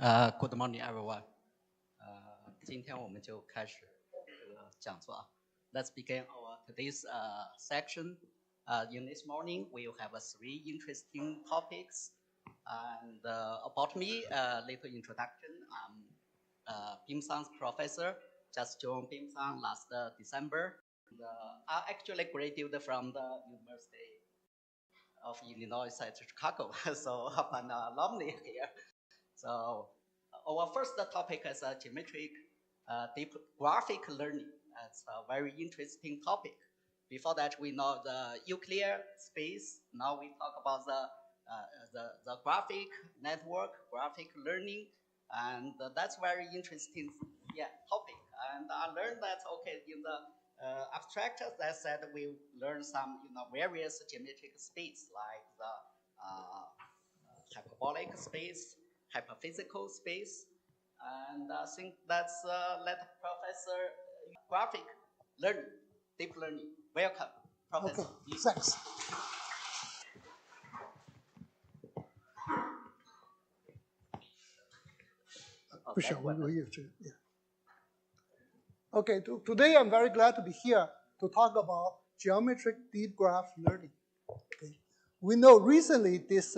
Good morning, everyone. 今天我们就开始这个讲座啊。Let's begin our today's section. In this morning, we will have three interesting topics. And about me, a little introduction. I'm Bimsang's professor. Just joined Bimsang last December. I actually graduated from the University of Illinois at Chicago, so I'm an alumni here. So our first topic is geometric deep graphic learning. It's a very interesting topic. Before that, we know the Euclid space. Now we talk about the graphic network, graphic learning, and that's very interesting topic. And I learned that in the abstract, that said we learn some various geometric space like the hyperbolic space, hyperphysical space, and I think that's let Professor graphic learning, deep learning. Welcome, Professor. Okay, thanks. Okay, today I'm very glad to be here to talk about geometric deep graph learning. Okay. We know recently this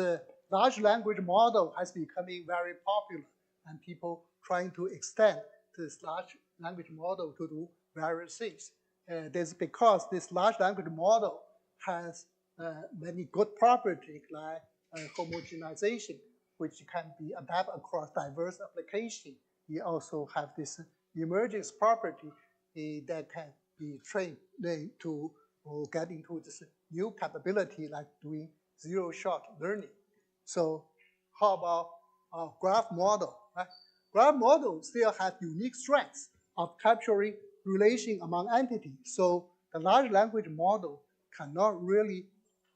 large language model has becoming very popular, and people trying to extend this large language model to do various things. That's because this large language model has many good properties like homogenization, which can be adapted across diverse applications. We also have this emergence property that can be trained to get into this new capability like doing zero-shot learning. So how about a graph model? Right? Graph models still have unique strengths of capturing relation among entities. So the large language model cannot really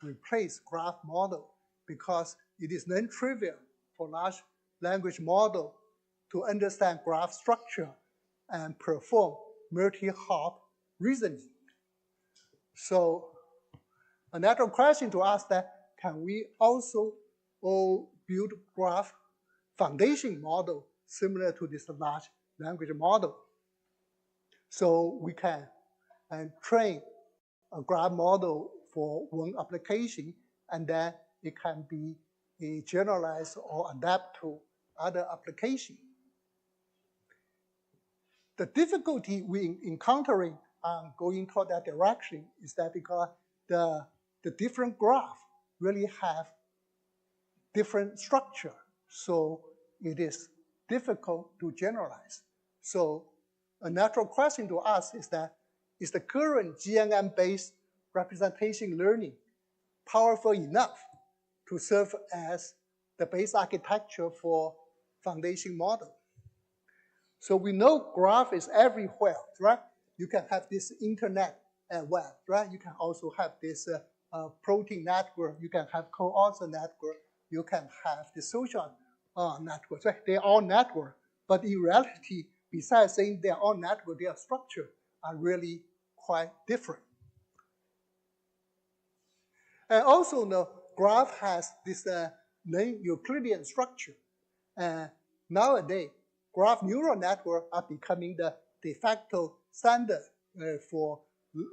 replace graph model because it is non-trivial for large language model to understand graph structure and perform multi-hop reasoning. So a natural question to ask that, can we also build graph foundation model similar to this large language model? So we can train a graph model for one application, and then it can be generalized or adapt to other applications. The difficulty we encountering going toward that direction is that because the different graphs really have different structure, so it is difficult to generalize. So a natural question to ask is that, is the current GNN-based representation learning powerful enough to serve as the base architecture for foundation model? So we know graph is everywhere, right? You can have this internet web, right? You can also have this protein network. You can have co-author network. You can have the social networks. Right? They're all network, but in reality, besides saying they're all network, their structure are really quite different. And also, the graph has this non-Euclidean structure. Nowadays, graph neural networks are becoming the de facto standard for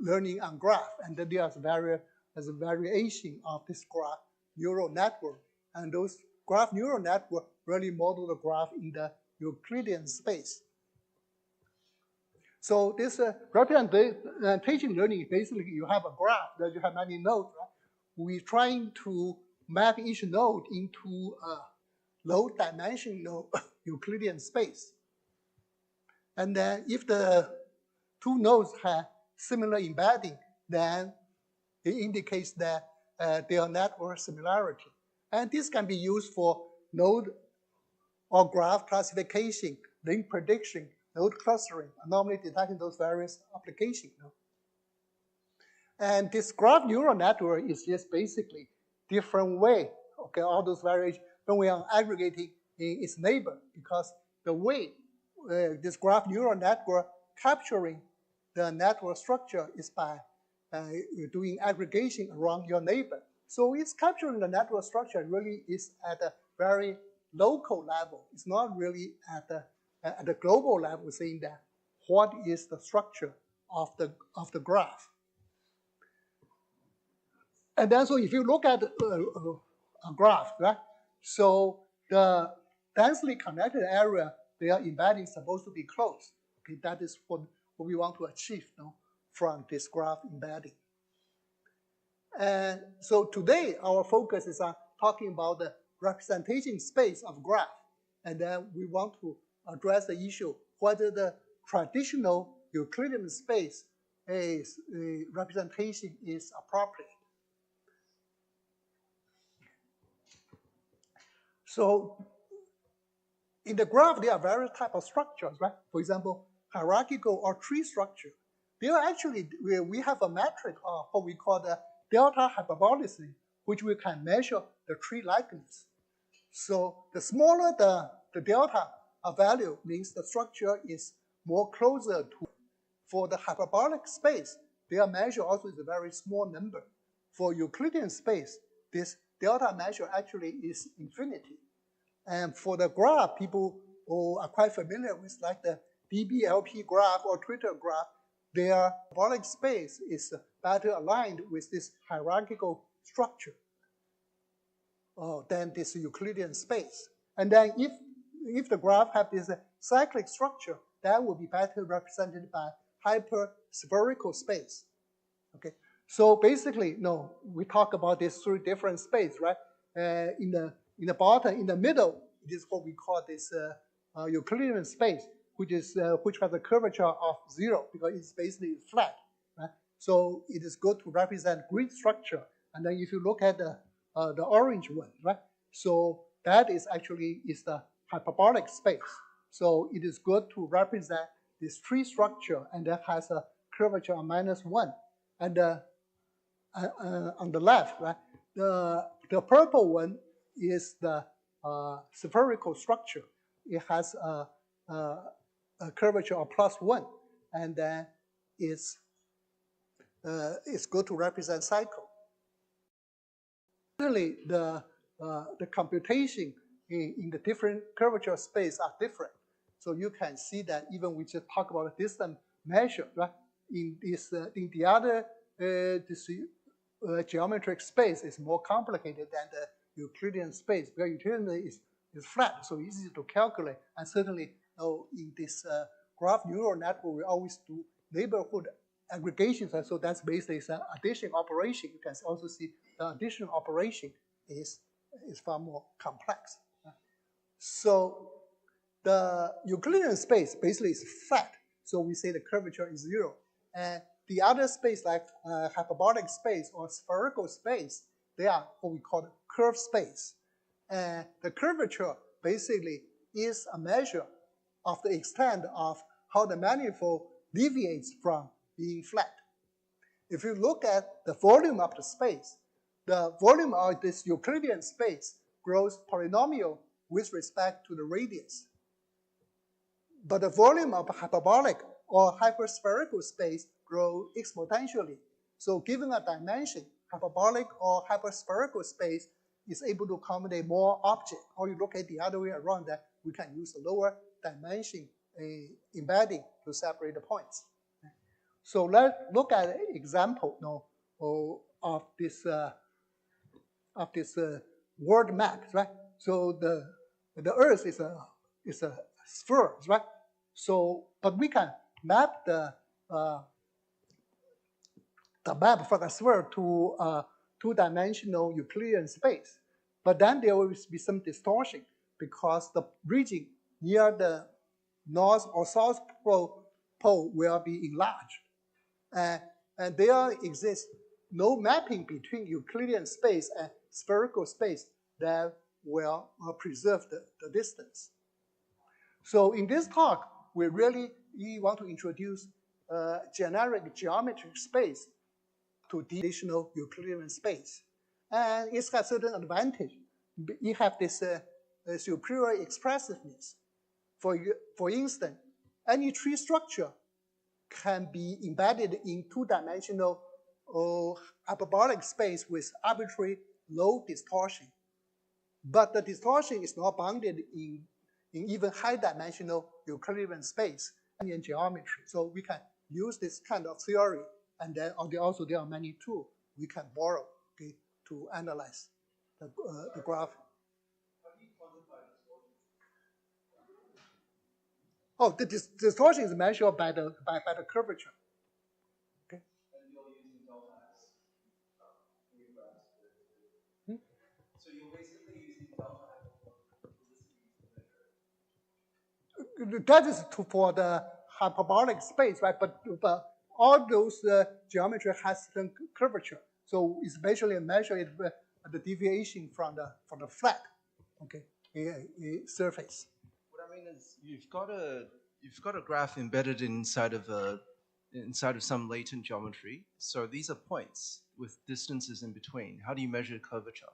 learning on graph, and then there's a variation of this graph neural network, and those graph neural networks really model the graph in the Euclidean space. So this representation learning, basically you have a graph that you have many nodes, right? We're trying to map each node into a low-dimensional Euclidean space. And then if the two nodes have similar embedding, then it indicates that their network similarity. And this can be used for node or graph classification, link prediction, node clustering, anomaly detecting, those various applications. And this graph neural network is just basically different way, okay, all those variations when we are aggregating in its neighbor, because the way this graph neural network capturing the network structure is by doing aggregation around your neighbor. So it's capturing the network structure really is at a very local level. It's not really at the global level saying that what is the structure of the graph. And then so if you look at a graph, right? So the densely connected area, their embedding is supposed to be closed. Okay, that is what we want to achieve from this graph embedding. And so today our focus is on talking about the representation space of graph. And then we want to address the issue whether the traditional Euclidean space representation is appropriate. So in the graph, there are various types of structures, right? For example, hierarchical or tree structure. There are actually, we have a metric of what we call the delta hyperbolicity, which we can measure the tree likeness. So the smaller the delta value means the structure is more closer to. For the hyperbolic space, their measure also is a very small number. For Euclidean space, this delta measure actually is infinity. And for the graph, people who are quite familiar with like the BBLP graph or Twitter graph, their hyperbolic space is better aligned with this hierarchical structure than this Euclidean space. And then if the graph have this cyclic structure, that will be better represented by hyperspherical space. Okay, so basically, we talk about these three different spaces, right? In the bottom, in the middle, it is what we call this Euclidean space, which has a curvature of 0 because it's basically flat, right? So it is good to represent grid structure. And then if you look at the orange one, right? So that is actually the hyperbolic space. So it is good to represent this tree structure, and that has a curvature of -1. And on the left, right, the purple one is the spherical structure. It has a curvature of +1, and then it's good to represent cycle. Certainly, the computation in the different curvature space are different. So you can see that even we just talk about a distance measure, right? In the other geometric space is more complicated than the Euclidean space. Because Euclidean is flat, so easy to calculate. And certainly, in this graph neural network, we always do neighborhood aggregations. And so that's basically an addition operation. You can also see the addition operation is far more complex. So the Euclidean space basically is flat. So we say the curvature is 0. And the other space, like hyperbolic space or spherical space, they are what we call curved space. And the curvature basically is a measure of the extent of how the manifold deviates from being flat. If you look at the volume of the space, the volume of this Euclidean space grows polynomial with respect to the radius. But the volume of hyperbolic or hyperspherical space grows exponentially. So given a dimension, hyperbolic or hyperspherical space is able to accommodate more objects. Or you look at the other way around, that we can use the lower dimension embedding to separate the points. So let's look at an example of this world map, right? So the Earth is a sphere, right? So, but we can map the map for the sphere to two-dimensional Euclidean space. But then there will be some distortion because the region near the north or south pole will be enlarged. And there exists no mapping between Euclidean space and spherical space that will preserve the distance. So in this talk, we want to introduce generic geometric space to additional Euclidean space. And it's got certain advantage. You have this superior expressiveness. For instance, any tree structure can be embedded in two-dimensional hyperbolic space with arbitrary low distortion. But the distortion is not bounded in even high-dimensional Euclidean space and geometry. So we can use this kind of theory, and then also there are many tools we can borrow, okay, to analyze the graph. Oh, the distortion is measured by the curvature. Okay. And you're using delta x for your graphs. So you're basically using delta x. That is for the hyperbolic space, right? But all those geometry has certain curvature, so it's basically measured the deviation from the flat, okay, surface. What I mean is you've got a graph embedded inside of some latent geometry. So these are points with distances in between. How do you measure curvature?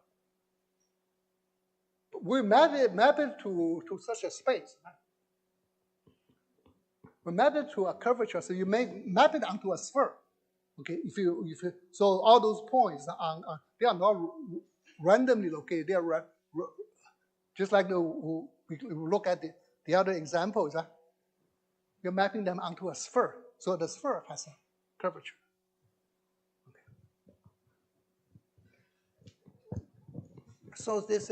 We map it to such a space. Right? We map it to a curvature, so you map it onto a sphere. Okay, so all those points they are not randomly located. They are just like we look at the other examples. You're mapping them onto a sphere, so the sphere has a curvature. Okay. So this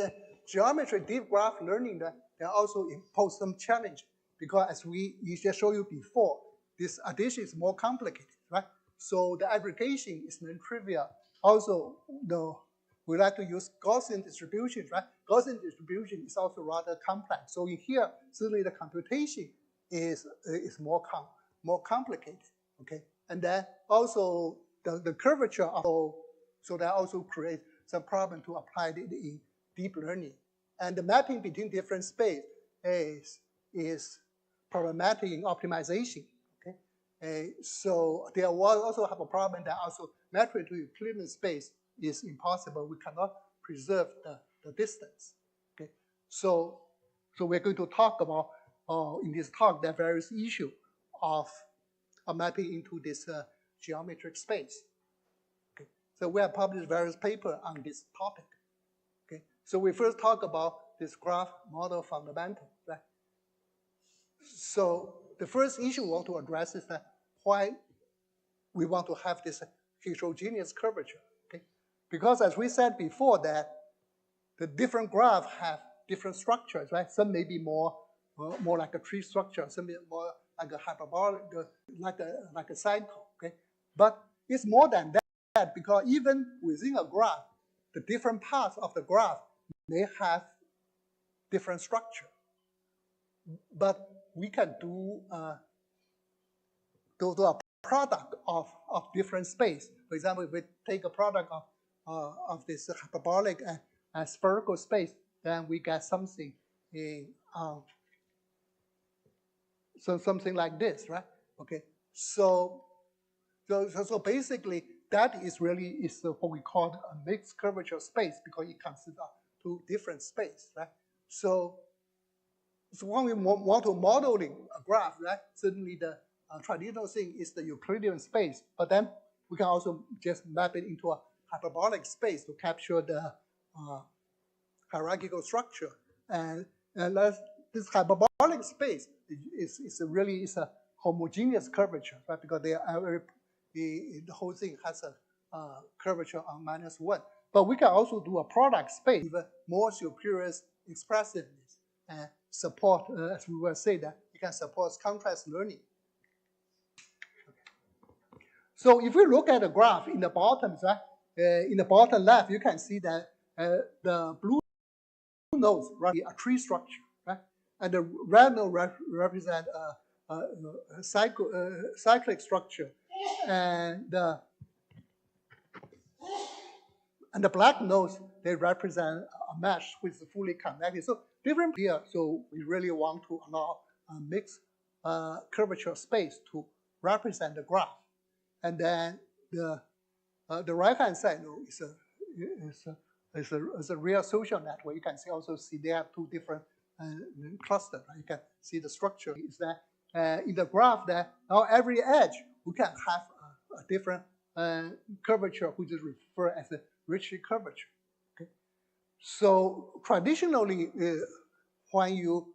geometry deep graph learning, they also impose some challenge, because as we just showed you before, this addition is more complicated, right? So the aggregation is non-trivial. Also, we like to use Gaussian distributions, right? Gaussian distribution is also rather complex. So in here, certainly the computation is more complicated, okay? And then also the curvature so that also creates some problem to apply it in deep learning. And the mapping between different space is problematic in optimization, okay? So there will also have a problem that also mapping to Euclidean space is impossible. We cannot preserve the distance, okay? So we're going to talk about, in this talk, the various issues of mapping into this geometric space. Okay? So we have published various papers on this topic. Okay? So we first talk about this graph model fundamental, right? So the first issue we want to address is that why we want to have this heterogeneous curvature. Okay? Because as we said before, that the different graphs have different structures, right? Some may be more like a tree structure, some may be more like a hyperbolic, like a cycle. Okay? But it's more than that, because even within a graph, the different parts of the graph may have different structure. But we can do a product of different space. For example, if we take a product of this hyperbolic and spherical space, then we get something something like this, right? Okay. So basically, that is what we call a mixed curvature space, because it consists of two different spaces, right? So when we want to modeling a graph, right? Certainly the traditional thing is the Euclidean space, but then we can also just map it into a hyperbolic space to capture the hierarchical structure. And this hyperbolic space is a homogeneous curvature, right? Because the whole thing has a curvature on -1. But we can also do a product space with more superior expressiveness and support, as we will say, that it can support contrast learning. So if we look at the graph in the bottom, right, in the bottom left, you can see that the blue nodes represent a tree structure, right? And the red node represent a cyclic structure, and the black nodes, they represent a mesh which is fully connected. So different here. So we really want to allow a mixed curvature space to represent the graph. And then the right-hand side is a real social network. You can also see they have two different clusters. Right? You can see the structure is that in the graph that now every edge we can have a different curvature, which is referred as a Ricci curvature. Okay? So traditionally, when you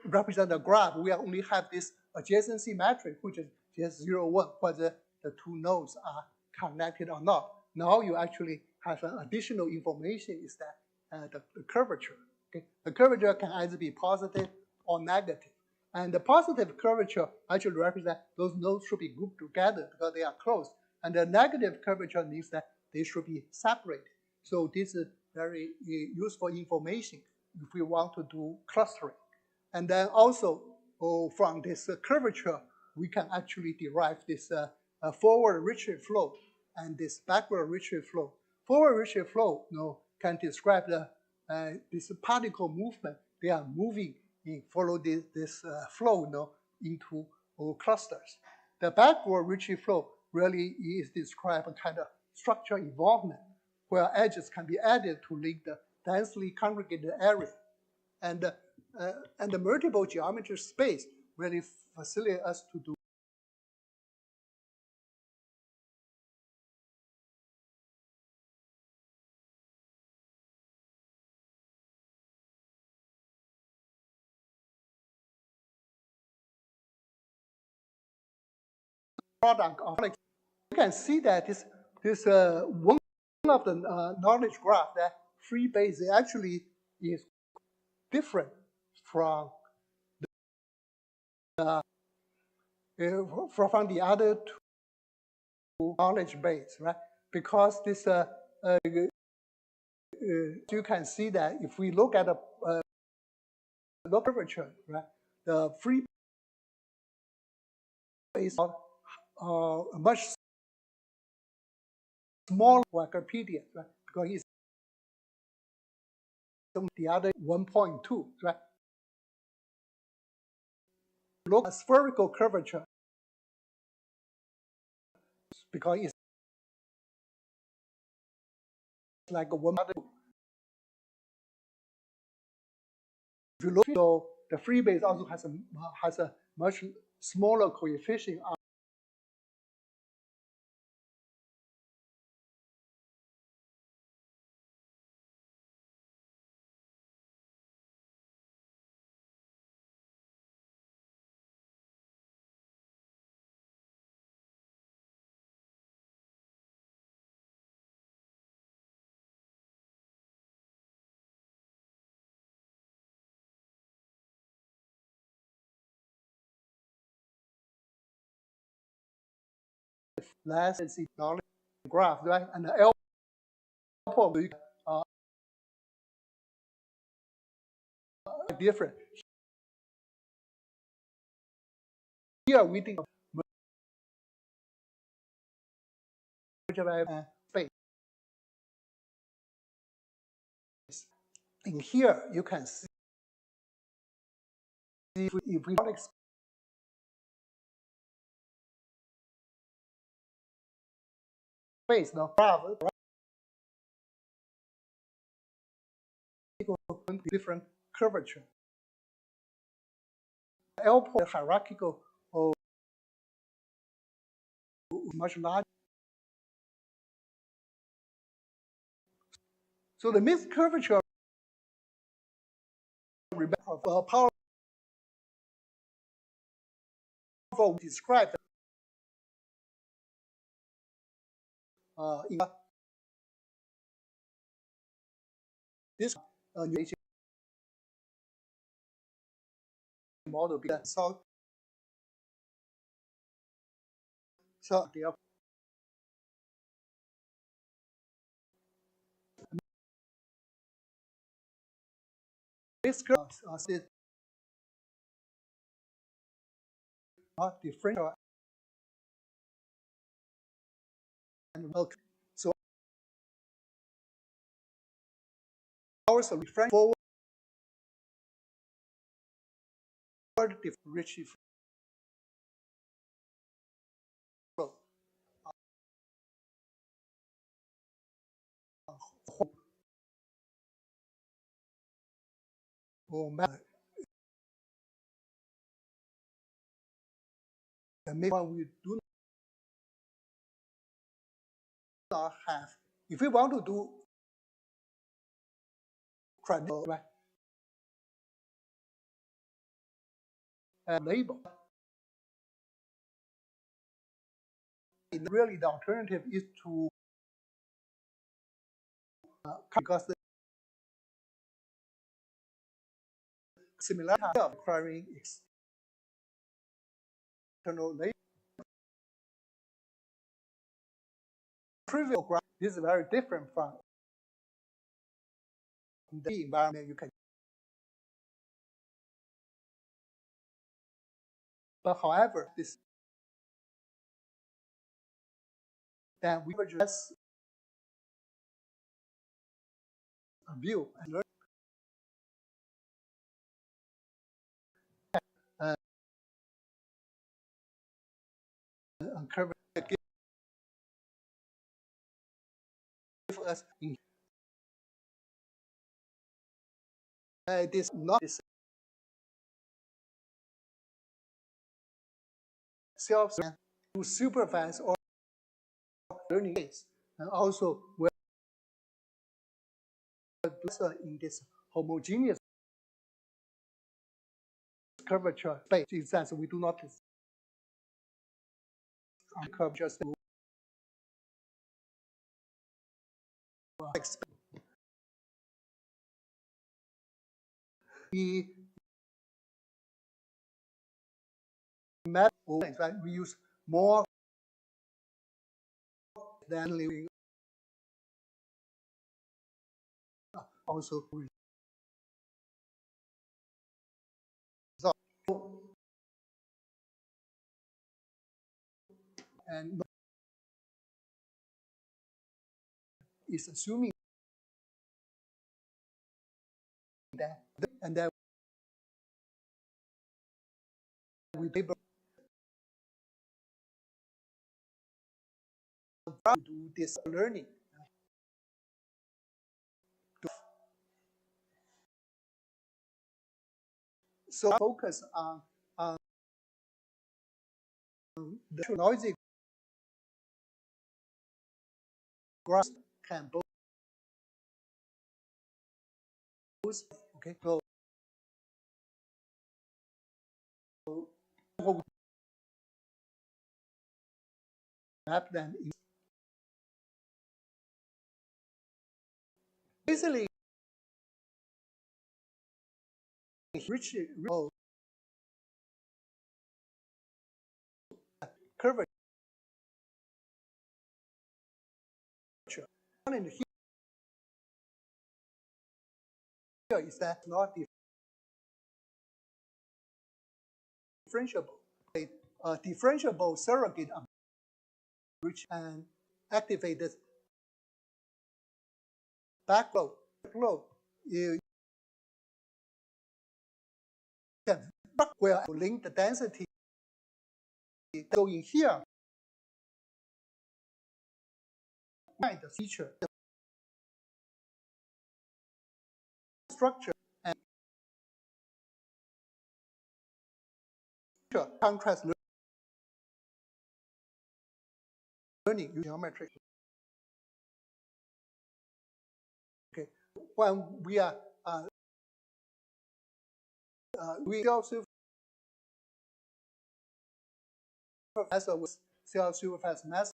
represent a graph, we only have this adjacency metric, which is just 0, 1, whether the two nodes are connected or not. Now you actually have an additional information is that the curvature. Okay? The curvature can either be positive or negative. And the positive curvature actually represents those nodes should be grouped together because they are close. And the negative curvature means that they should be separated. So this is very useful information if we want to do clustering. And then also from this curvature, we can actually derive this forward redshift flow and this backward redshift flow. Forward redshift flow can describe this particle movement. They are moving follow this flow into clusters. The backward redshift flow really is described a kind of structural involvement where edges can be added to link the densely congregated area. And the multiple geometry space really facilitates us to do product of you can see that this one of the knowledge graph, that free base actually is different from the other two knowledge base, right? Because this you can see that if we look at the curvature, right, the free base are much smaller Wikipedia, right? Because it's the other 1.2, right? Look at spherical curvature because it's like a 1. If you look, so the free base also has a much smaller coefficient. Less density knowledge graph, right? And the L different. Here we think of space. In here you can see if we space now graph different curvature. L hierarchical much larger. So the mixed curvature of power described in this model. So this curve is not differential and well. So our solution forward redshift flow. And maybe when we do not have, if we want to do traditional, right? And label. And really, the alternative is to because the similarity of requiring external label. Trivial graph is very different from the environment you can. But however, this then we address a view and learn uncover give us in it is not self to supervise or learning ways, and also in this homogeneous curvature space. In sense, we do not curvature space. We right? We use more than living. Also, and is assuming that and then we able to do this learning. So focus on the noisy graph can both okay so what we have then is basically rich curvature. And here is that not differentiable. A differentiable surrogate which and activated backload. You can where link the density going here. Find the feature, structure, and contrast learning geometry. Okay, when we are we also method with self-supervised method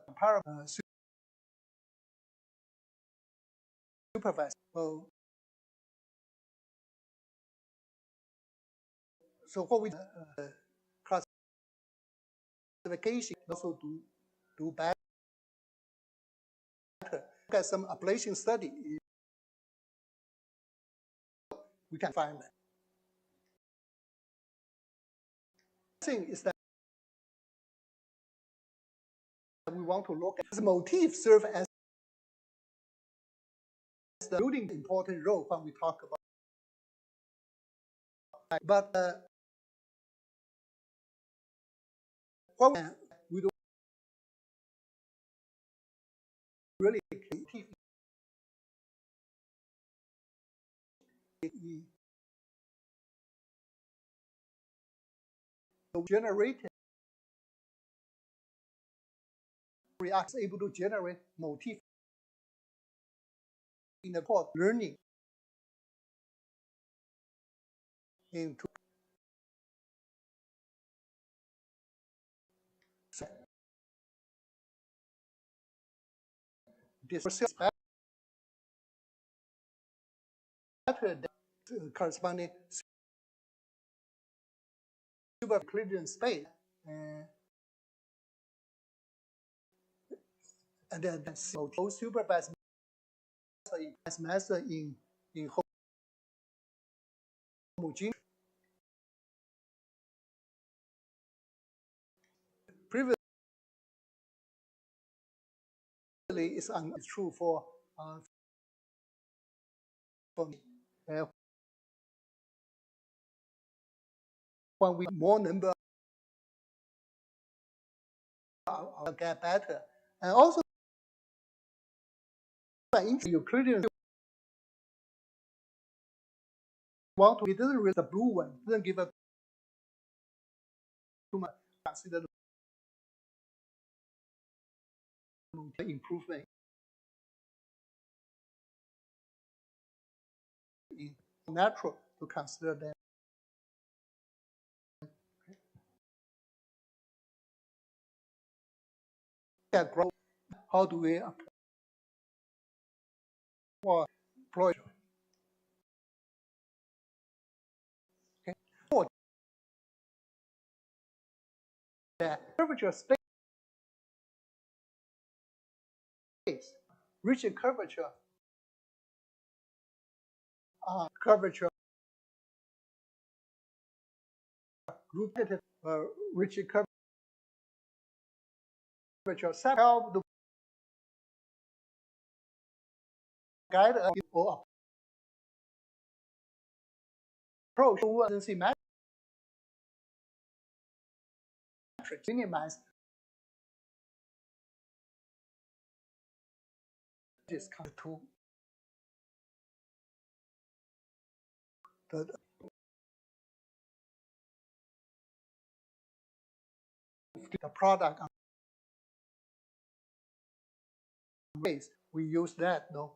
comparable supervised. So what we classification also do better. Look at some ablation study. We can find that. The thing is that we want to look at the motif serve as the building important role when we talk about. But what we don't really generate reacts able to generate motif in the course learning into this better than corresponding super Euclidean space and then supervised method in homogeneous. Previously, it's true for me. When we more number get better, and also Euclidean want to, it doesn't read the blue one, doesn't give a too much consider improvement in natural to consider them. How do we employ? Okay. For the curvature space, rigid curvature, curvature, repetitive, rigid curvature, help the guide or approach efficiency matrix minimize this to the product ways we use that no.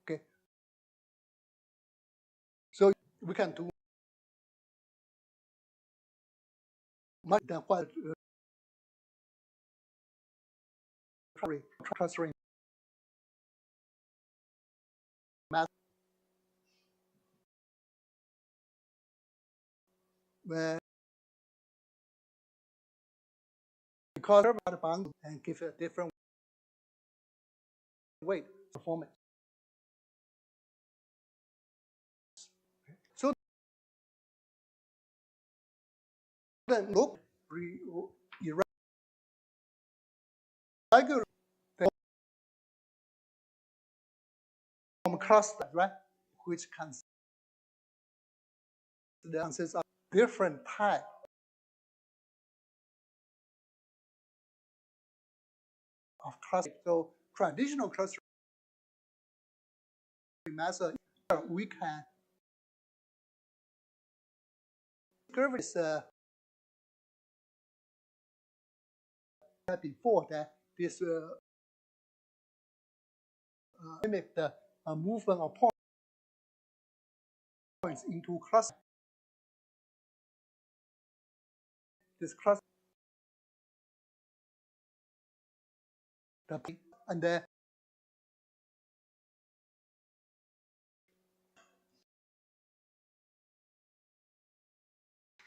Okay, so we can do much than what clustering math. Because the bound and give a different weight performance. So then look irregular from cluster, right? Which consists of different type of cluster. So traditional clustering method, we can curve is before that this mimic the movement of points into cluster. This cluster and then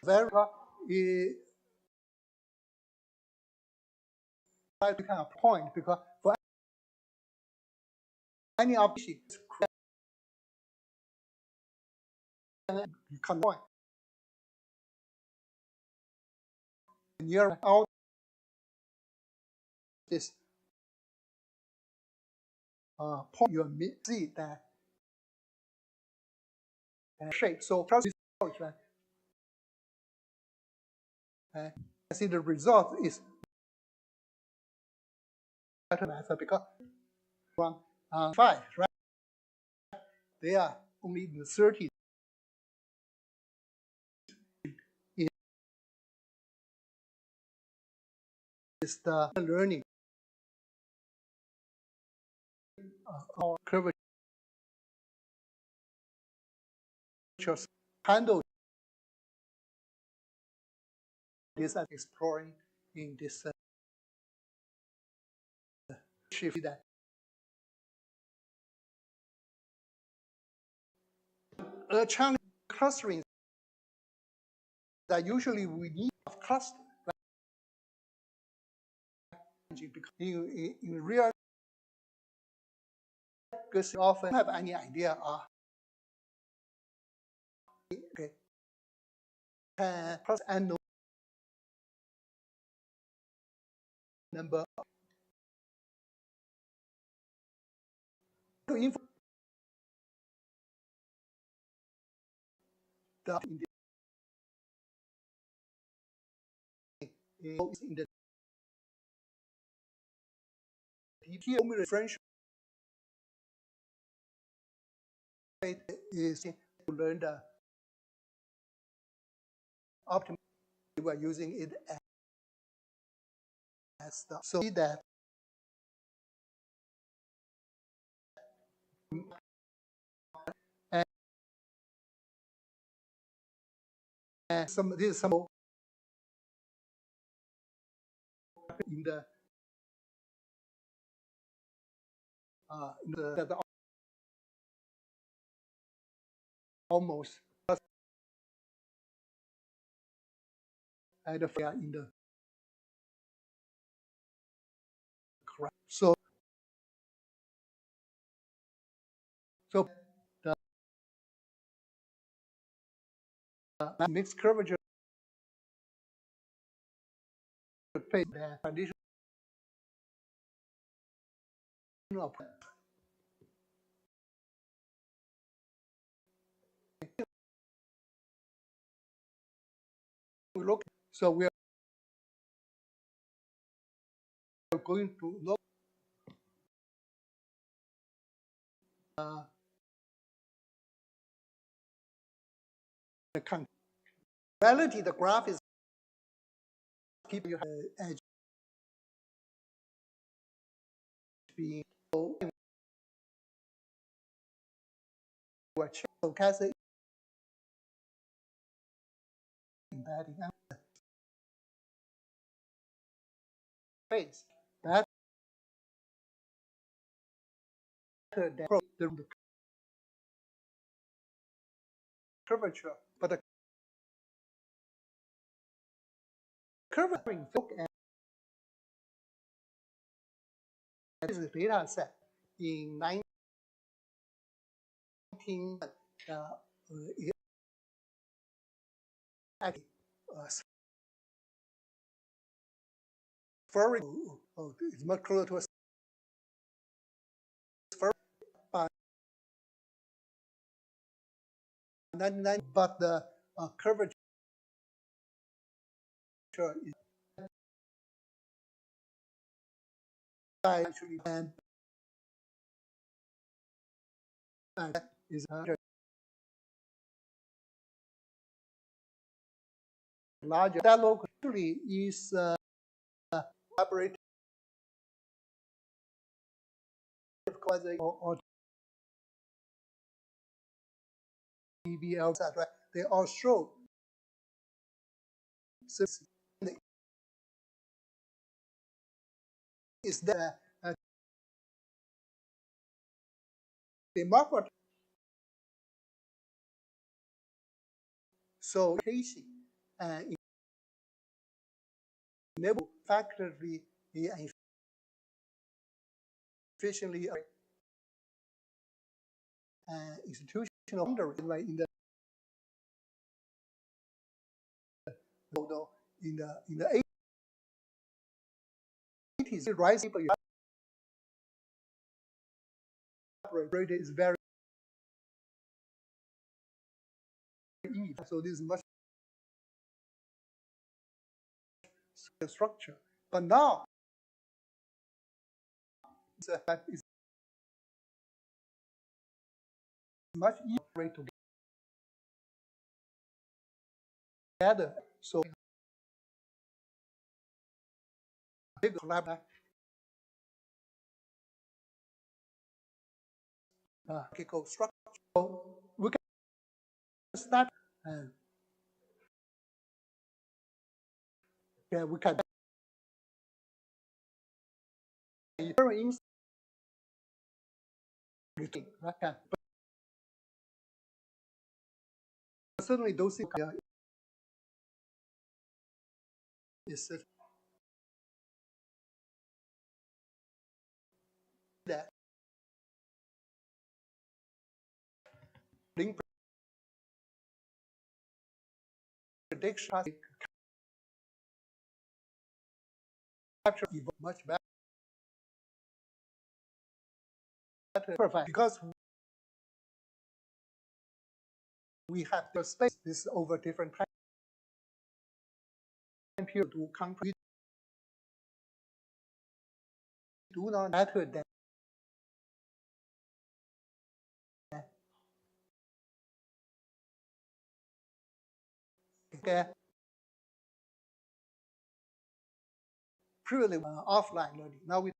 very try to kind of point because for any object you can point near out this point you see that shape. So right? I see the result is better method because from 5, right? They are only in the 30s. Is the learning our curvature handle this and exploring in this shift that a challenge clustering that usually we need of cluster. In real, because you often have any idea of okay, plus n number to info the in the differential is to learn the optimal. We are using it as the so that and some this is some in the almost and in the correct. So the mixed curvature the condition of we look so we are going to look the reality the graph is keep your edge being so stochastic embedding space that the curvature, but the curvature look at this data set in 19 spherical, it's much closer to a spherical, but the curvature is actually is larger. That locally is collaborative or DBL, etc. They all show is that the market so Casey enable factory efficiently institutional boundary in the in the 80s rising rate is very easy. So this is much structure. But now it's much easier to gather. So big collaboration hierarchical structure. So we can start. We can right? Certainly those things is that link prediction capture much better because we have the space this over different time period to compute. Do not matter that okay. Previously offline learning. Now we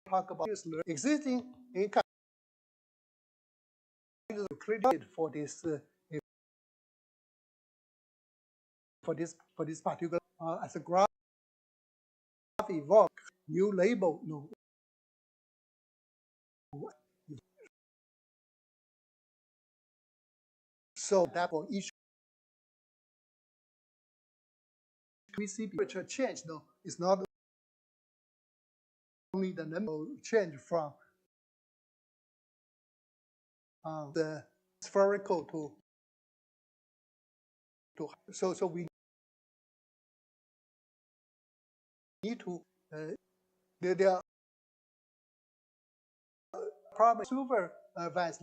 talk about existing income credit for this particular as a graph evolve new label no. So that for each we see temperature change no, it's not only the number change from the spherical to so we need to there are probably super advanced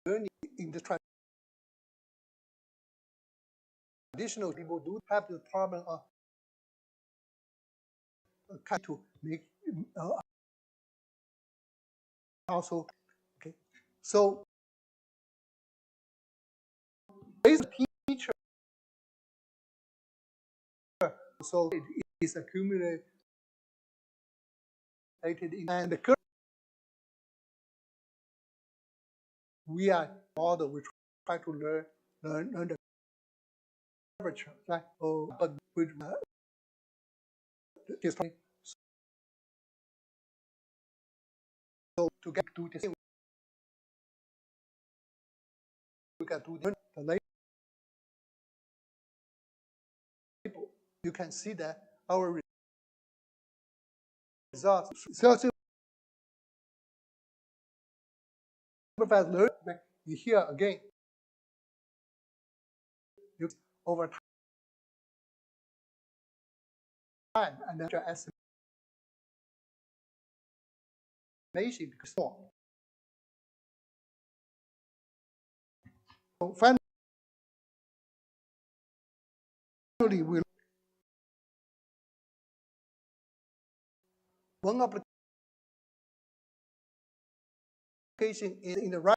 learning in the traditional people do have the problem of kind to make also okay. So based on teacher, so it is accumulated in and the current we are model we try to learn the temperature, right? Oh, but with this so to get to this we can do the label. You can see that our results so supervised learning here again over time and then estimation because more. So finally we one application is in the right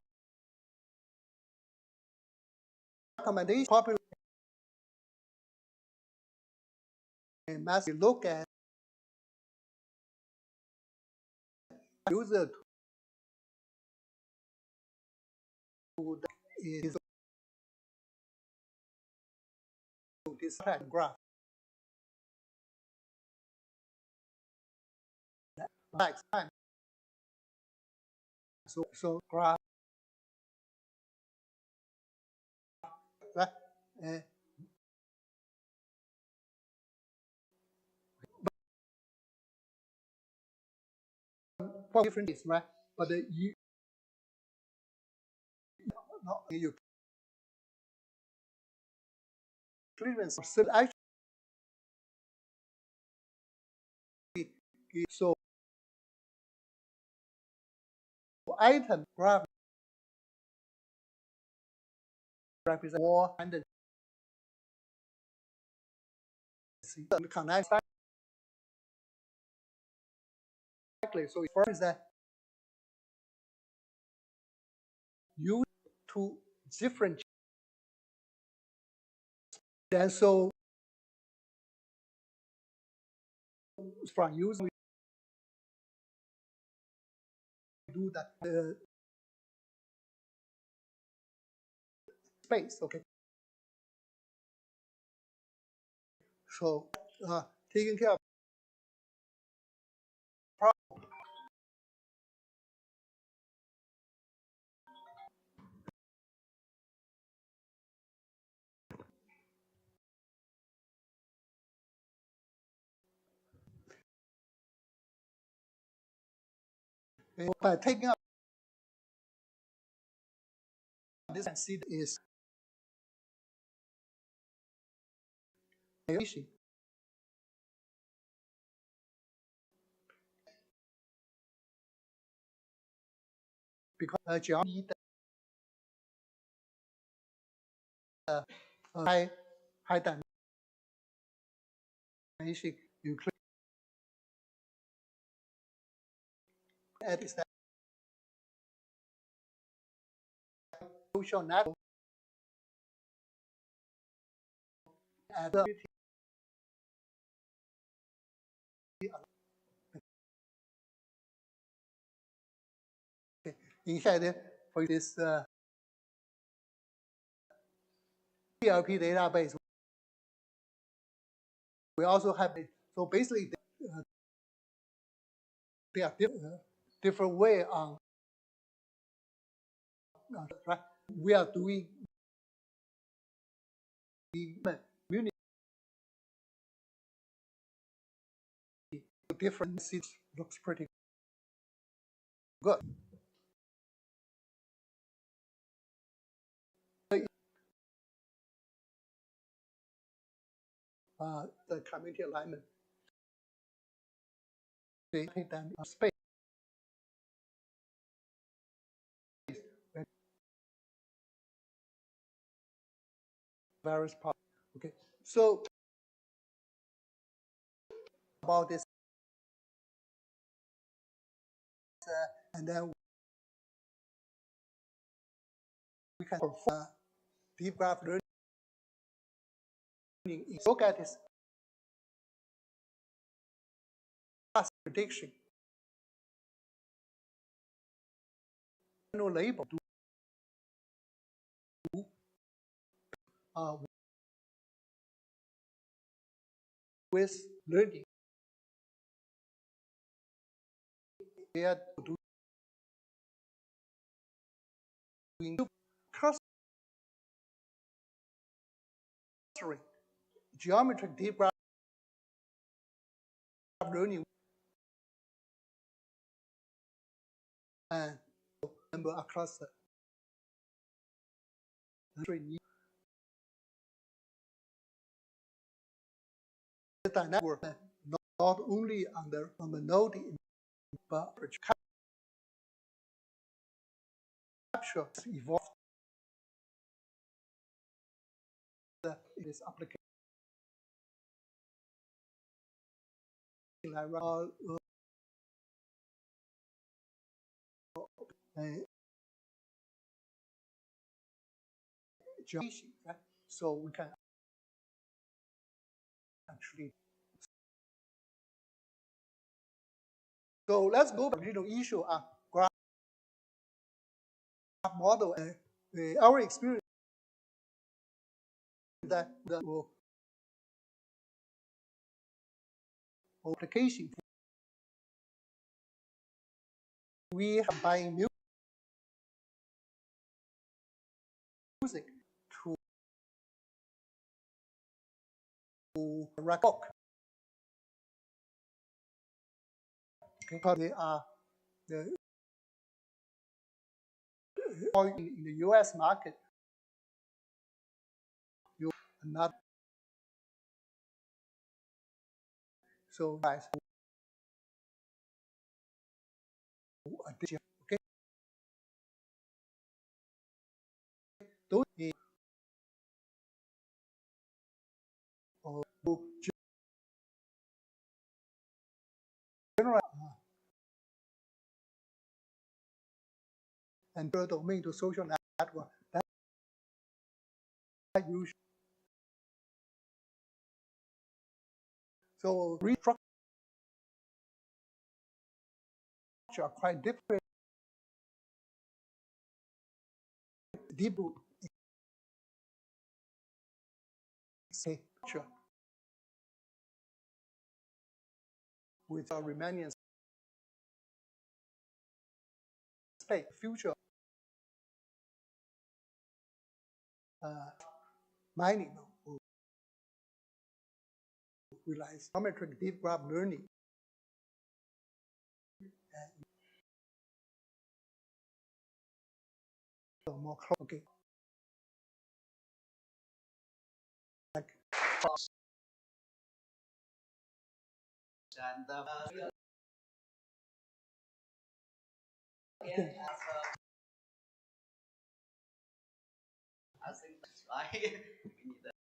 recommendation popular and mass look at user to is this graph. Next time. So graph right? But different is right, but you not you clearance actually so item graph represent more and connect so first that you to different then so from using do that space, okay? So taking care of problem. By taking up this and see is because geometry high dimension Euclid is that social network and inside for this PLP database, we also have it. So basically, they are different way on right. We are doing the community different cities looks pretty good. The community alignment. They take them space. Various parts. Okay, so about this, and then we can perform deep graph learning. Look at this class prediction. No label. With learning, they are doing clustering, geometric deep graph learning, and number of cluster. The dynamic work not only on the node, but capture evolve this application. Right? So we can actually. So let's go back to the issue of graph model. Our experience that will application. We are buying music to record. Because they are in the US market, you are not so nice. Okay. Those general and domain to social network. That usually. So restructure are quite different deep say with our Riemannian space future mining will realize geometric deep graph learning. And more close. Okay. And Okay. I think that's right. We need that.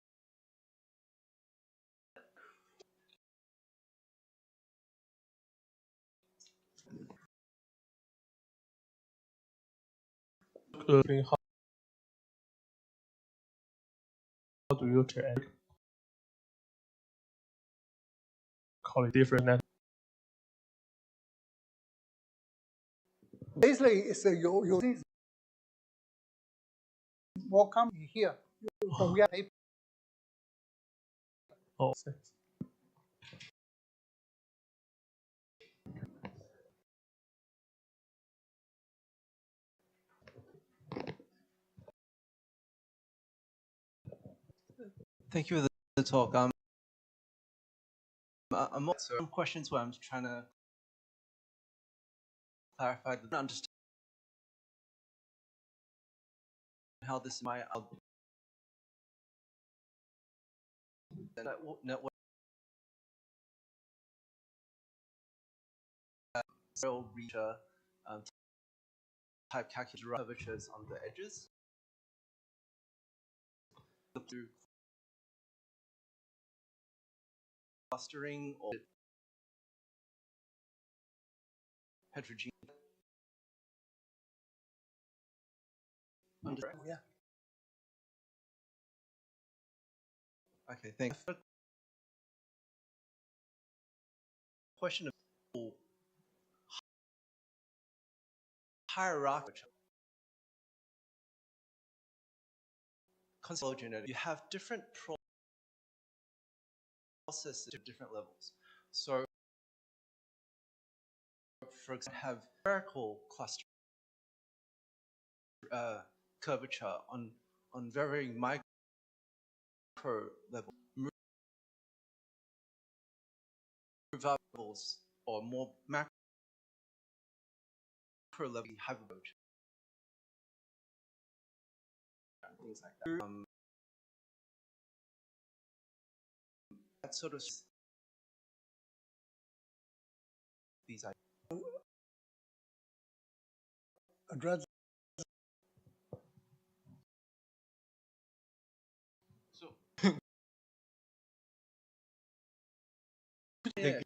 How do you change? Call it different. Basically, it's you see more coming here. So we have paper. Oh, thanks. Thank you for the talk. I'm also some questions where I'm trying to clarify the understand how this might network reach type calculator curvatures on the edges. Through clustering or heterogeneous. Yeah. Okay, thanks. Question of hierarchical. You have different processes at different levels. So, for example, have hierarchical cluster curvature on very micro level. Move up levels or more macro level hyperbole. Things like that. That sort of these ideas. Address. So,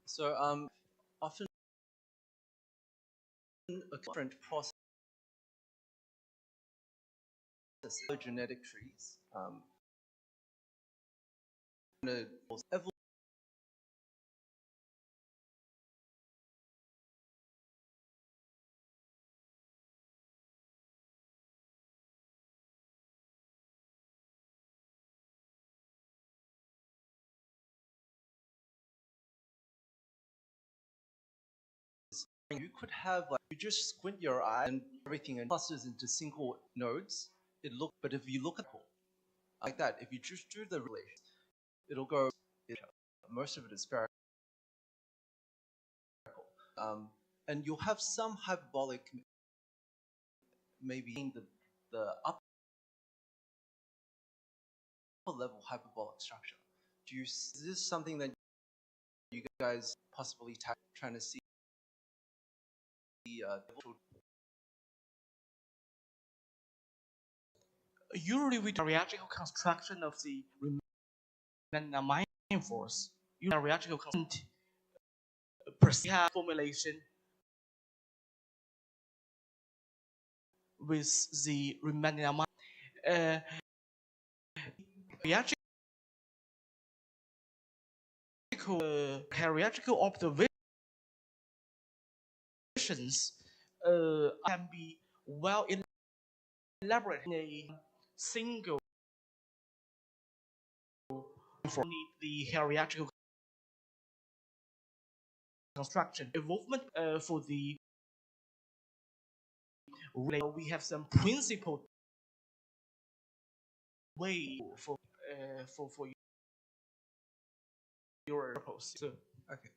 so often a different process, genetic trees, you could have like you just squint your eye and everything and clusters into single nodes. But if you look at it like that, if you just do the relation, it'll go. Most of it is spherical, and you'll have some hyperbolic, maybe in the upper level hyperbolic structure. Is this something that you guys possibly trying to see? Usually with the rheological construction of the Riemann force, you rheological constant formulation with the Riemann rheological observations can be well elaborate in a single for the hierarchical construction involvement for the we have some principled way for your purpose. So, Okay.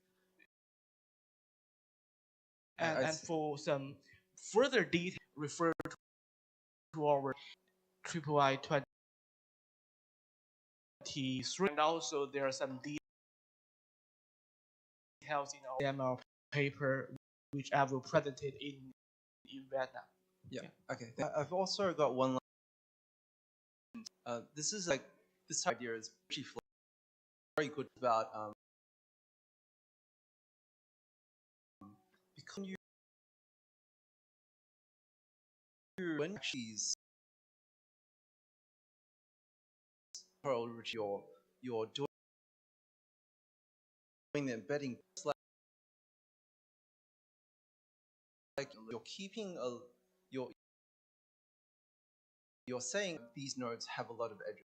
and for some further detail, refer to our III 23, and also there are some details in our demo paper which I will present it in Vietnam. Yeah. Okay. I've also got one. This is like this idea is pretty very good about because when she's you're doing the embedding like you're keeping you're saying these nodes have a lot of edges.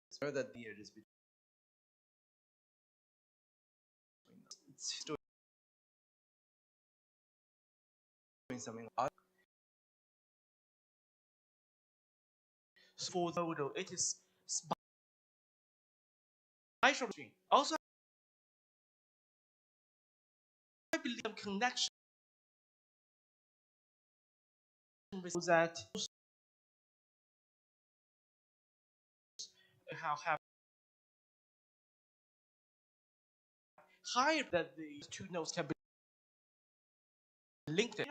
So that the edges between it's doing something like for the model, it is spatial. Also, I believe some connection with that have higher that the two nodes can be linked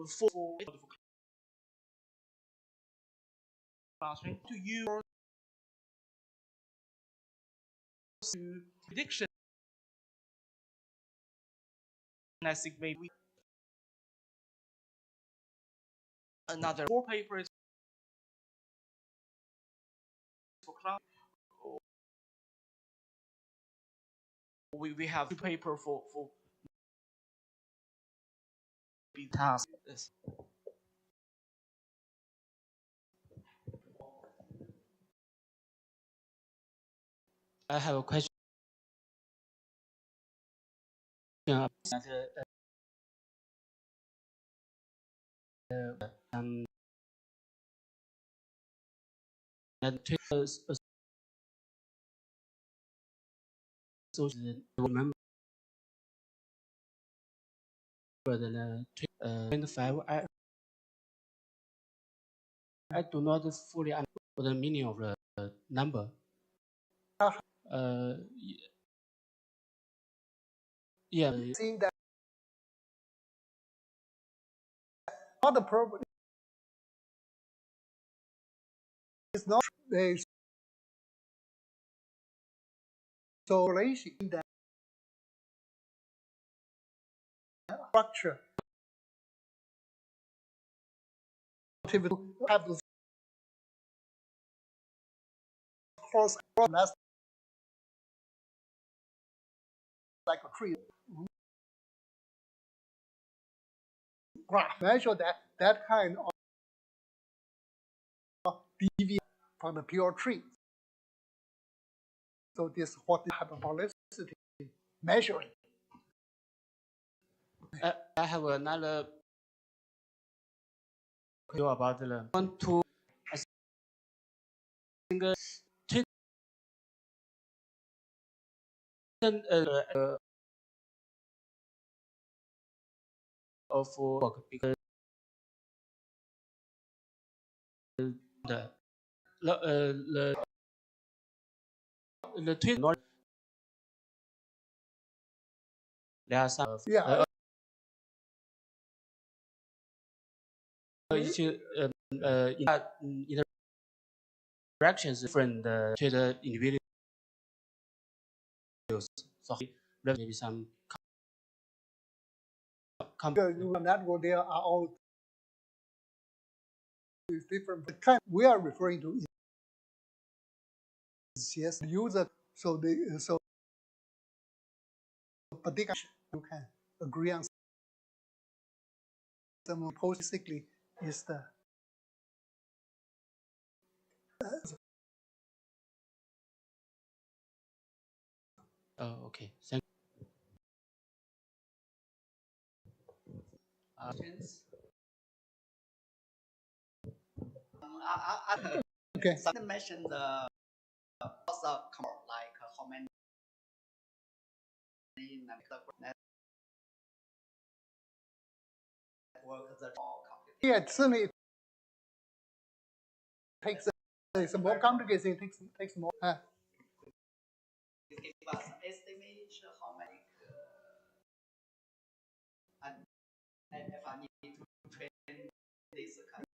for classroom to use to prediction. I think maybe another 4 papers for class. We have 2 papers for task. Yes. I have a question. So remember the 25. I do not fully understand the meaning of the number. Yeah. Seeing that not the problem is not a so relation in that structure. Have to cross like a tree graph measure that kind of deviation from the pure tree. So this is what the hyperbolicity measuring. I have another question about the 1, 2. I think of work because the tweet not there are some interactions different to the individuals. So maybe some neural network there are all different. The kind we are referring to is yes user. So but they can, you can agree on Some basically is the Okay. Thank Questions? okay. Someone mentioned the cost of like how many network the Yeah, certainly takes it's more complicated. It takes more. Give us estimate how many and if I need to train this kind of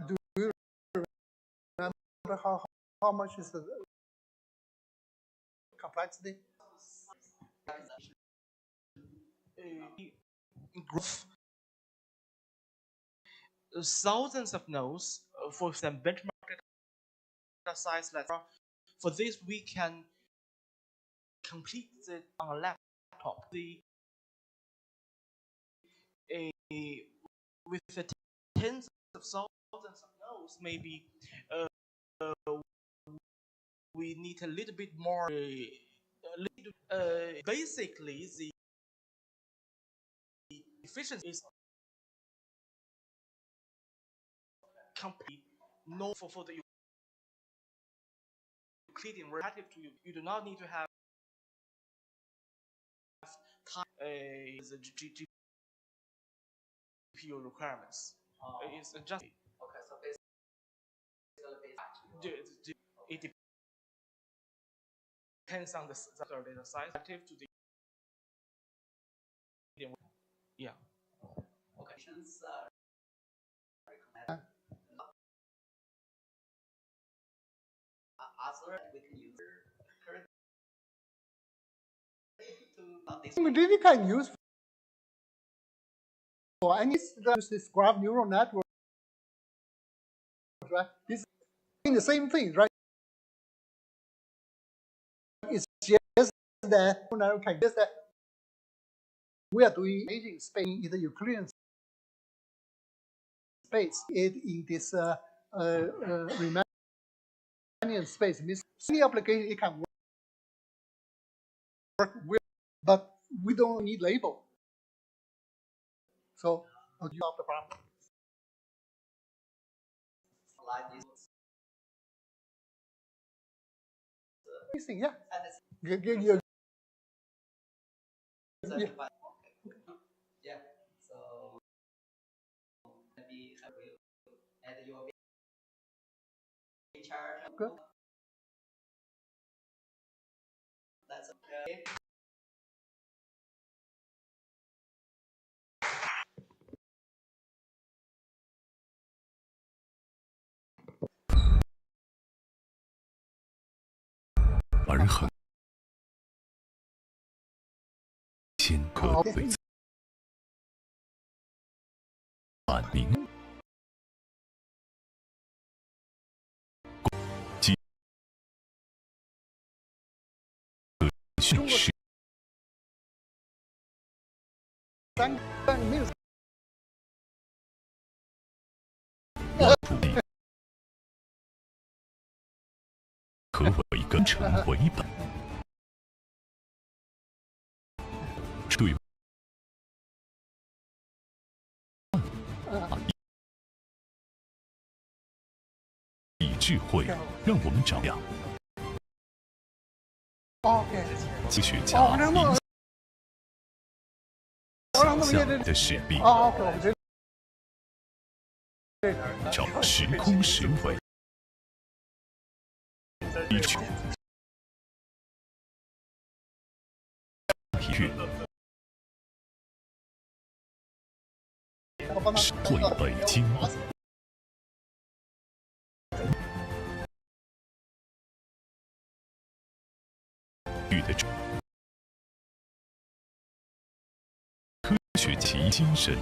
Do you remember how much is the complexity? Growth thousands of nodes for some benchmark data size. For this, we can complete it on a laptop. With the tens of thousands of nodes, maybe we need a little bit more. Basically, the efficiency is complete. No, for the Euclidean relative to you, you do not need to have time the GPU requirements. It's just okay, so basically it depends on the data size relative to the yeah. okay. Other we can use current to We really can use for any this graph neural network, right? This is the same thing, right? It's just that we are doing imaging space in the Euclidean space. It in this Riemannian space means any application it can work with, but we don't need label. So I'll solve the problem. like this. Interesting, yeah. Yeah. So maybe I will add your chart. Good. That's okay.而很先可为反明及训示处理和为根成为本，对以智慧让我们照亮科学家想象的使命，找时空时维。一曲体育会北京语的科学其精神，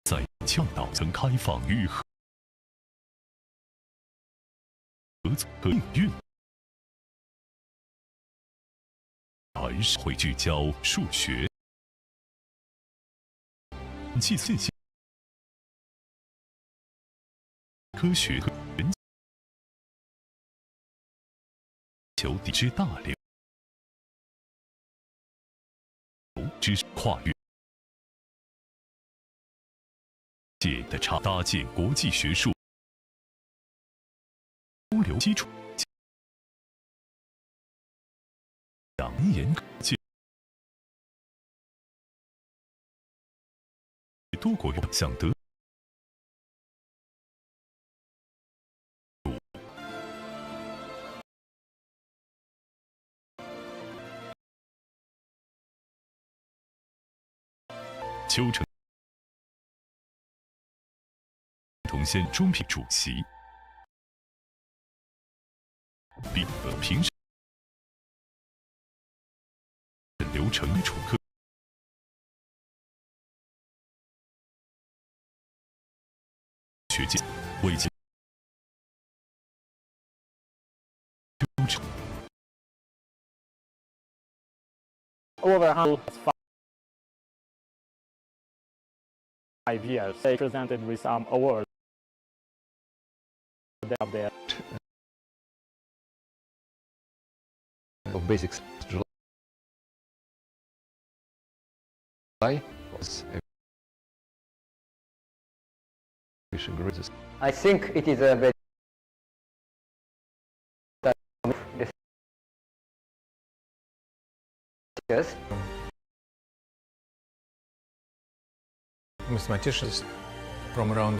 在倡导层开放与合作和应用，而是会聚焦数学。计算现象科学和全球之大流知识跨越界的搭建国际学术交流基础，讲言可见。多国奖得丘成桐县中评主席，并评审流程基础科学界为其over 5 years, they presented with some awards. There. Of basics. July was I think it is a very yes. Mathematicians from around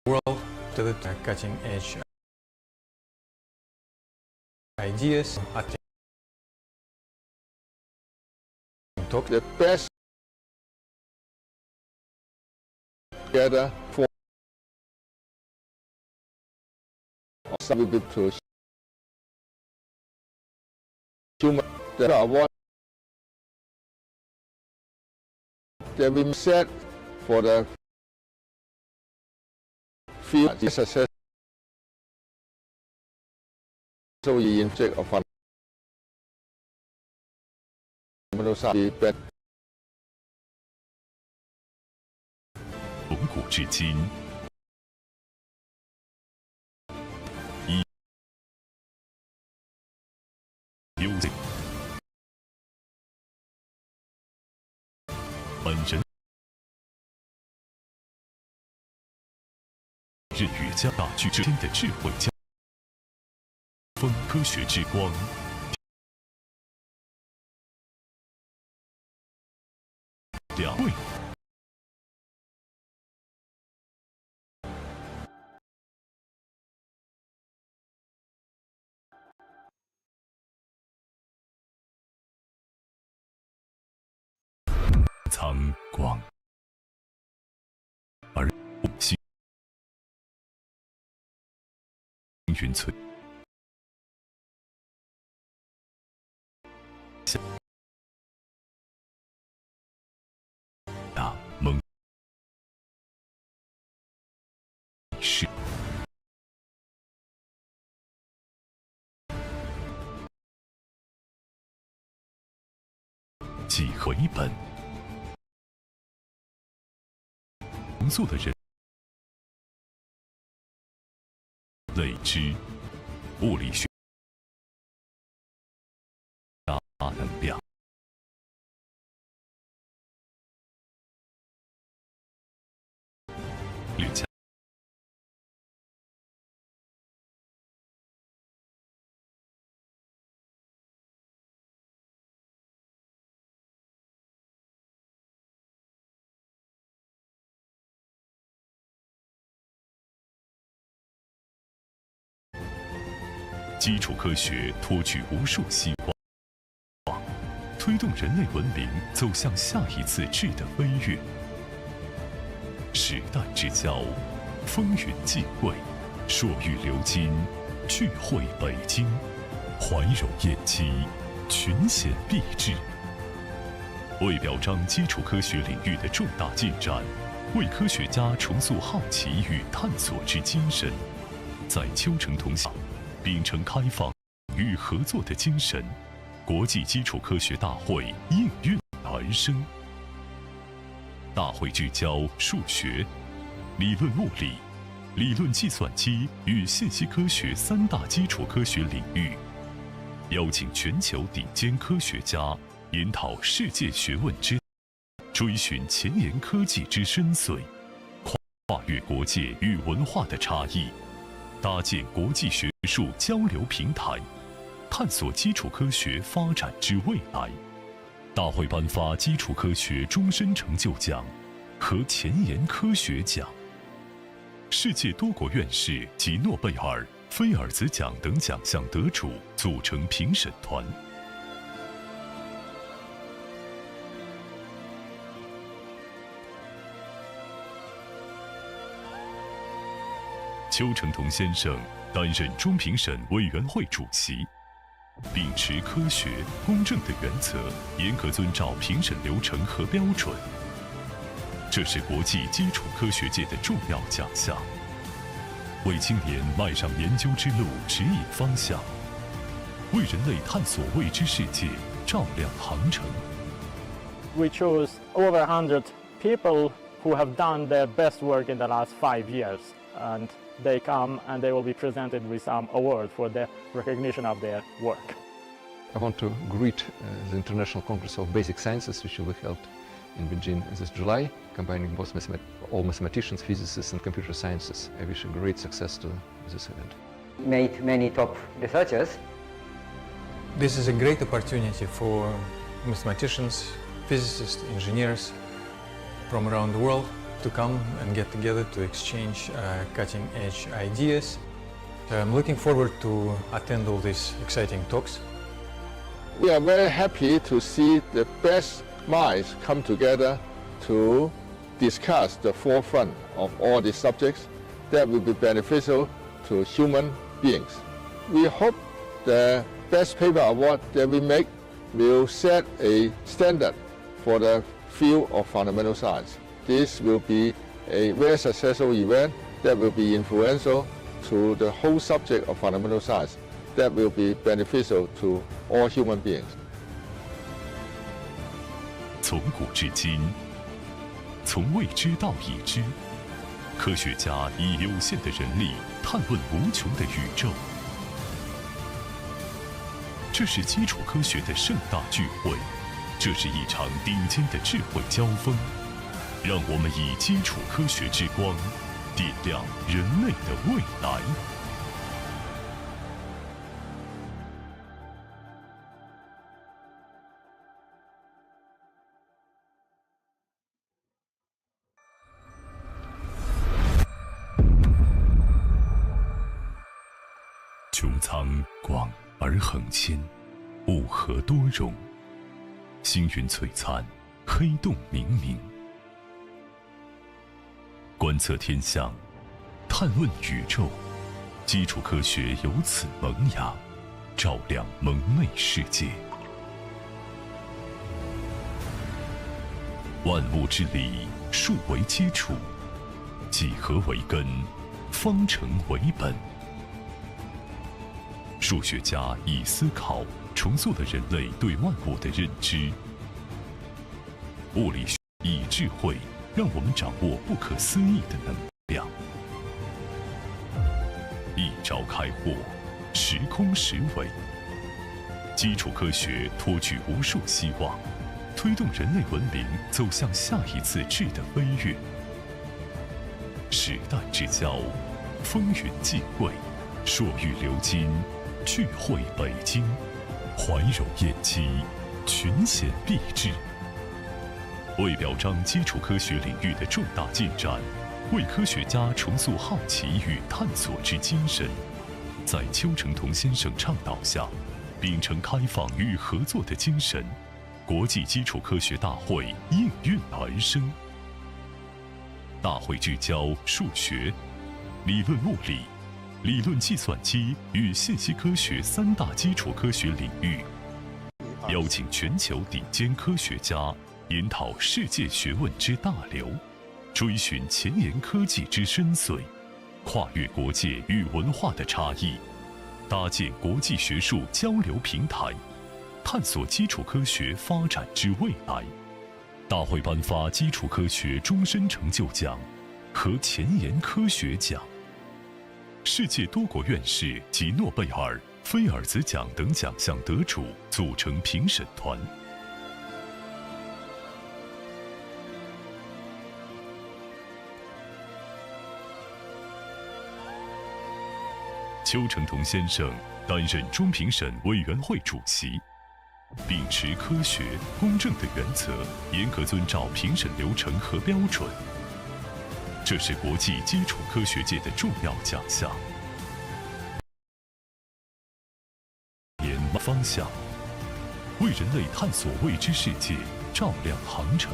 the world to the cutting edge ideas. Talk the best together for some people to human the award that we set for the field success. So we inject of fundamental 从古至今，本人任与加大巨之间的智慧交锋科学之光，两位。苍光，而星云翠，大蒙是即回本。工作的人类之物理学大能量略加基础科学托举无数希望，推动人类文明走向下一次质的飞跃。时代之交，风云际会，朔玉流金，聚会北京，怀柔宴期，群贤毕至。为表彰基础科学领域的重大进展，为科学家重塑好奇与探索之精神，在丘成桐下秉承开放与合作的精神，国际基础科学大会应运而生。大会聚焦数学、理论物理、理论计算机与信息科学三大基础科学领域，邀请全球顶尖科学家研讨世界学问之，追寻前沿科技之深邃，跨越国界与文化的差异，搭建国际学术交流平台，探索基础科学发展之未来。大会颁发基础科学终身成就奖和前沿科学奖。世界多国院士及诺贝尔、菲尔兹奖等奖项得主组成评审团。丘成桐先生担任终评审委员会主席，秉持科学公正的原则，严格遵照评审流程和标准。这是国际基础科学界的重要奖项，为青年迈上研究之路指引方向，为人类探索未知世界照亮航程。We chose over 100 people who have done their best work in the last 5 years, and they come and they will be presented with some award for the recognition of their work. I want to greet the International Congress of Basic Sciences, which will be held in Beijing this July, combining both all mathematicians, physicists, and computer sciences. I wish a great success to this event. Made many top researchers. This is a great opportunity for mathematicians, physicists, engineers from around the world to come and get together to exchange cutting-edge ideas. I'm looking forward to attend all these exciting talks. We are very happy to see the best minds come together to discuss the forefront of all these subjects that will be beneficial to human beings. We hope the Best Paper Award that we make will set a standard for the field of fundamental science. This will be a very successful event that will be influential to the whole subject of fundamental science that will be beneficial to all human beings. 从古至今，从未知到已知，科学家以有限的人力探问无穷的宇宙。这是基础科学的盛大聚会，这是一场顶尖的智慧交锋。让我们以基础科学之光，点亮人类的未来。穹苍广而横千，物合多容，星云璀璨，黑洞冥冥。观测天象，探问宇宙，基础科学由此萌芽，照亮蒙昧世界。万物之理，数为基础，几何为根，方程为本。数学家以思考重塑了人类对万物的认知，物理学以智慧让我们掌握不可思议的能量。一朝开获，时空时伟。基础科学托举无数希望，推动人类文明走向下一次质的飞跃。时代之交，风云际会，朔玉流金，聚会北京，怀柔宴期，群贤毕至。为表彰基础科学领域的重大进展，为科学家重塑好奇与探索之精神，在丘成桐先生倡导下，秉承开放与合作的精神，国际基础科学大会应运而生。大会聚焦数学、理论物理、理论计算机与信息科学三大基础科学领域，邀请全球顶尖科学家研讨世界学问之大流，追寻前沿科技之深邃，跨越国界与文化的差异，搭建国际学术交流平台，探索基础科学发展之未来。大会颁发基础科学终身成就奖和前沿科学奖。世界多国院士及诺贝尔、菲尔兹奖等奖项得主组成评审团。丘成桐先生担任终评审委员会主席，秉持科学公正的原则，严格遵照评审流程和标准。这是国际基础科学界的重要奖项。研方向，为人类探索未知世界，照亮航程。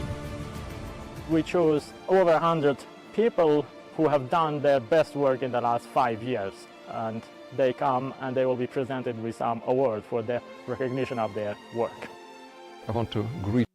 We chose over 100 people who have done their best work in the last 5 years. And they come and they will be presented with some award for the recognition of their work. I want to greet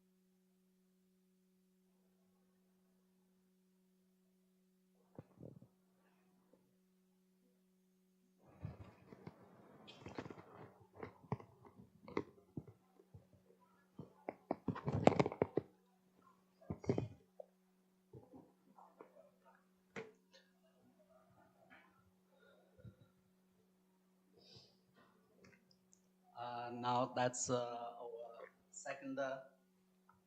Now that's our second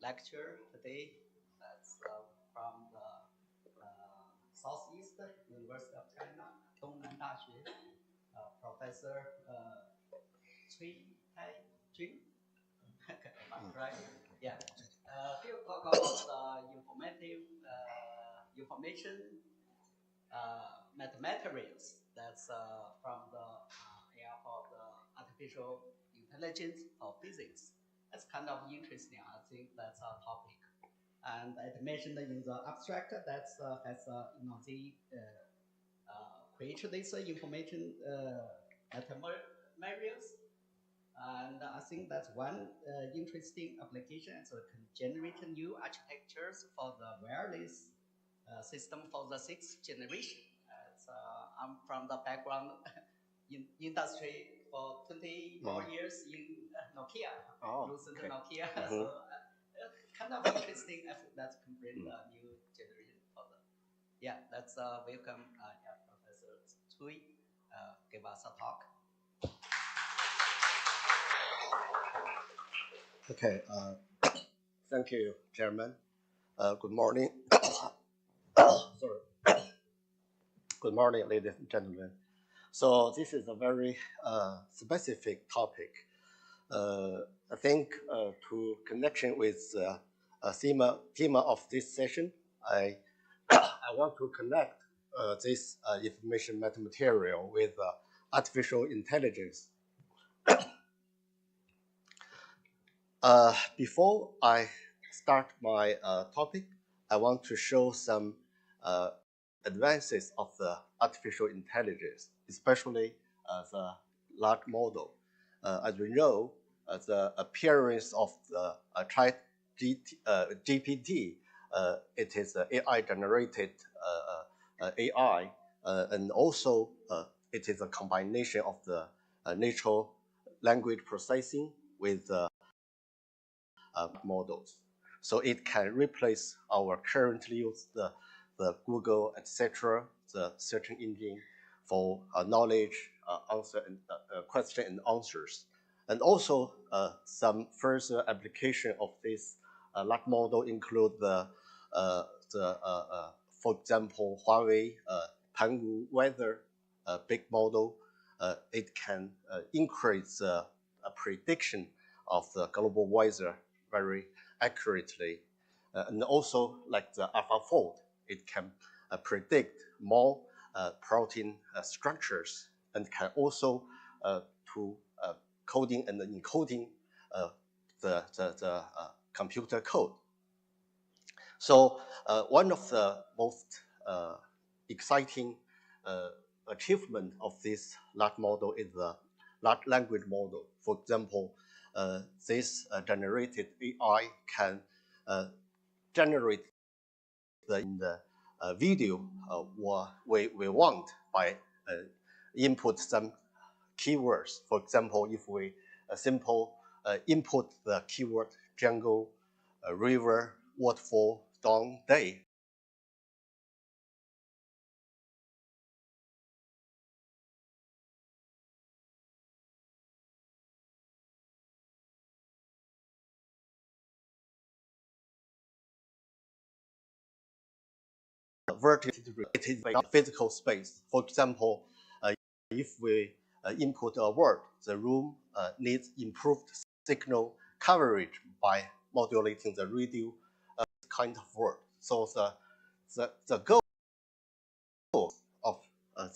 lecture today. That's from the Southeast University of China, 东南大学 Professor Cui Tai-jun. Right? Yeah. He'll talk about informative information materials. That's from the area of the artificial intelligence or physics. That's kind of interesting. I think that's our topic. And I mentioned in the abstract that's has they create this information materials. And I think that's one interesting application. So it can generate new architectures for the wireless system for the 6th generation. I'm from the background in industry for 24 years in Nokia, Lucent Nokia. So kind of interesting if that can bring a new generation for the. Yeah, that's welcome. Professor Cui give us a talk. Okay, thank you, Chairman. Good morning. Sorry. Good morning, ladies and gentlemen. So this is a very specific topic. I think to connection with theme of this session, I want to connect this information metamaterial with artificial intelligence. Before I start my topic, I want to show some advances of the artificial intelligence, especially the large model. As we know, the appearance of the GPT, it is AI-generated AI, and also it is a combination of the natural language processing with models. So it can replace our currently used the Google, etc., the search engine for knowledge, answer and question and answers. And also some further application of this large model include for example, Huawei Pangu weather big model. It can increase a prediction of the global weather very accurately. And also like the AlphaFold, it can predict more protein structures and can also to coding and encoding the computer code. So one of the most exciting achievement of this large model is the large language model. For example, this generated AI can generate the video what we want by input some keywords. For example, if we simple input the keyword jungle, river, waterfall dawn day. Vertically physical space. For example, if we input a word, the room needs improved signal coverage by modulating the radio kind of word. So the goal of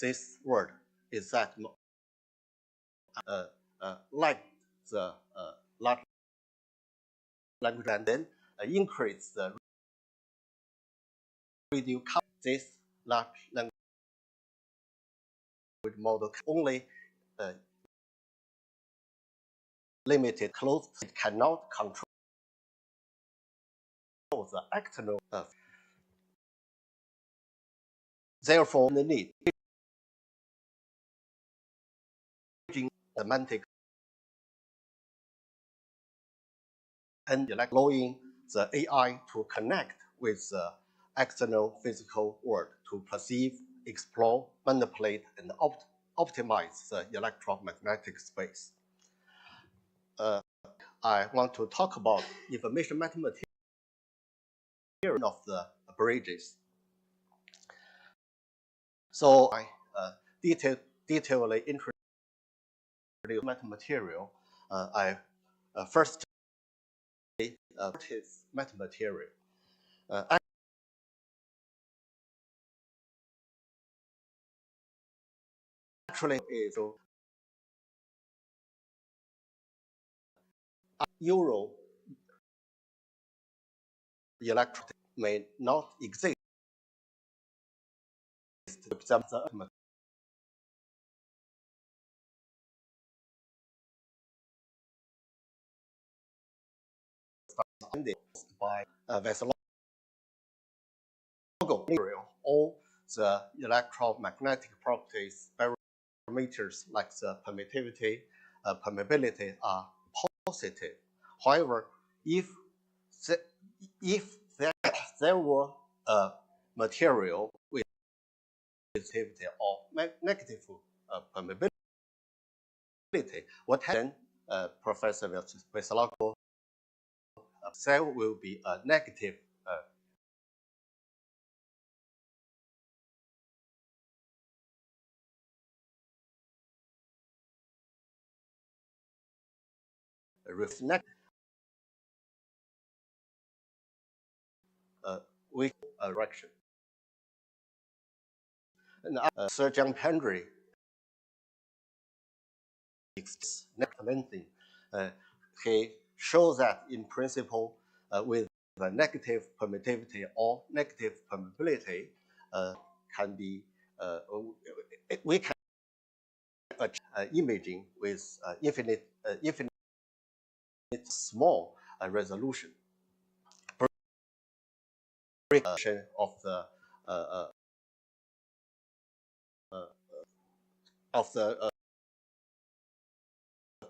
this word is that like the large language and then increase the radio coverage. This large language model only limited closed. It cannot control the external. Therefore, the need semantic and allowing the AI to connect with the external physical world to perceive, explore, manipulate, and optimize the electromagnetic space. I want to talk about information mathematics of the bridges. So I detailedly introduce metamaterial. I first what is metamaterial? Actually, is Euro electron may not exist. By Veslogo material, all the electromagnetic properties parameters like the permittivity, permeability are positive. However, if there were a material with positivity or negative permeability, what happens? Professor Veslogo, cell will be a negative reflect weak direction. And Sir John Pendry he shows that in principle with the negative permittivity or negative permeability can be we can imaging with infinite small resolution of the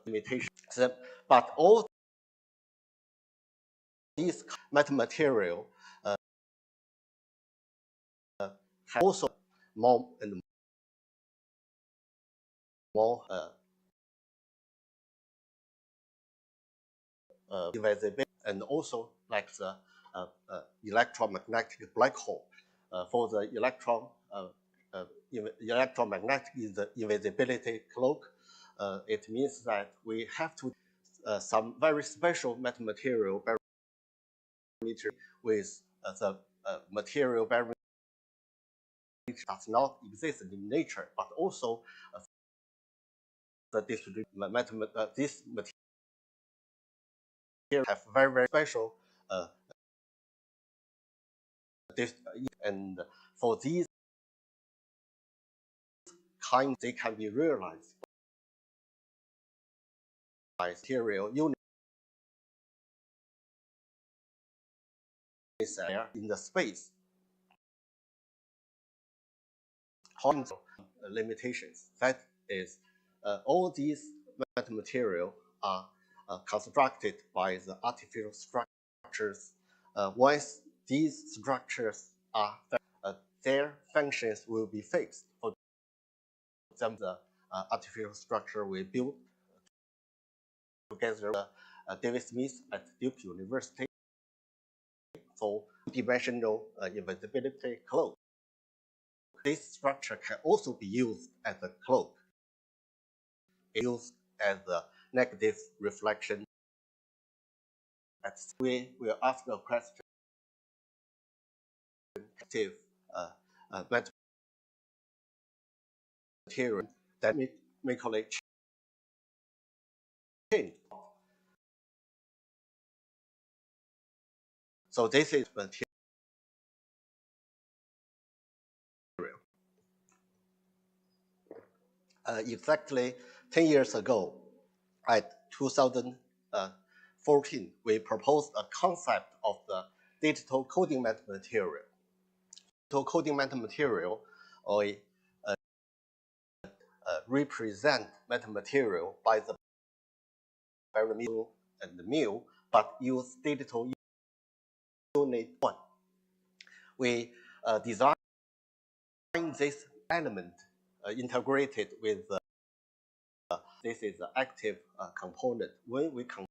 limitations. But all these metamaterial have also more and more divisibility, and also like the electromagnetic black hole. For the electromagnetic invisibility cloak, it means that we have to some very special metamaterial parameter with the material parameter does not exist in nature, but also the distribution this material have very special and for these kinds they can be realized by material unit in the space. Limitations, that is all these metamaterial are constructed by the artificial structures once these structures are their functions will be fixed. For example, the artificial structure we built together with David Smith at Duke University for dimensional invisibility cloak. This structure can also be used as a cloak. It's used as a negative reflection. We will ask a question. Material dynamically change. So this is material. Exactly 10 years ago, at 2014, we proposed a concept of the digital coding metamaterial. Digital coding metamaterial represent metamaterial by the parameter and the mu, but use digital unit 1. We designed this element integrated with this is the active component. When we control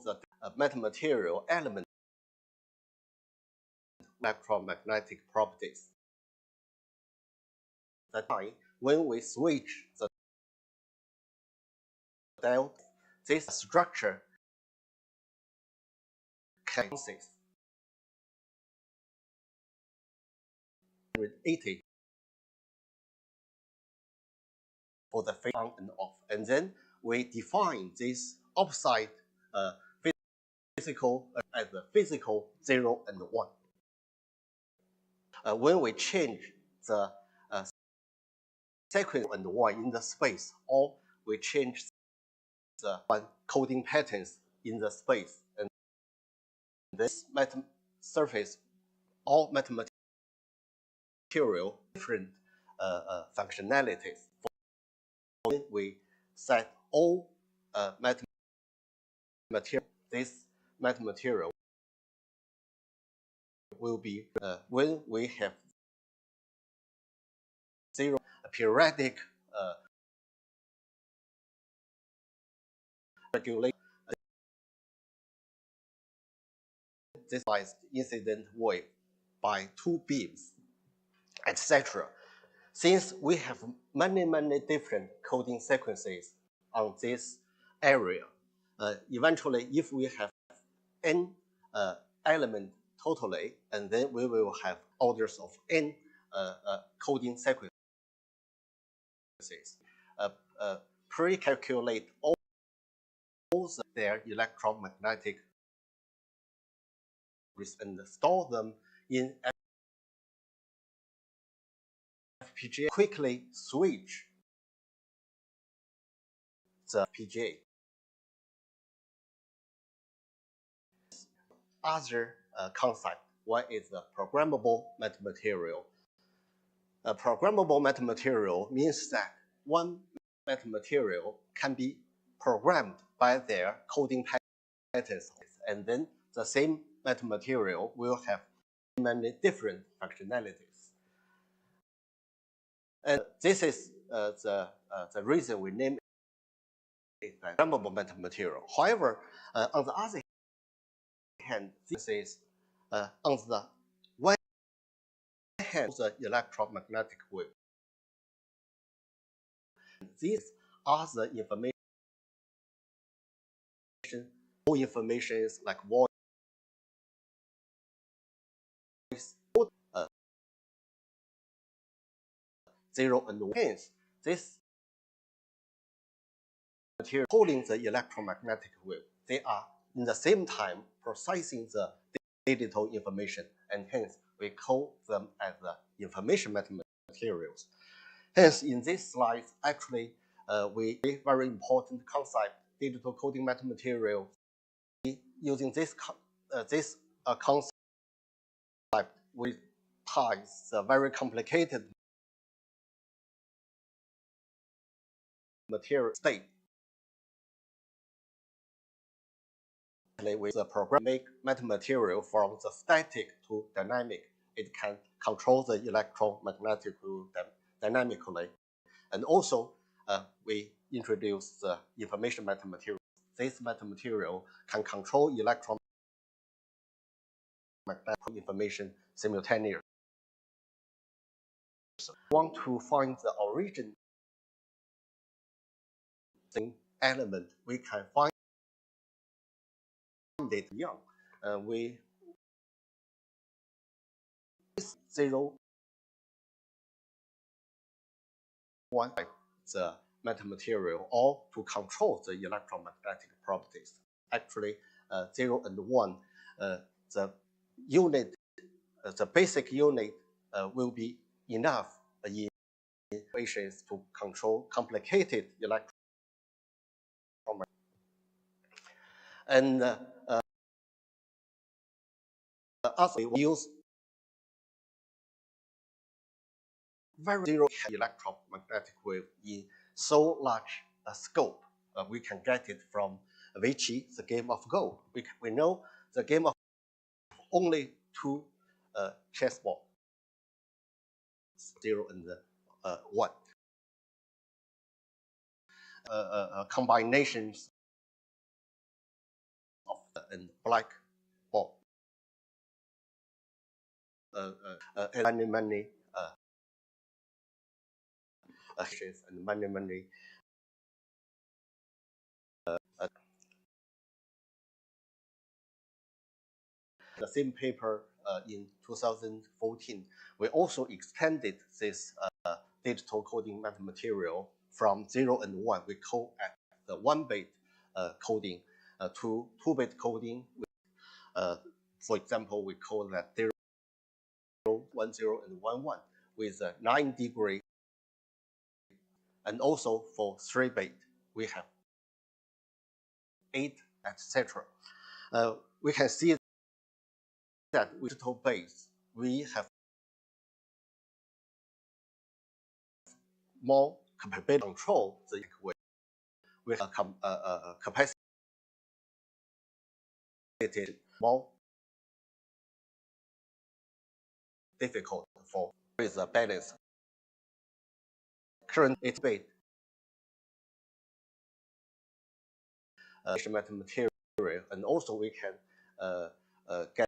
the metamaterial element electromagnetic properties, that time when we switch the diode, this structure can 80 for the phase on and off, and then we define this opposite physical as a physical 0 and 1. When we change the sequence and 1 in the space, or we change the coding patterns in the space, and this surface all metamaterial different functionalities. When we set all metamaterial, this metamaterial will be when we have 0 periodic regulation. This incident wave by 2 beams, etc. Since we have many different coding sequences on this area, eventually if we have n element totally, and then we will have orders of n coding sequences. Pre-calculate all their electromagnetic and store them in FPGA, quickly switch the FPGA. Other concept, one is the programmable metamaterial. A programmable metamaterial means that one metamaterial can be programmed by their coding patterns, and then the same metamaterial will have many different functionalities. And this is the reason we name it programmable metamaterial. However, on the other hand, this is on the one hand the electromagnetic wave. These are the information. All information is like voice, 0 and 1. Hence, this material holding the electromagnetic wave, they are in the same time processing the digital information, and hence we call them as the information metamaterials. Hence, in this slide, actually, we very important concept, digital coding metamaterial. Using this concept, we ties the very complicated material state with the program make metamaterial from the static to dynamic. It can control the electromagnetic dynamically. And also, we introduce the information metamaterial. This metamaterial can control electromagnetic information simultaneously. We want to find the origin element. We can find it young. We 0, 1 the metamaterial or to control the electromagnetic properties. Actually, 0 and 1, the unit, the basic unit will be enough in equations to control complicated electromagnetic. And also we use very zero electromagnetic wave in so large a scope. We can get it from Vichy, the game of Go. We know the game of only 2 chessboard, 0 and 1. Combinations of and black ball. Many and many the same paper in 2014, we also extended this digital coding metamaterial from 0 and 1. We code at the 1-bit coding to 2-bit coding. For example, we code that 0, 1, 0, and 1, 1 with a 9-degree. And also for 3-bit, we have 8, etc. We can see that with digital base, we have more capability to control the equation with a capacity more difficult for with a balance. Current 8-bit material, and also we can get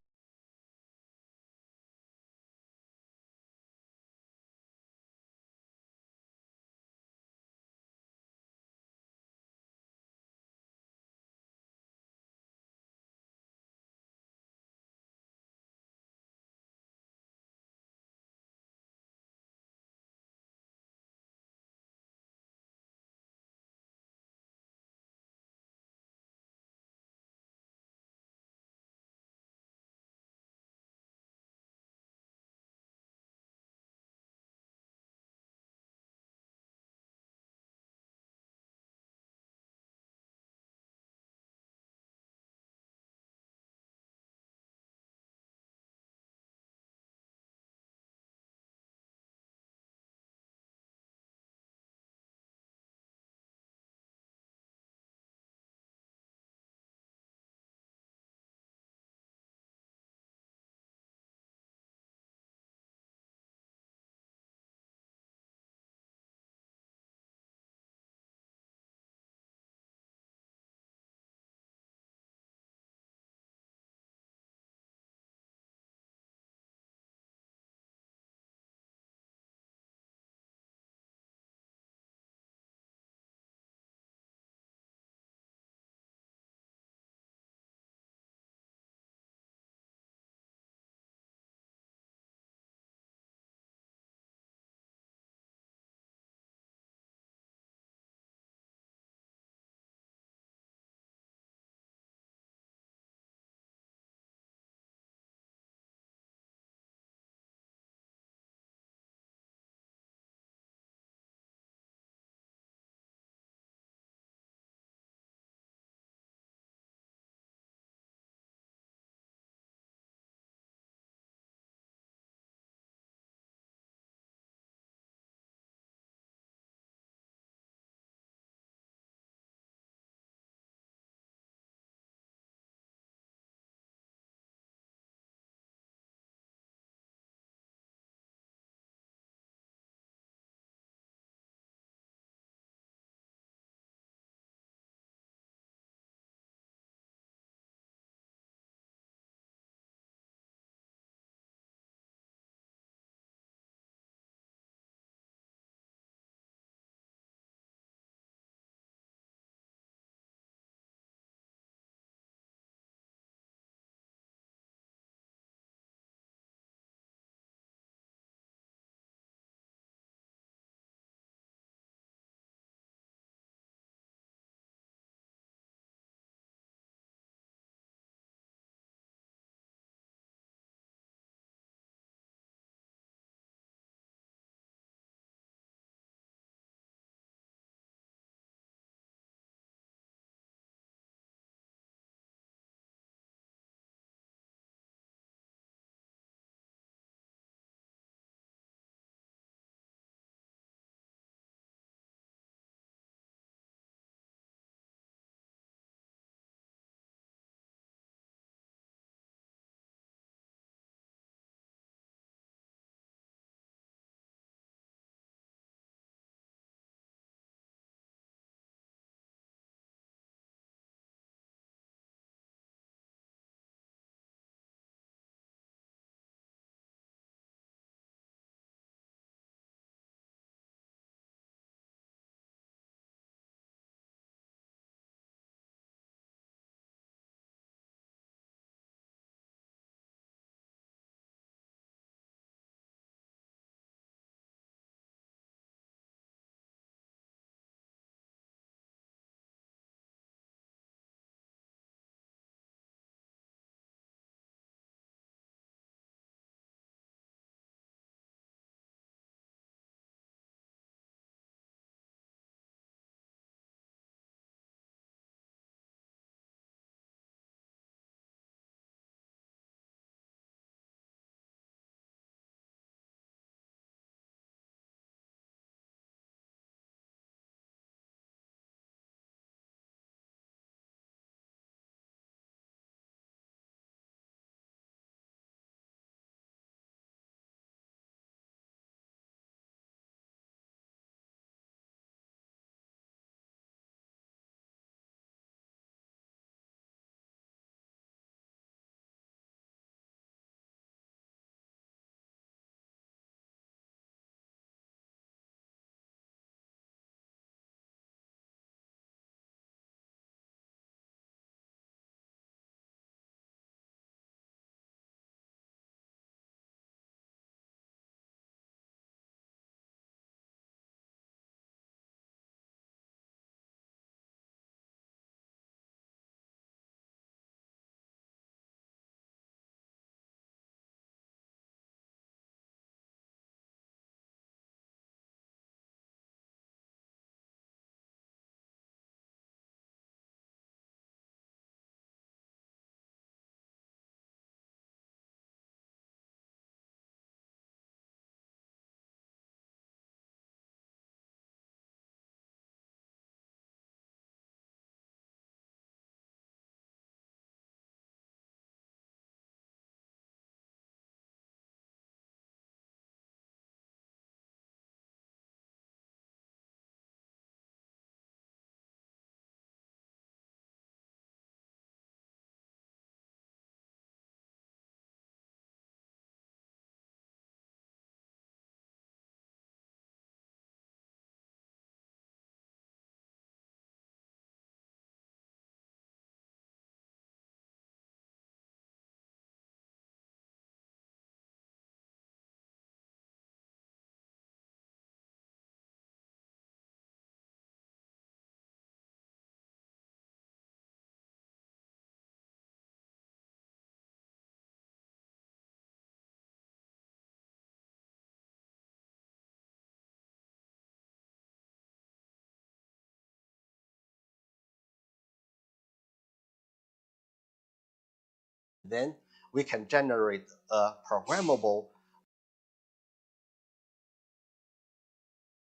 then we can generate a programmable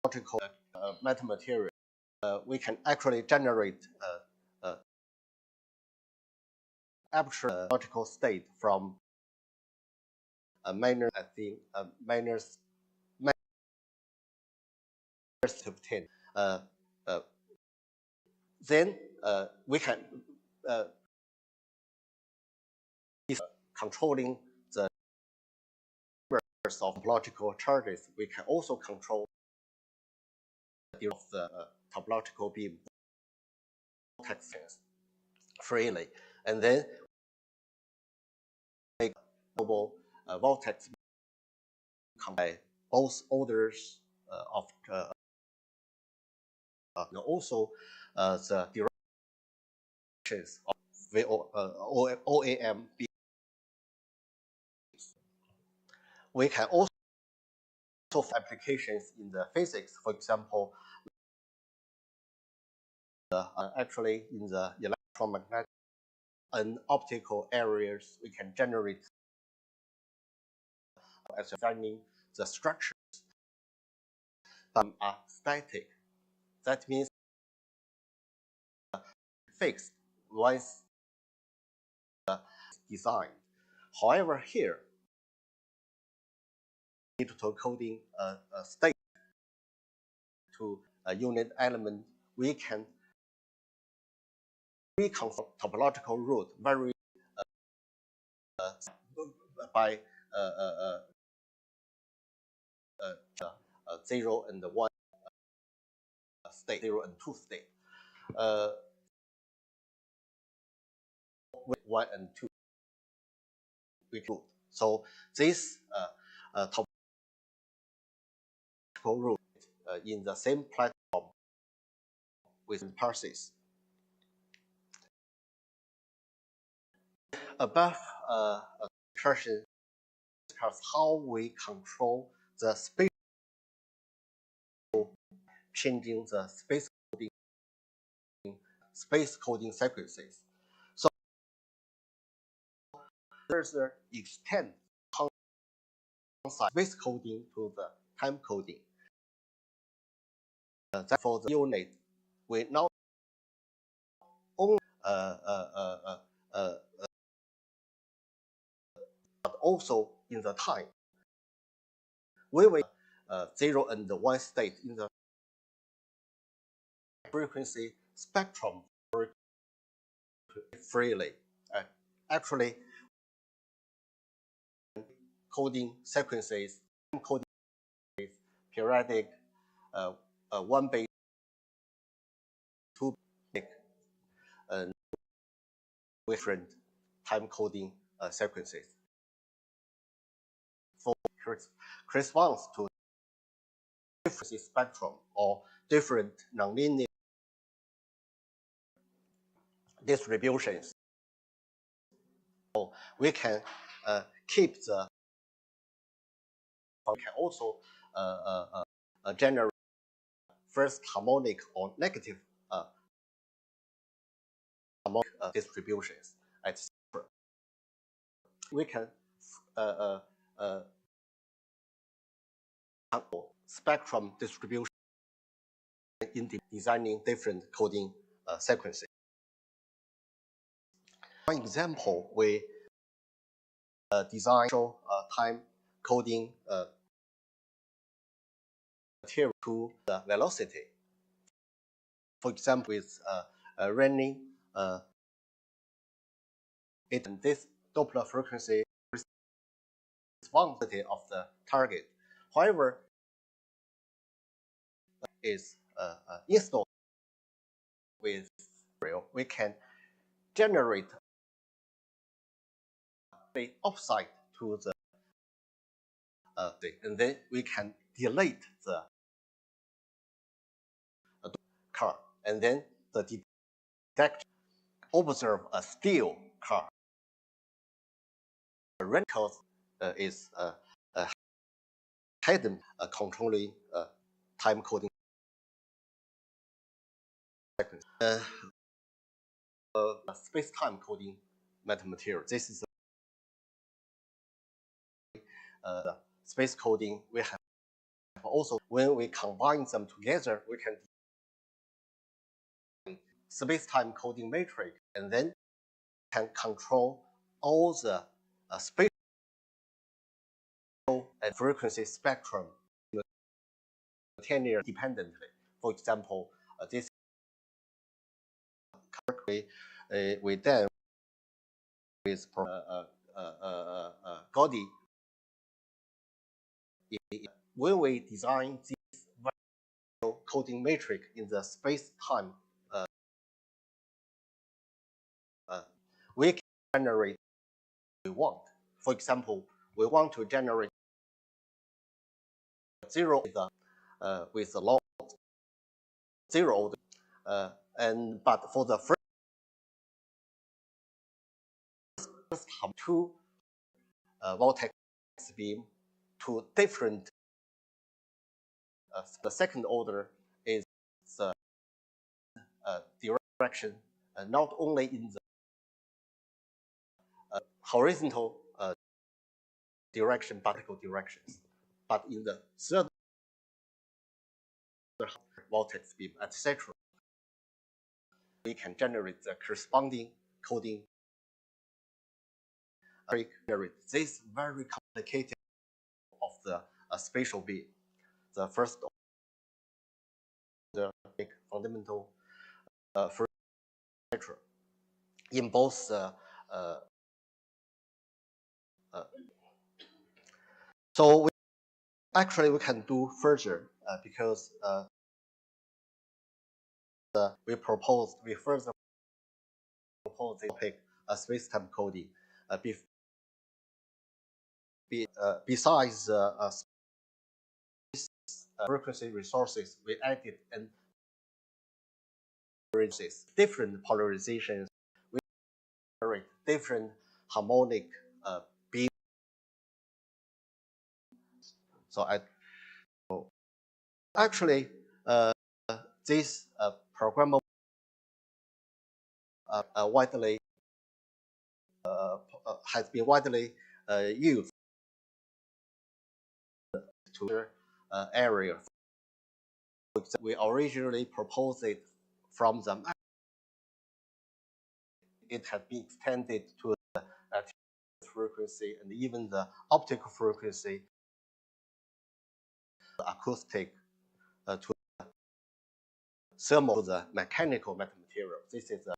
logical metamaterial. We can actually generate abstract logical state from minor, I think, minus to 10. Then we can controlling the numbers of topological charges. We can also control the topological beam vortexes freely, and then make global vortex by both orders of and also the directions of OAM beams. We can also have applications in the physics, for example, actually in the electromagnetic and optical areas, we can generate as designing the structures that are static. That means fixed once designed. However, here, digital coding a state to a unit element, we can reconstruct topological root very by 0 and 1 state, 0 and 2 state. With 1 and 2 root. So this topological root in the same platform with parses. Above discussion discuss how we control the space, changing the space coding sequences. So there's the extent space coding to the time coding. For the unit, we now only but also in the time. We will 0 and 1 state in the frequency spectrum freely. Actually, coding sequences, coding periodic, 1 base, 2 base, different time coding sequences. For corresponds to frequency spectrum or different nonlinear distributions. So we can keep the. We can also generate first harmonic or negative harmonic distributions. We can spectrum distribution in designing different coding sequences. One example, we design time coding material to the velocity. For example, with running this Doppler frequency responsibility of the target. However, is installed with real, we can generate the upside to the and then we can delete the car, and then the detector observe a still car. The red code is hidden controlling time coding. Space-time coding metamaterial. This is space coding. We have also, when we combine them together, we can space-time coding matrix, and then can control all the spatial and frequency spectrum simultaneously dependently. For example, this we then with Gaudi. When we design this coding matrix in the space-time, we can generate what we want. For example, we want to generate 0 with the log 0, but for the first two vortex beam to different. The second order is the direction, not only in the horizontal direction, vertical directions, but in the third vortex beam, etc. We can generate the corresponding coding. This very complicated of the spatial beam. The first the fundamental structure in both so we can do further because we further propose the topic space-time coding besides frequency resources, we added and different polarizations. We generate different harmonic beam. So actually, this programmable widely has been widely used to area. We originally proposed it from the it has been extended to the frequency and even the optical frequency, the acoustic to the thermal, the mechanical metamaterial. This is a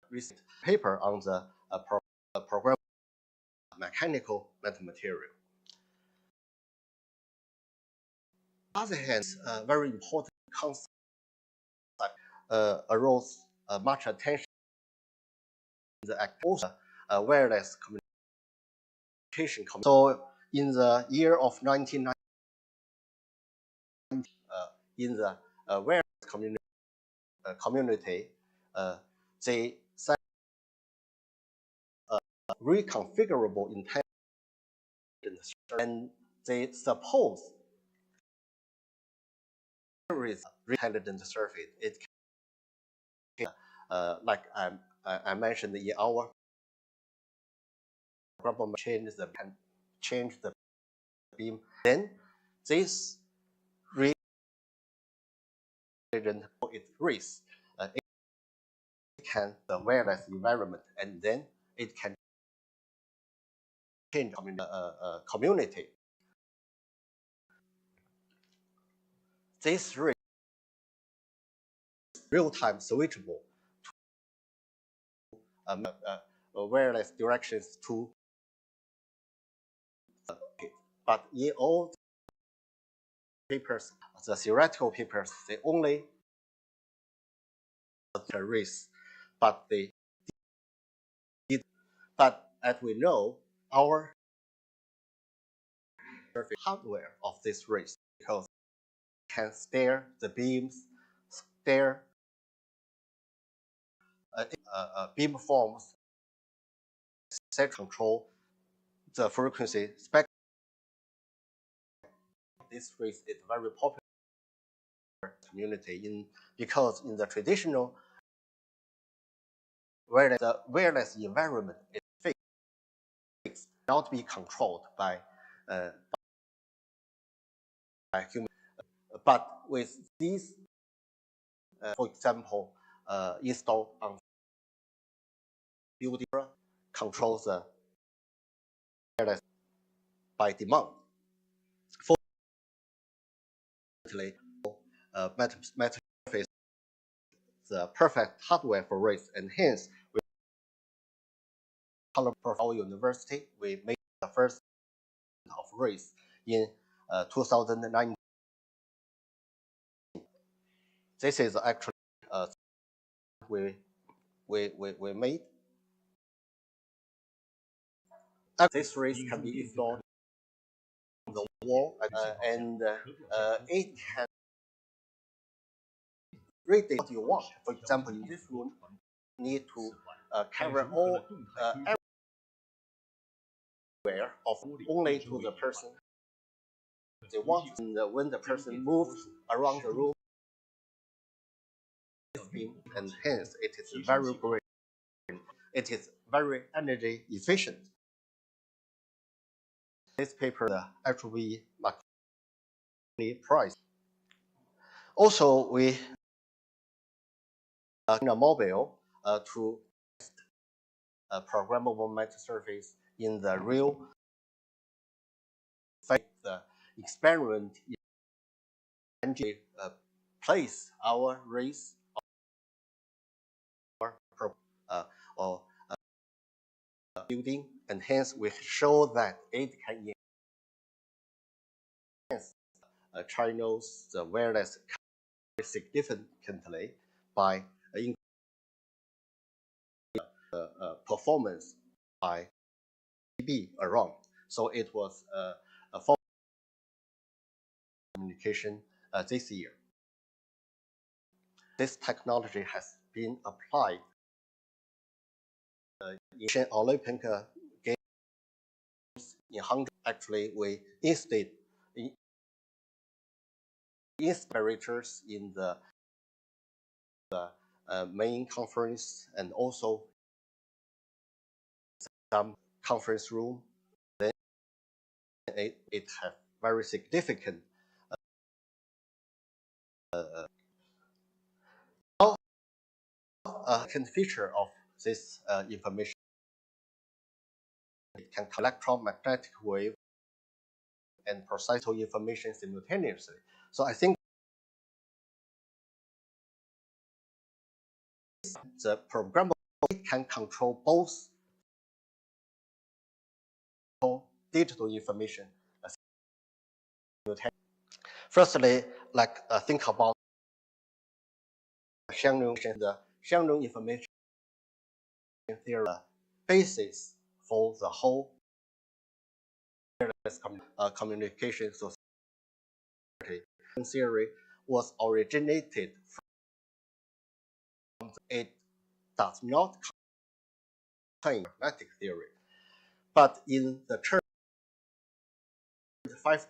recent paper on the program mechanical metamaterial. On the other hand, very important concept arose much attention in the wireless communication. So in the year of 1990, in the wireless community, they set reconfigurable intelligence, and they suppose there is intelligent surface. It can, like I mentioned in our problem, can change the beam. Then this intelligent its race. It can the wireless environment, and then it can change community. This race real-time switchable to wireless directions to. But in all papers, the theoretical papers, they only the race, but they did. But as we know, our hardware of this race because it can steer the beams, steer beam forms, set control the frequency spectrum. This race is very popular community because in the traditional where the wireless environment is fixed, not be controlled by human. But with these, for example, installed on building, controls the wireless by demand. Fortunately, MetaSurface the perfect hardware for race, and hence with color profile university, we made the first of race in 2019. This is actually we made. This race can be installed on the wall, and it can read what you want. For example, in this room, you need to cover all everywhere of only to the person they want. And when the person moves around the room, and hence it is very great. It is very energy efficient. This paper actually be price. Also, we in a mobile to test programmable MetaSurface in the real experiment in place our race or building, and hence we show that it can enhance China's wireless significantly by performance by dB around. So it was a form of communication this year. This technology has been applied in Olympic Games in Hangzhou. Actually, we installed inspirators in the main conference and also some conference room. Then it has very significant second feature of this information. It can collect electromagnetic wave and process information simultaneously. So I think the programmable can control both digital information. Firstly, think about the Xiangrong information theory basis for the whole communication society. Theory was originated from it does not contain magnetic theory, but in the term 5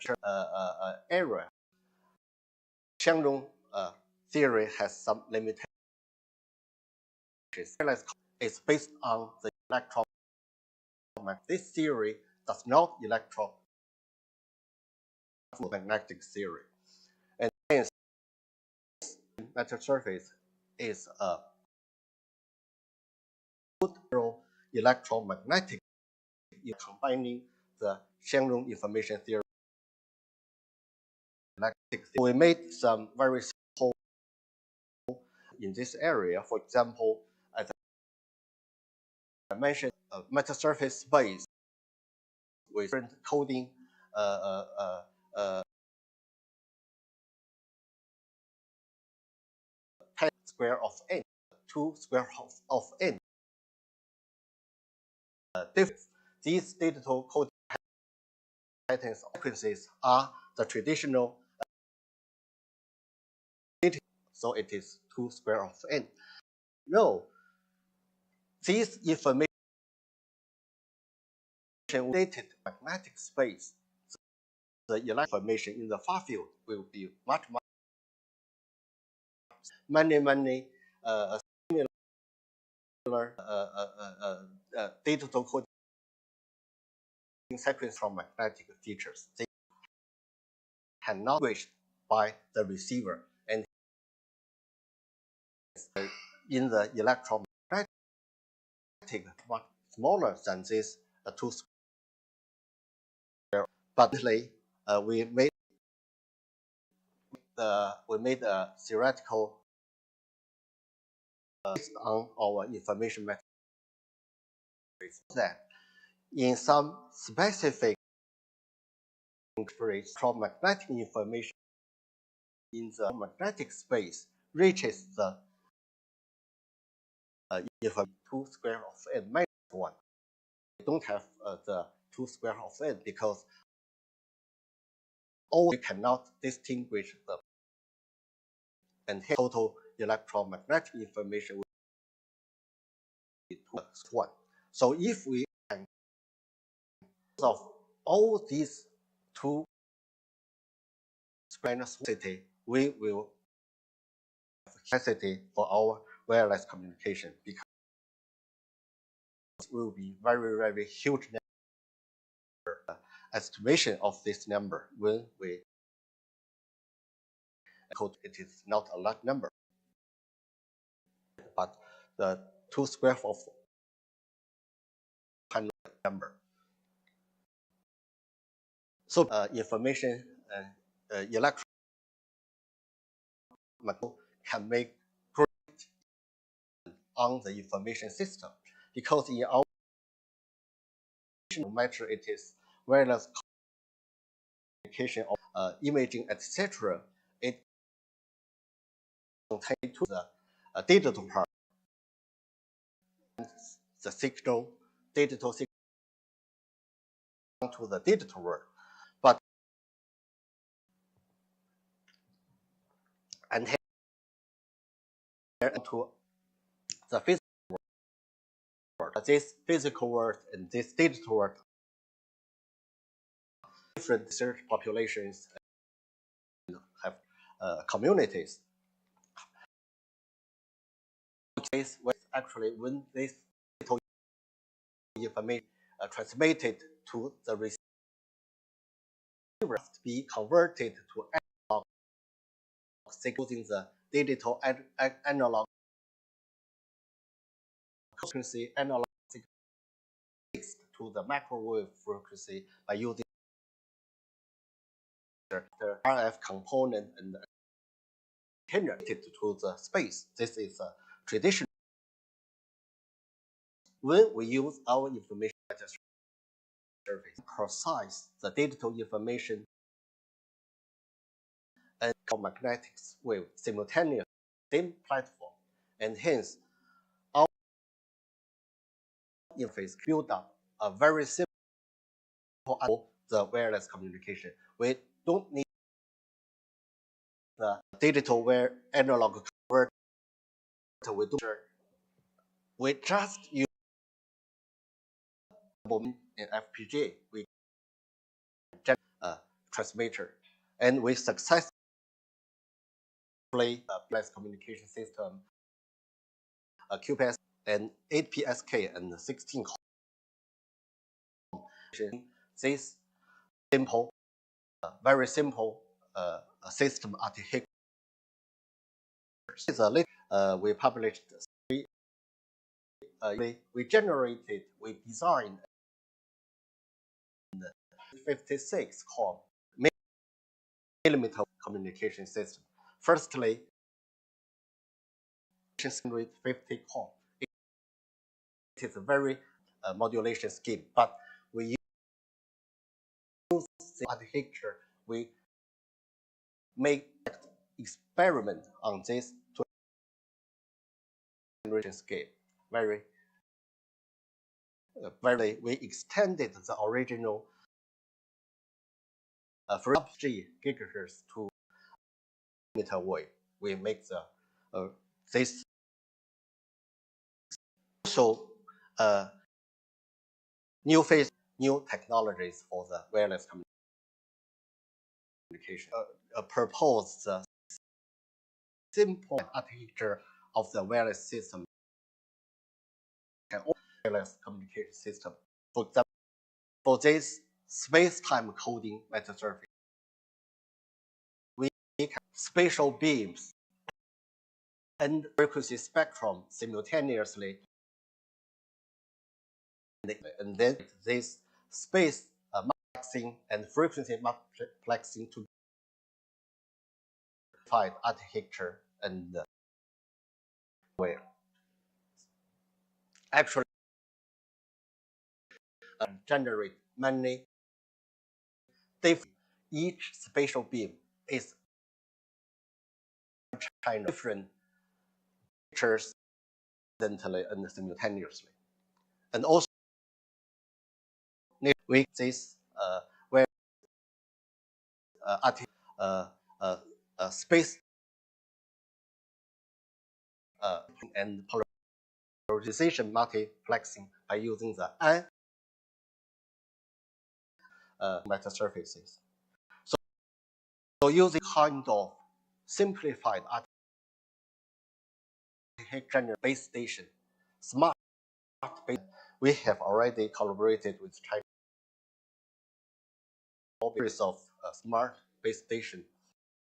area, Xiangrong theory has some limitations. It's based on the electromagnetic. This theory does not electromagnetic theory, and hence MetaSurface is a good electromagnetic in combining the Xiangrong information theory. We made some very simple in this area. For example, as I mentioned, MetaSurface space with different coding square of n, 2 square of n. These digital coding patterns frequencies are the traditional, so it is 2 square of n. No, these information related magnetic space, the electric information in the far field will be much many similar digital coding sequence from magnetic features. They cannot be reached by the receiver, and in the electromagnetic, much smaller than this two square. But we made a theoretical based on our information methods that in some specific electromagnetic information in the magnetic space reaches the two square of n minus 1. We don't have the 2 square of n because we cannot distinguish them. And here total electromagnetic information will be 1. So if we can of all these two minus capacity, we will have capacity for our wireless communication because it will be very, very huge number. Estimation of this number when we code it is not a large number, but the 2 square of 100 number. So information electron can make great on the information system because in our no matter it is wireless communication or imaging, etc., it contains to the digital part, the signal, digital signal to the digital world. But and to the physical world, this physical world and this digital world, different research populations have communities. Actually, when this information transmitted to the receiver, must be converted to analog using the digital analog frequency analog to the microwave frequency by using the RF component and connected to the space. This is a traditional. When we use our information service, process the digital information and magnetic wave simultaneously, same platform, and hence our interface build up a very simple the wireless communication. We don't need the digital where analog converter. We just use in FPGA. We transmitter, and we successfully wireless communication system, QPS and 8 PSK and 16. This simple, very simple system architecture. We published we generated, we designed 56 core millimeter communication system. Firstly, with 50 core. It is a very modulation scheme, but we use the architecture. We make experiment on this generation scale. Very, we extended the original from G gigahertz to meter wave. We make the this also new phase, new technologies for the wireless communication. Propose the simple architecture of the wireless system and wireless communication system. For example, For this space-time coding meta surface, we can spatial beams and frequency spectrum simultaneously, and then this space multiplexing and frequency multiplexing to find architecture and where actually generate many different. Each spatial beam is different pictures accidentally and simultaneously, and also with this where space and polarization multiplexing by using the meta surfaces. So using kind of simplified architecture base station, smart base, we have already collaborated with China series of smart base station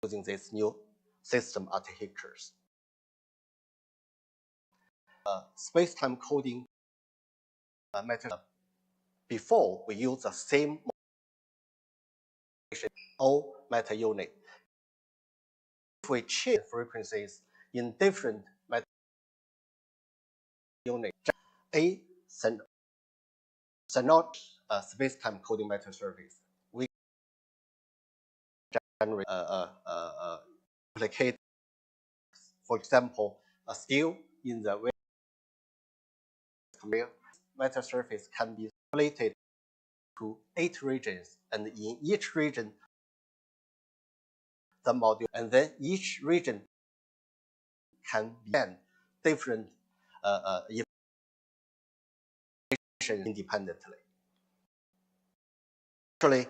using these new system architectures. Space-time coding method. Before we use the same O meta unit. If we change frequencies in different meta units, A not space-time coding meta surface, we generate replicate, for example, a steel in the meta surface can be split to 8 regions, and in each region the module, and then each region can be different information independently. Actually,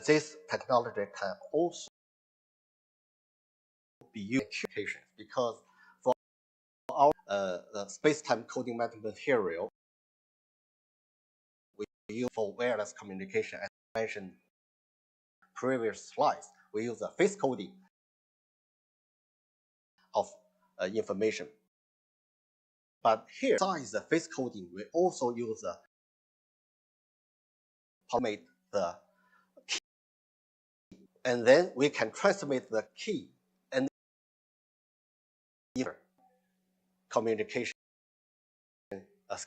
this technology can also be used in applications because for our space-time coding material, we use for wireless communication, as mentioned in previous slides, we use a phase coding of information. But here, besides the phase coding, we also use a automate the key, and then we can transmit the key and communication.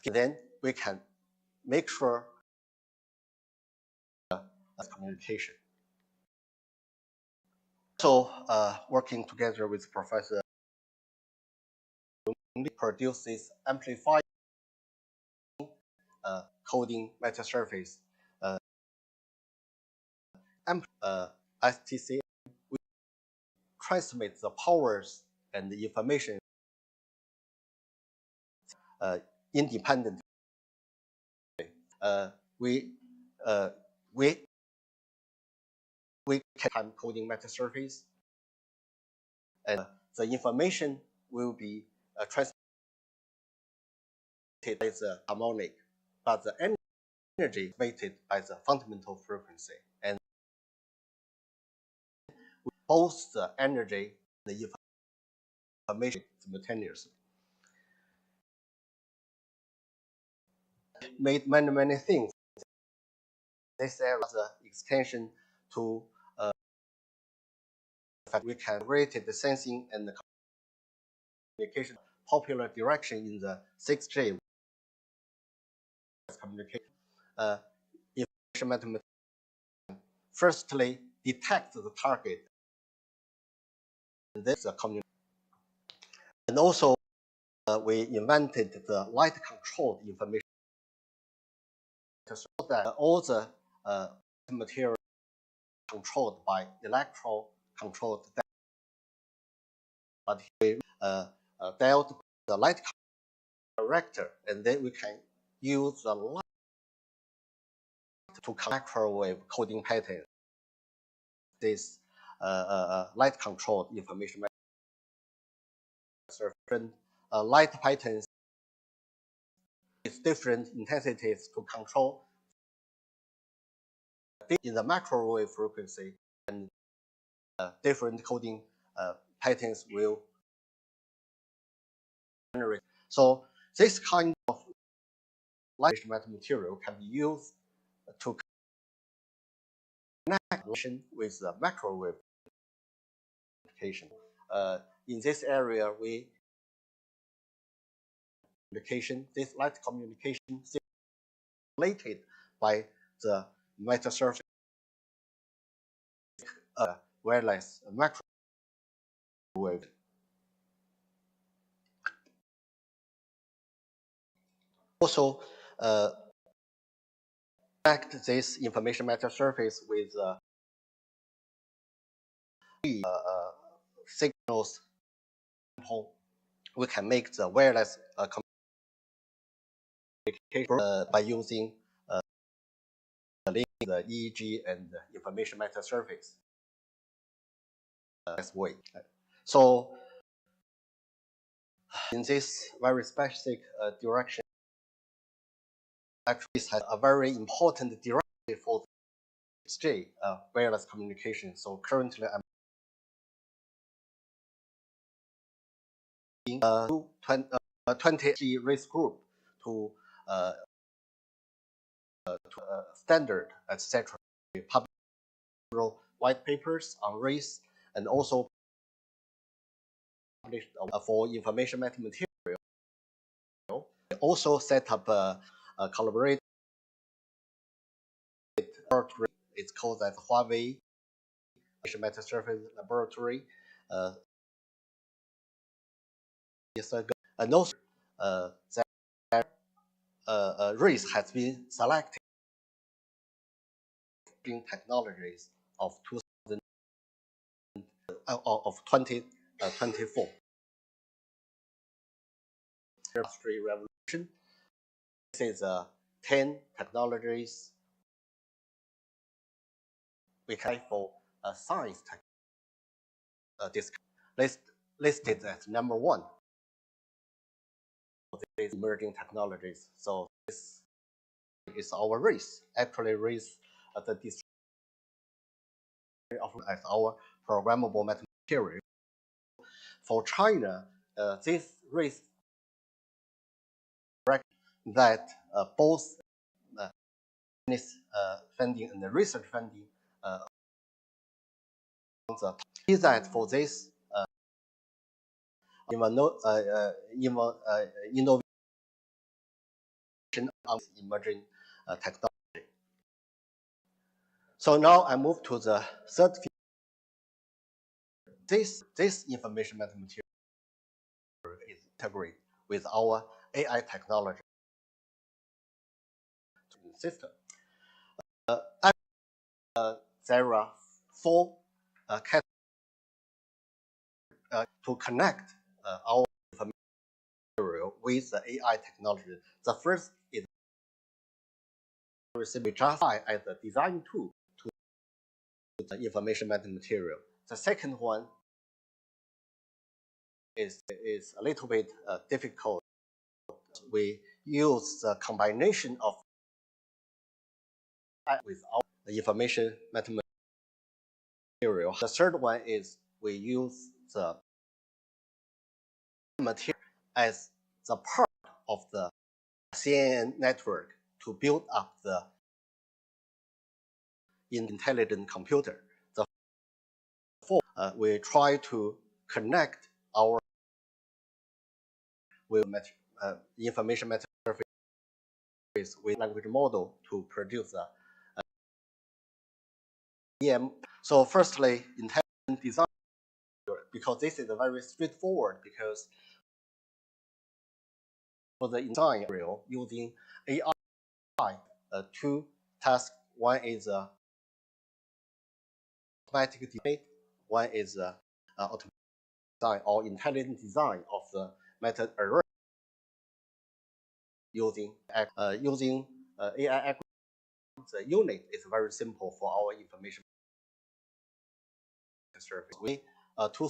Then we can make sure communication. So, working together with Professor, produce this amplified coding meta surface. STC, we transmit the powers and the information independently. We can time coding meta surface, and the information will be transmitted as a harmonic, but the energy is weighted by the fundamental frequency, and both the energy and the information simultaneously. Made many things. This area is an extension to we can create the sensing and the communication popular direction in the 6G communication. Information mathematics firstly detect the target, and then the communication. And also, we invented the light-controlled information so that all the material controlled by electro-controlled, but we dealt the light director, and then we can use the light to microwave coding pattern. This light-controlled information different light patterns with different intensities to control in the microwave frequency, and different coding patterns will generate. So this kind of light material can be used to connect with the microwave application. In this area, this light communication is related by the matter surface wireless microwave. Also, connect this information matter surface with signals. We can make the wireless communication by using the EEG and the information matter surface. This way. So, in this very specific direction, actually has a very important directive for XJ wireless communication. So currently, I'm in a 20 race group to standard, etc. We publish several white papers on race and also published for information material. We also set up a collaborative laboratory. It's called the Huawei Information Matter Surface Laboratory. Years ago, and also that race has been selected in technologies of 2024. Industry revolution. This is 10 technologies we can for science listed as number 1 of these emerging technologies. So this is our race. Actually, race the distribution of as our programmable material. For China, this race that both funding and the research funding is that for this innovation of emerging technology. So now I move to the third field. This information material is integrated with our AI technology system. There are 4 categories to connect our information material with the AI technology. The first is we justify as a design tool to the information material. The second one is a little bit difficult. We use the combination of with our information material. The third one is we use the material as the part of the CNN network to build up the intelligent computer. The fourth, we try to connect our information material with language model to produce a EM. So firstly, intelligent design, because this is very straightforward, because for the design area using AI, 2 tasks. One is automatic design, one is automatic design or intelligent design of the method array using AI algorithm. The unit is very simple for our information surface. We 2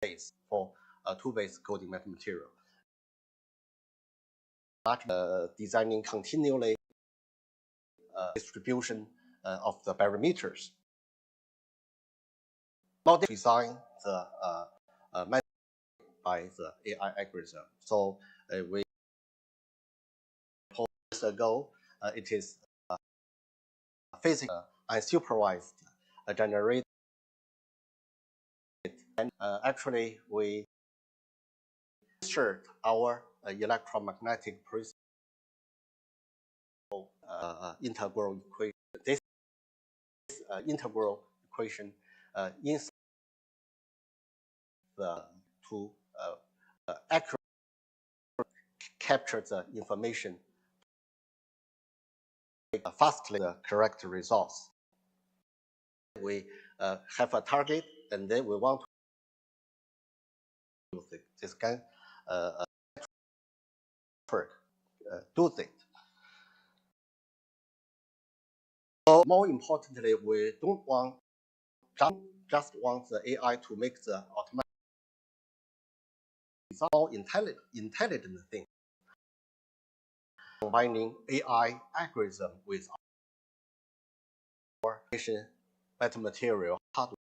states for 2-base coding material. Designing continually distribution of the parameters. Model design the method by the AI algorithm. So we 4 years ago, it is physical unsupervised generated. And actually, we insert our electromagnetic principle integral equation. This integral equation inside to accurately capture the information, fastly the correct results. We have a target, and then we want to use this kind do it. So more importantly, we don't want just want the AI to make the automatic more intelligent thing. Combining AI algorithm with our metamaterial hardware.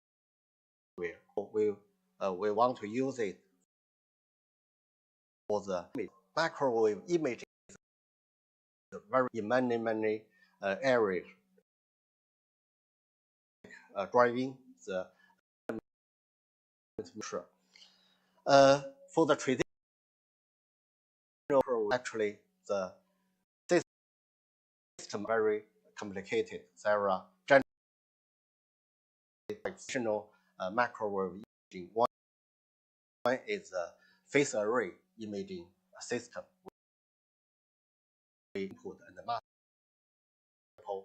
We want to use it for the microwave imaging in many areas. Driving the for the traditional, actually the system very complicated. There are traditional microwave imaging. One is a phase array imaging system. We input and the map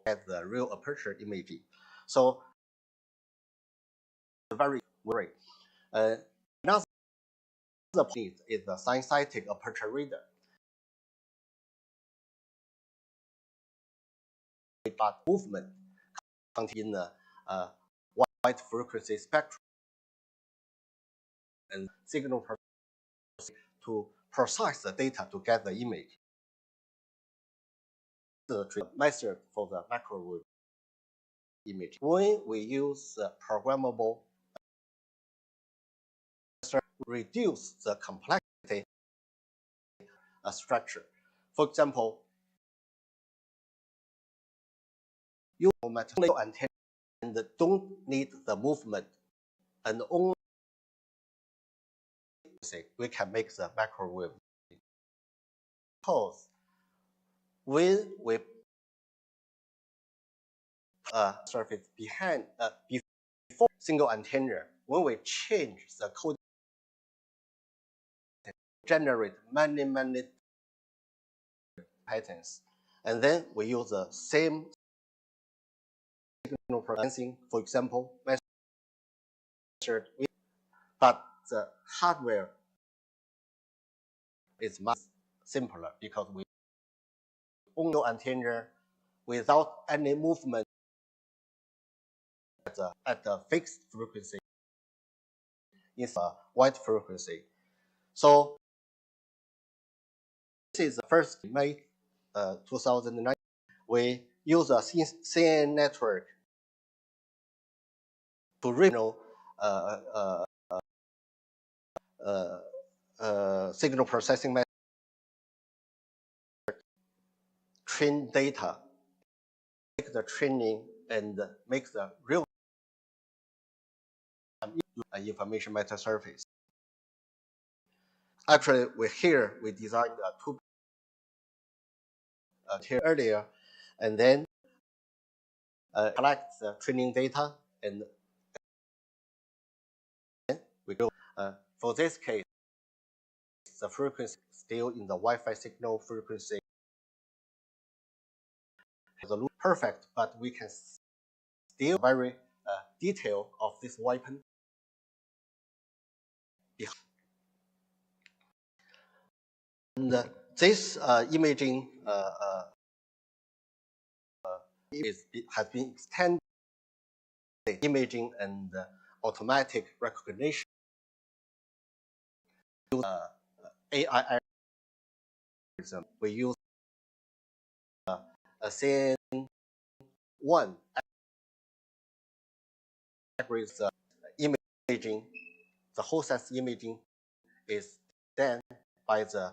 at the real aperture imaging. So very great. Another point is the synthetic aperture radar. But movement in the wide frequency spectrum and signal to process the data to get the image. The method for the microwave image. When we use the programmable reduce the complexity structure. For example, you material antenna and don't need the movement, and only we can make the microwave. Because when we surface behind before single antenna, when we change the code, generate many patterns, and then we use the same signal processing, for example, method, but the hardware is much simpler because we only antenna without any movement at the fixed frequency in a wide frequency. So this is the first May 2009. We use a CNN network to regional signal processing method, train data, make the training, and make the real information meta surface. Actually, we designed two here earlier, and then collect the training data, and we go. For this case, the frequency still in the Wi-Fi signal frequency. The perfect, but we can still very detail of this weapon. And this imaging has been extended. Imaging and automatic recognition. AI algorithm. We use a CNN one algorithm imaging, the whole sense imaging is done by the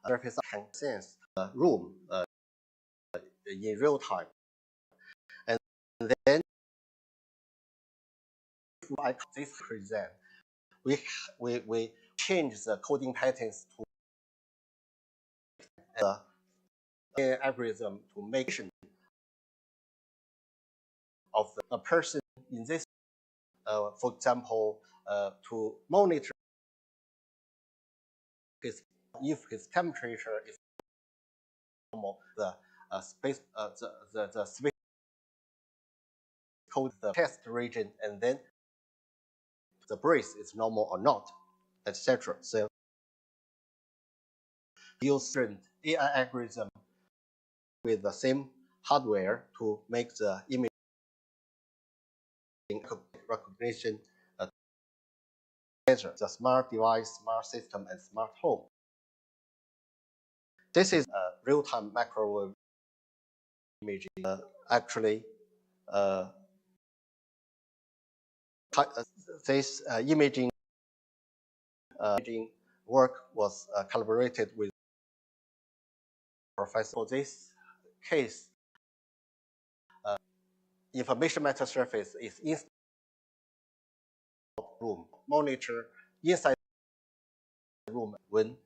surface can sense the room in real time. And then I this present, we change the coding patterns to the algorithm to make of the person in this, for example, to monitor if his temperature is normal, the space code the test region, and then the breath is normal or not, etc. So use different AI algorithm with the same hardware to make the image recognition together, the smart device, smart system, and smart home. This is a real-time microwave imaging. Actually, this imaging work was collaborated with professor. For this case, information matter surface is inside the room, monitor inside the room when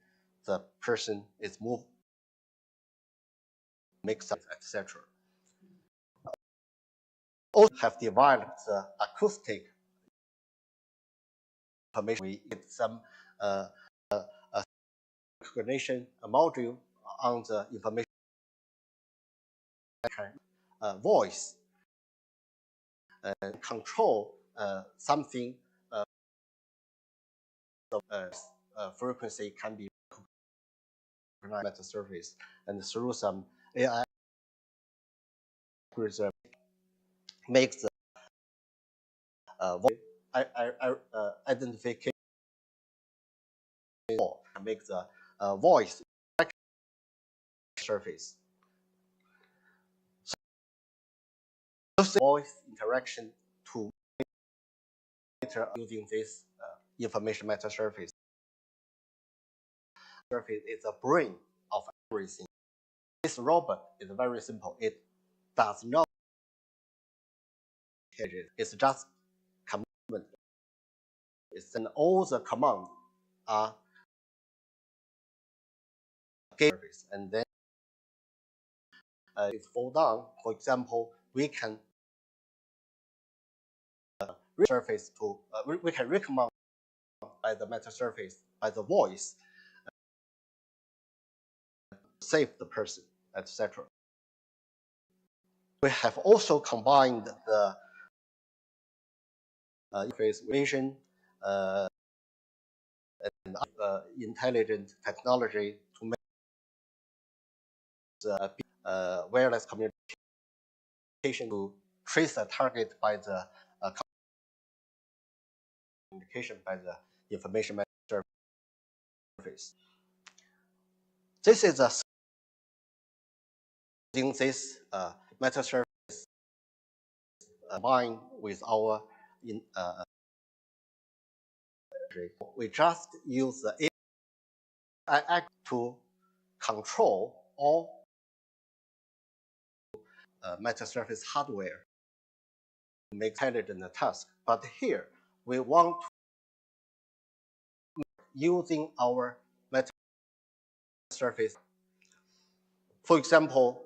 the person is moved, makes up, etc. Also have developed the acoustic information. We get some recognition module on the information voice and control something frequency can be recognized at the surface, and through some AI algorithm makes the voice identification, make the voice surface. So voice interaction to using this information matter surface. Surface is the brain of everything. This robot is very simple. It does not. It's just command. It's and all the commands are surface, and then it fall down. For example, we can surface to we can recommend by the matter surface by the voice, save the person, etc. We have also combined the interface vision and intelligent technology to make the wireless communication to trace the target by the communication by the information matter surface. This is a using this matter surface combined with our we just use the AI to control all matter surface hardware to make intelligent task. But here we want to using our matter surface. For example,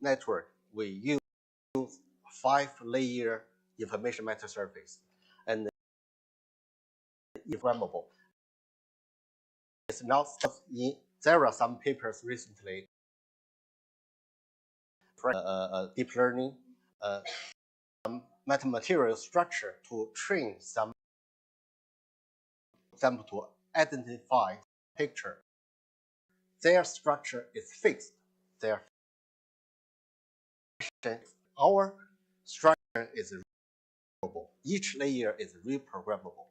network, we use 5-layer information matter surface, and programmable. It's not there are some papers recently deep learning some metamaterial structure to train some, for example, to identify picture. Their structure is fixed. Our structure is reprogrammable. Each layer is reprogrammable.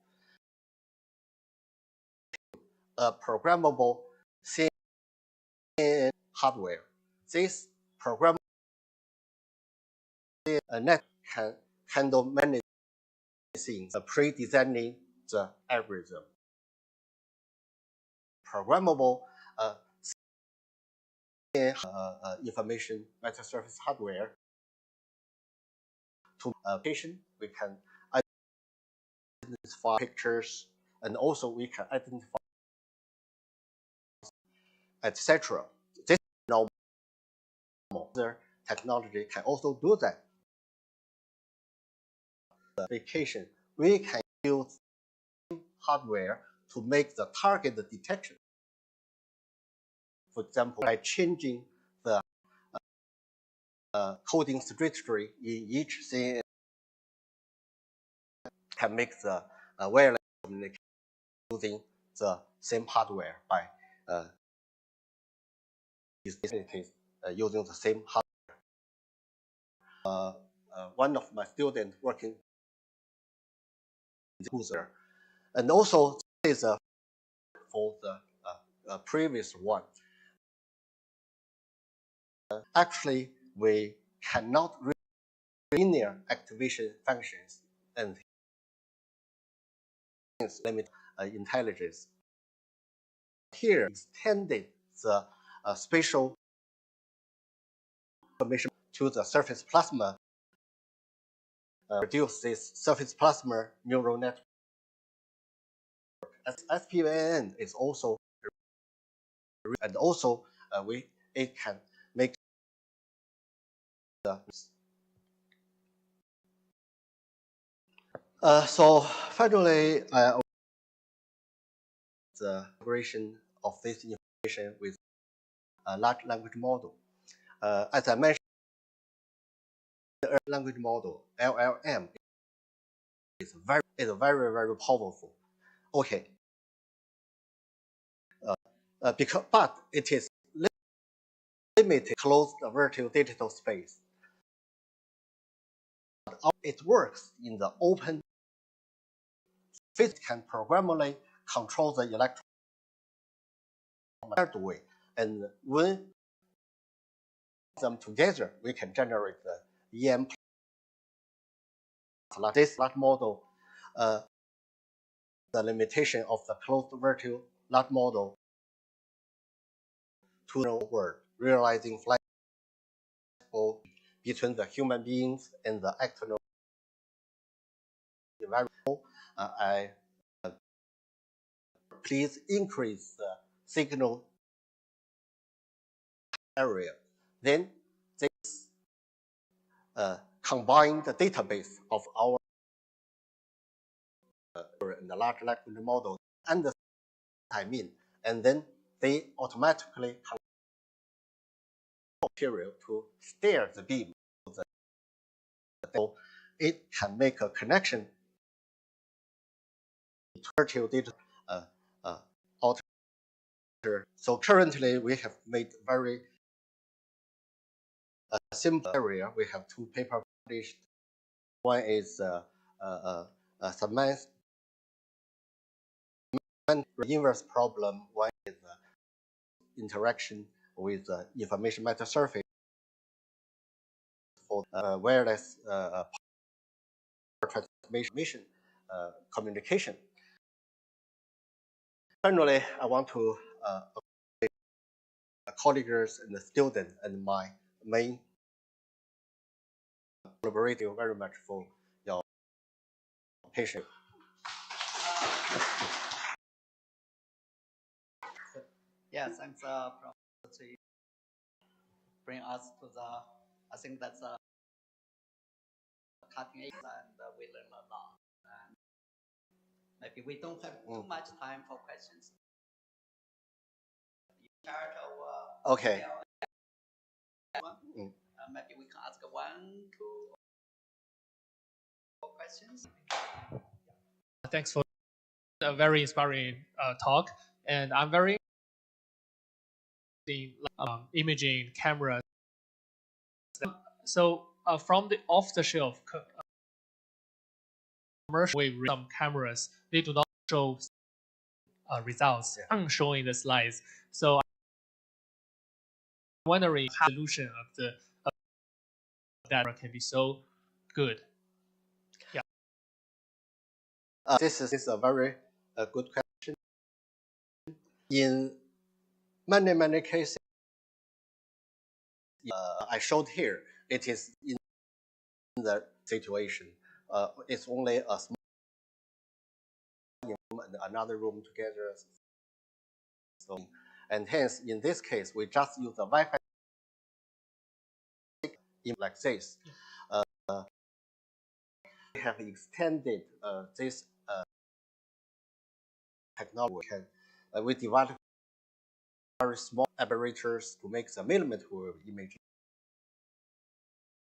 A programmable thing hardware. This programmable net can handle many things, pre-designing the algorithm. Programmable information metasurface hardware to application, we can identify pictures, and also we can identify etc. This normal. Other technology can also do that. The application, we can use hardware to make the target detection. For example, by changing the coding trajectory in each CNN, can make the wireless communication using the same hardware by using the same hardware. One of my students working in the user, and also this is for the previous one. Actually, we cannot read linear activation functions and limit intelligence. Here, extended the spatial information to the surface plasma, reduce this surface plasma neural network. SPNN is also, and also it can make the so finally, the integration of this information with a large language model. As I mentioned, the language model LLM is very powerful. Okay, but it is limited closed virtual digital space. It works in the open. Physics can programmably control the electron way, and when them together, we can generate the EM. This large model, the limitation of the closed virtual large model to the world, realizing flexible between the human beings and the external environment. Please increase the signal area. Then this combine the database of our and the large language model and the and then they automatically material to steer the beam. So it can make a connection to virtual data alter. So currently we have made very simple area. We have two papers published. One is semantic inverse problem. One is interaction with information metasurface for wireless transmission communication. Finally, I want to thank colleagues and the students and my main collaborator very much for your patience. Yeah, thanks, Professor, to bring us to the, I think that's a cutting edge, and we learn a lot. And maybe we don't have too much time for questions. Okay. Maybe we can ask 1, 2 questions. Thanks for a very inspiring talk, and I'm very imaging cameras. So from the off-the-shelf commercial way, some cameras they do not show results showing the slides. So wondering how the solution of that can be so good. Yeah. This is a very good question. In many cases, I showed here, it is in the situation. It's only a small room and another room together. So, and hence, in this case, we just use the Wi-Fi like this. We have extended this technology. We developed very small apparatus to make the millimeter wave image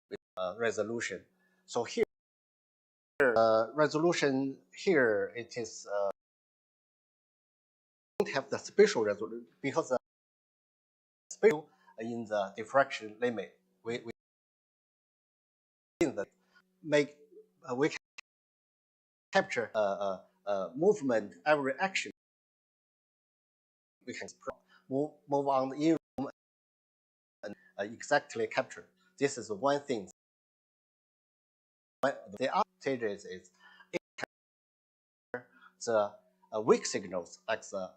with resolution. So here, resolution here, it is don't have the spatial resolution because the spatial in the diffraction limit. We make we can capture movement, every action. We can move on in room and exactly capture. This is one thing. The other stages is it can capture the weak signals like the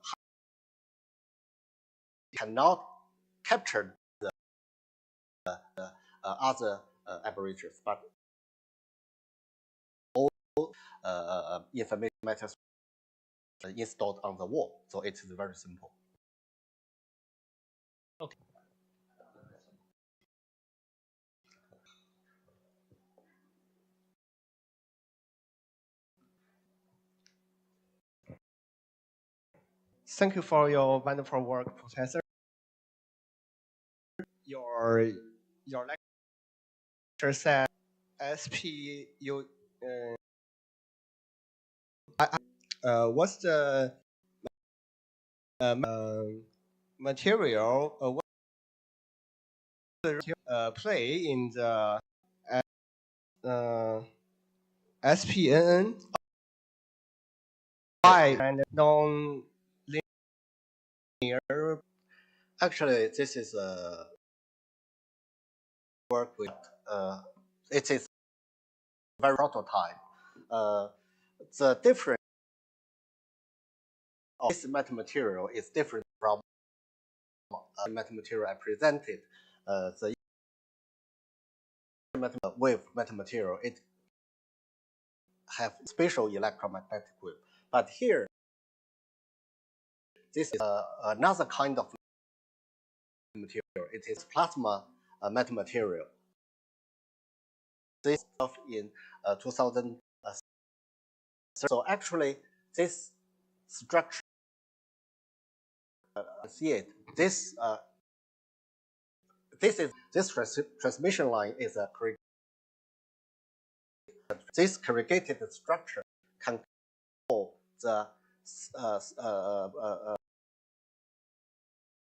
cannot capture the other apparatus, but all information matters installed on the wall. So it is very simple. Okay. Thank you for your wonderful work, Professor. Your lecture said SPU. What's the material? What the play in the SPNN? Why and non-linear? Actually, this is a work with. It is very prototype. The difference of this metamaterial is different from metamaterial I presented. The wave metamaterial, it have spatial electromagnetic wave, but here this is another kind of material. It is plasma metamaterial. This stuff in 2000. So actually, this structure, see it. This transmission line is a corrugated. This corrugated structure can control the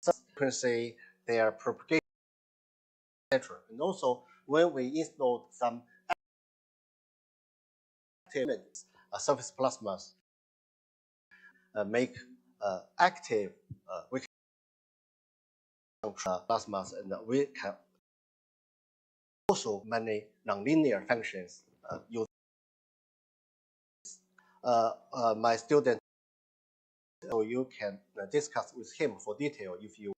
frequency, their propagation, etc. And also, when we install some active surface plasmas, make active, we can control plasmas, and we can also many nonlinear functions use. My student, so you can discuss with him for detail if you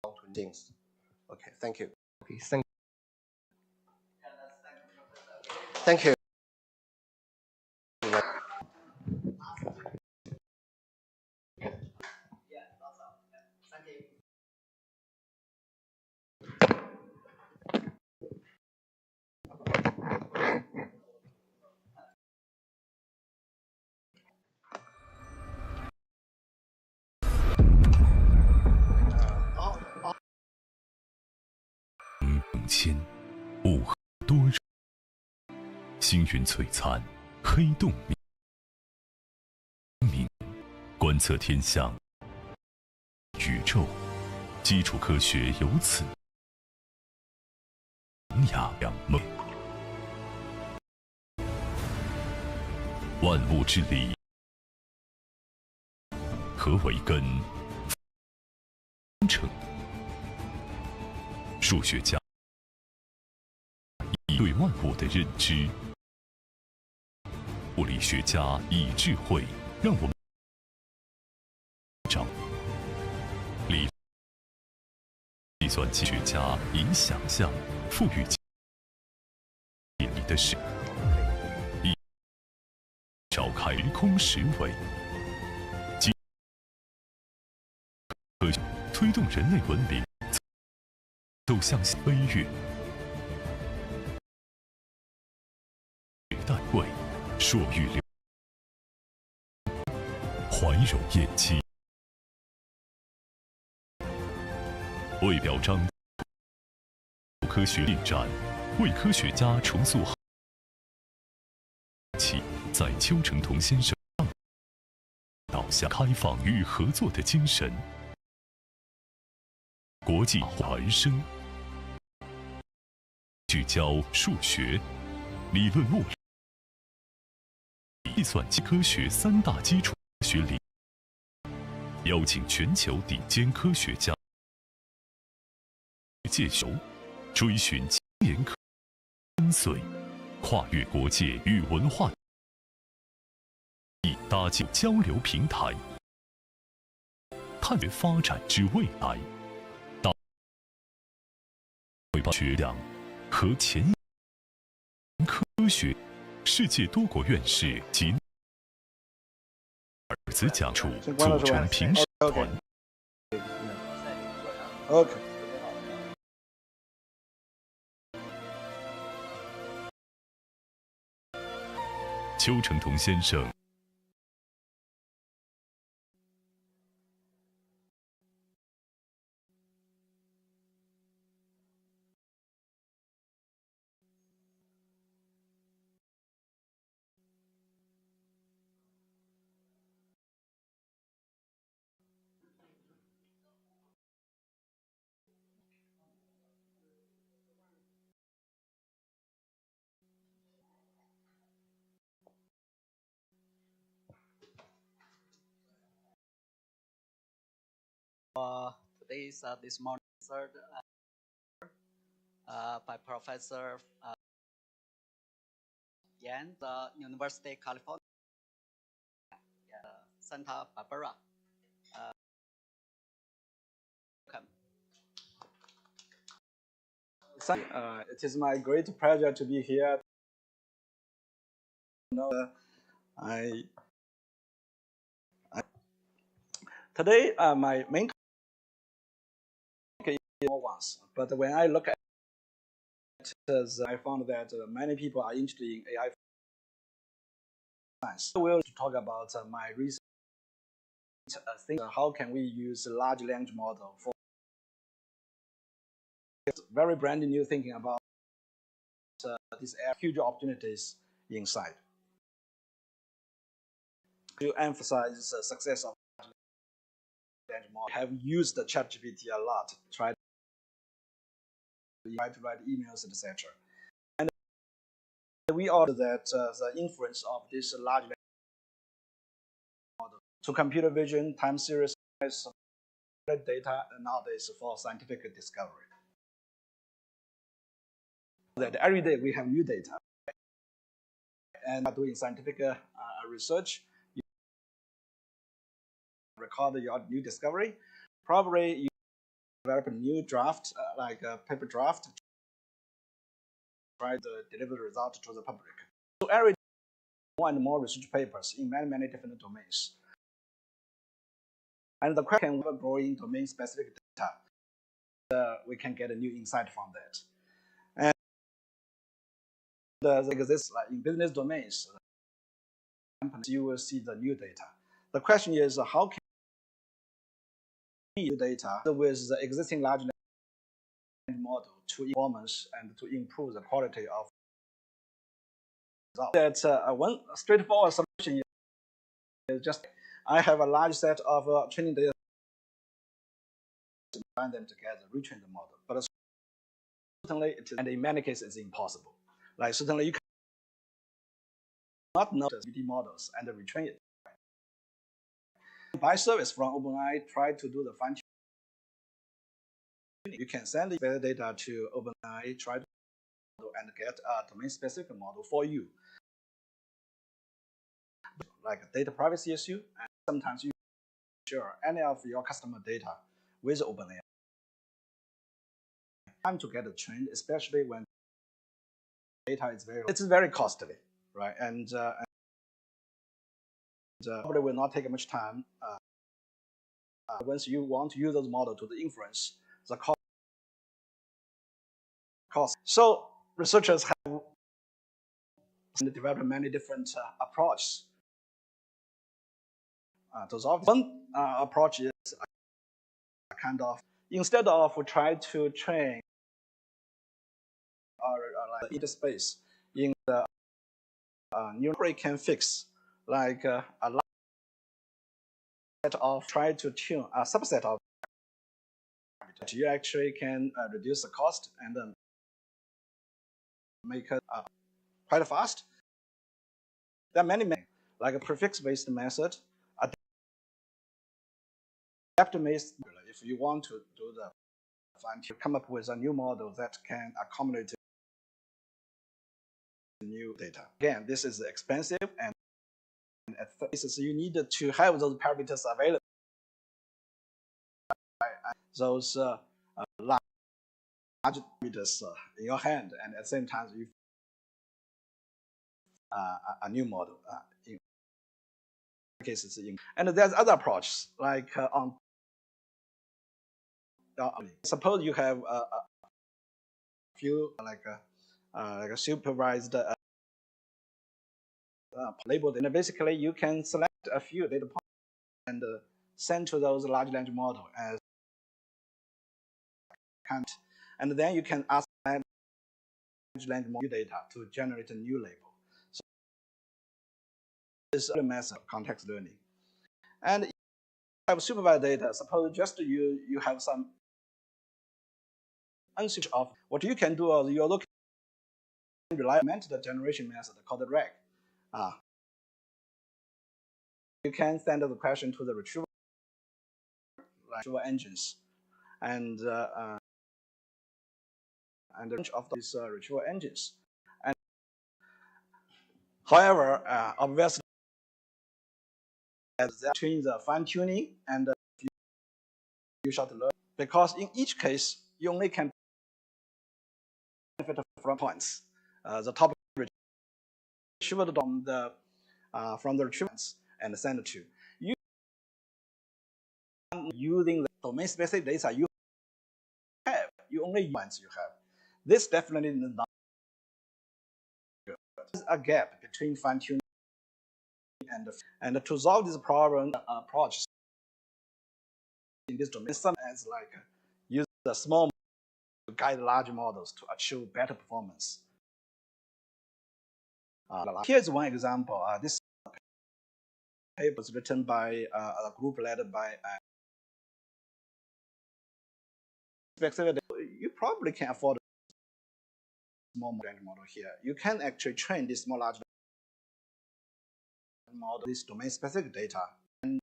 want to things. Okay, thank you. Okay, thank you. Thank you.千雾河多热，星云璀璨，黑洞明，观测天象，宇宙，基础科学由此雅两梦。万物之理，何为根？成数学家以对万物的认知，物理学家以智慧让我们掌理计算机学家以想象赋予你的事，以召开时空时维，科学推动人类文明走向飞跃。但为硕玉流，怀柔燕姬，为表彰科学进展，为科学家重塑其在丘成桐先生导向开放与合作的精神，国际化而生，聚焦数学、理论物理、计算机科学三大基础科学领域，邀请全球顶尖科学家借球追寻青年科深邃，跨越国界与文化，以搭建交流平台，探掘发展之未来，汇报学量和前沿科学世界多国院士及尔兹奖处组成评审团。OK。丘成桐先生Today's this morning third by Professor Yan, the University of California, Santa Barbara. Welcome. It is my great pleasure to be here. Today my main topic is more ones, but when I look at it, I found that many people are interested in AI science. I will talk about my recent thing. How can we use a large language model for very brand new thinking about these huge opportunities inside. To emphasize the success of language model, have used the ChatGPT a lot, try to write emails, etc. And we order that the influence of this large language model to computer vision, time series, data, and nowadays for scientific discovery. That every day we have new data, and doing scientific research, you record your new discovery. Probably you develop a new draft, like a paper draft, try to deliver the result to the public. So every day, more and more research papers in many different domains. And the question, we are growing domain-specific data, we can get a new insight from that. Exists in business domains, you will see the new data. The question is, how can we use data with the existing large language model to performance and to improve the quality of results? That one straightforward solution is just I have a large set of training data, combine them together, retrain the model. But certainly, it is, and in many cases, it's impossible. Like certainly you cannot know the GPT models and retrain it. By service from OpenAI, try to do the fine-tuning You can send the data to OpenAI, try to and get a domain-specific model for you. Like a data privacy issue, and sometimes you share any of your customer data with OpenAI. Time to get it trained, especially when data is very costly, right? And probably will not take much time. Once you want to use those models to the inference, the cost. So researchers have developed many different approaches to solve. One approach is kind of, instead of try to train like interspace in the neural can fix like a large set of try to tune a subset of that you actually can reduce the cost and make it quite fast. There are many like a prefix-based method, adaptive-based. If you want to do the fine-tune, come up with a new model that can accommodate new data. Again, this is expensive, and at first you need to have those parameters available. Those large parameters in your hand, and at the same time you a new model. In cases, and there's other approaches like on. Suppose you have a few like a supervised labeled, and basically you can select a few data points and send to those large language model as count, and then you can ask large language model data to generate a new label. So this is a method of context learning. And if you have supervised data, suppose just you have some unswitch off. What you can do is you're looking at the generation method called RAG. You can send the question to the retrieval engines, and the range of these retrieval engines. And however, obviously, between the fine tuning and you should learn, because in each case you only can benefit from points. The top retrieved from the retrievals and send it to you. Using the domain-specific data you have, you only use ones you have. This definitely is not good. There's a gap between fine-tuning and to solve this problem, approach in this domain, some as like use the small to guide large models to achieve better performance. Here's one example. This paper was written by a group led by you probably can afford a small language model here. You can actually train this small large model, this domain-specific data, and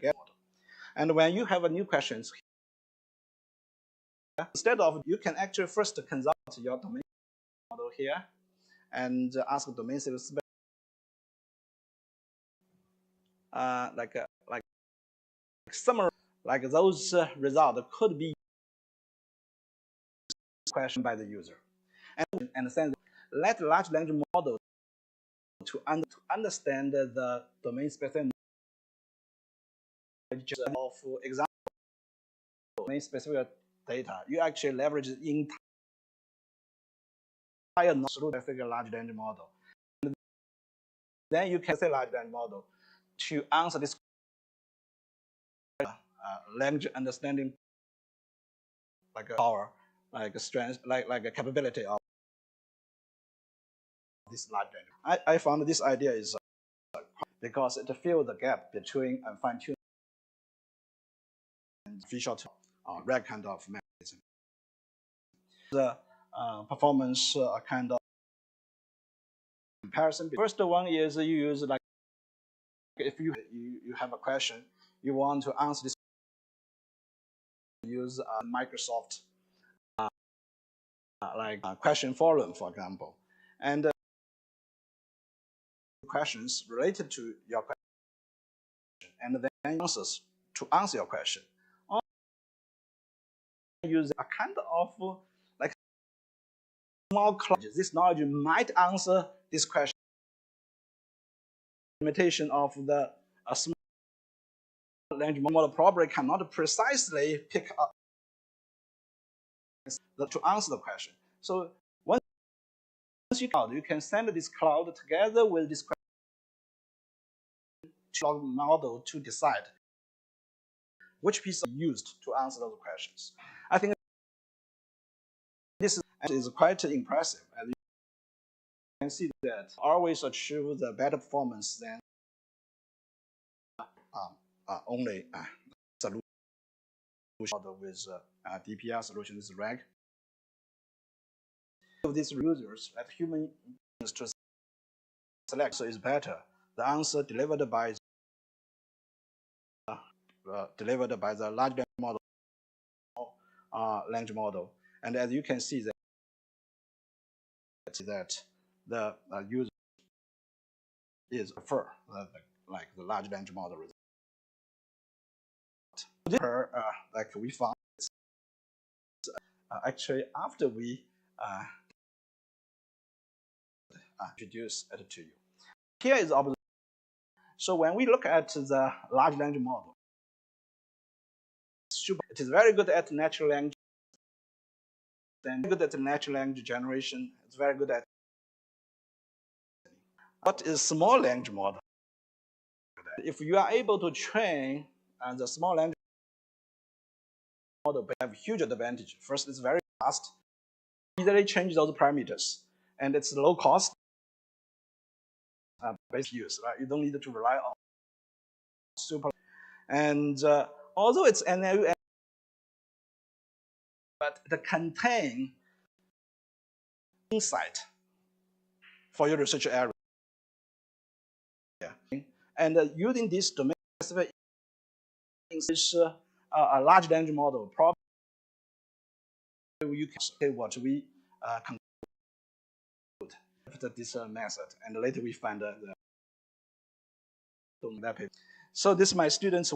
get model. And when you have a new questions, instead of you can actually first consult your domain model here and ask domain specific like summary, like those results could be questioned by the user, and then let large language model to understand the domain specific. For example, domain specific data, you actually leverage the entire specific large language model. And then you can say large language model to answer this language understanding like a power, like a strength, like a capability of this large language. I found this idea is because it fills the gap between fine-tuning and visual RAG kind of mechanism. The performance kind of comparison. First one is you use like if you have a question, you want to answer this use Microsoft question forum, for example, and questions related to your question, and then answers to answer your question. Or use a kind of like small knowledge. This knowledge might answer this question. Limitation of the small language model probably cannot precisely pick up to answer the question. So once you can send this cloud together with this model to decide which piece is used to answer those questions. I think this is quite impressive. As you can see that always achieve the better performance than only solution model with DPR solution is RAG. Of these users, let human beings to select, so it's better. The answer delivered by the large language model, and as you can see that the user is prefer like the large language model result. Like we found actually after we introduce it to you. Here is observation. So when we look at the large language model, it is very good at natural language, then good at natural language generation. It's very good at. What is small language model? If you are able to train the small language model, have huge advantage. First, it's very fast, easily change those parameters, and it's low cost. Basic use, right? You don't need to rely on super. And although it's NLU, but it contains insight for your research area. Yeah. And using this domain-specific a large language model, probably you can say what we conclude after this method, and later we find that paper. So this is my students'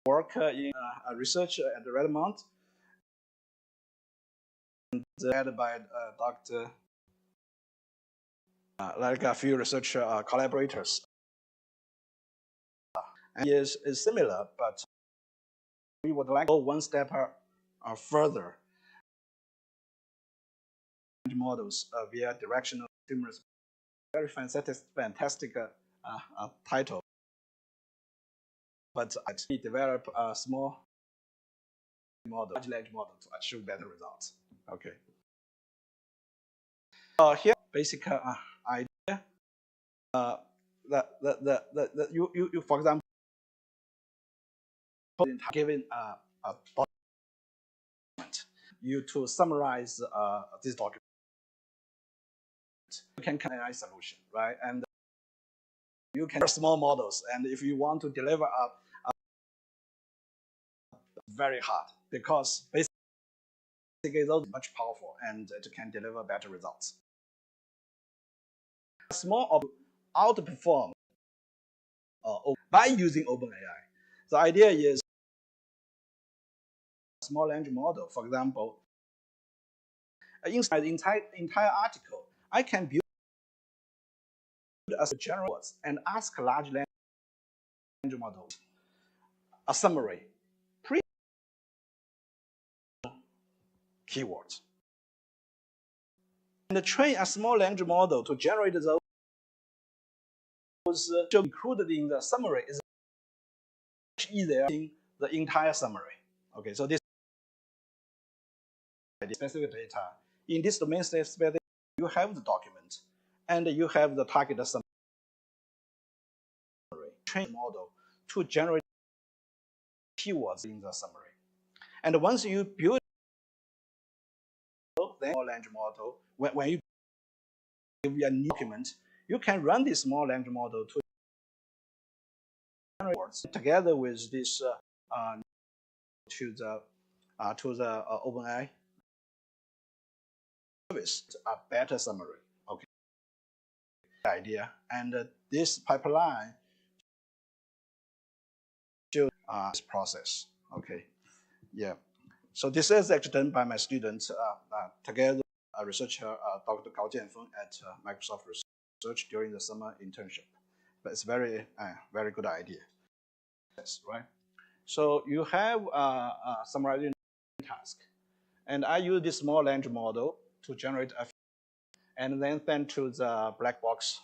work in research at Redmond, and led by Dr. Like a few research collaborators. And is similar, but we would like to go one step further. Models via directional stimulus. Very fantastic title. But we develop a small model, large language model, to achieve better results. Okay. Here, basic idea. You for example, given a document, you to summarize this document. You can create a solution, right? And you can small models, and if you want to deliver a very hard, because basically those are much powerful and it can deliver better results. Small outperform by using OpenAI. The idea is small language model, for example, inside the entire article, I can build as a general words and ask large language model a summary, keywords, and train a small language model to generate those included in the summary is much easier in the entire summary. Okay, so this specific data. In this domain specific, you have the document and you have the target summary. Train model to generate keywords in the summary. And once you build the small language model, when you give a new document, you can run this small language model to generate words together with this to the OpenAI service a better summary. Okay, idea, and this pipeline shows this process. Okay, yeah. So this is actually done by my students together with a researcher, Dr. Gao Jianfeng at Microsoft Research during the summer internship. But it's very good idea. Yes, right. So you have a summarization task, and I use this small language model to generate a, and then send to the black box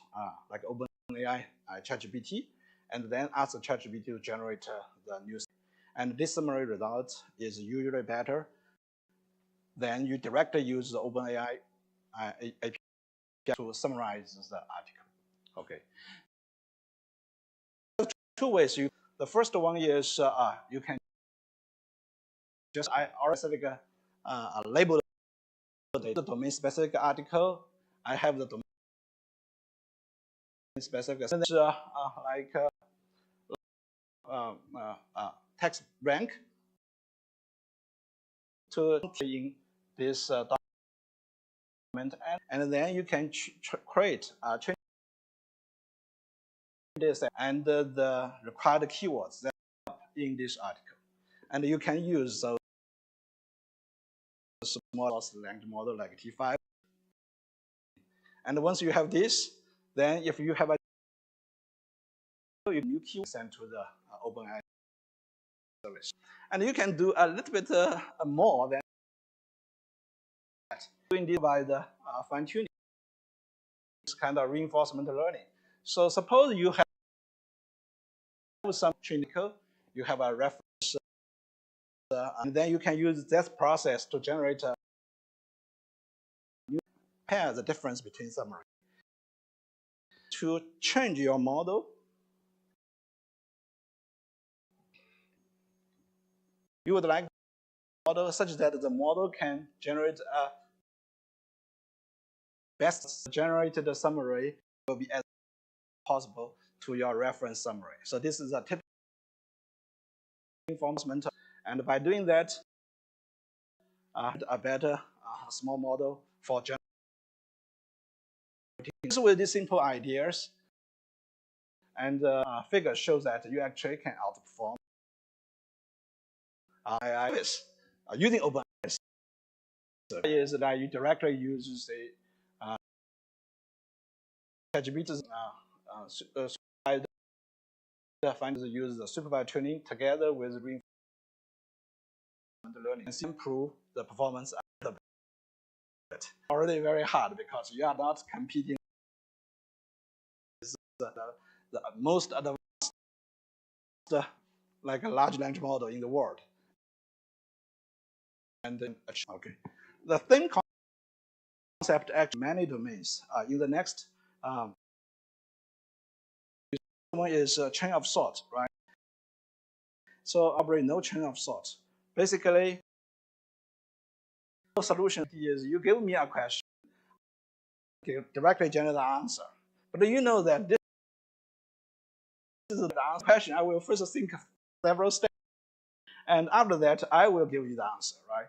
like OpenAI ChatGPT, and then ask the ChatGPT to generate the news. And this summary result is usually better than you directly use the OpenAI API to summarize the article. Okay. Two ways. The first one is you can just specific label the domain specific article. I have the domain specific like text rank to in this document, and then you can create change this and the required keywords that are in this article, and you can use those small language model like T5. And once you have this, then if you have a new keyword, send to the OpenAI service, and you can do a little bit more than that. Doing this by the fine tuning, this kind of reinforcement learning. So suppose you have some technical, you have a reference, and then you can use that process to generate a new pair the difference between summary. To change your model, you would like a model such that the model can generate a best generated summary will be as possible to your reference summary. So this is a typical reinforcement, and by doing that, a better small model for generating. With these simple ideas, and figures shows that you actually can outperform AI using OpenAI. Is that you directly use the ChatGPT's use the supervised tuning together with reinforcement learning and improve the performance a bit. Already very hard because you are not competing with the most advanced like a large language model in the world. And then, okay, the same concept actually many domains. In the next one is a chain of thought, right? So operate no chain of thought. Basically, the solution is you give me a question, directly generate the answer. But you know that this is the answer question. I will first think of several steps, and after that, I will give you the answer, right?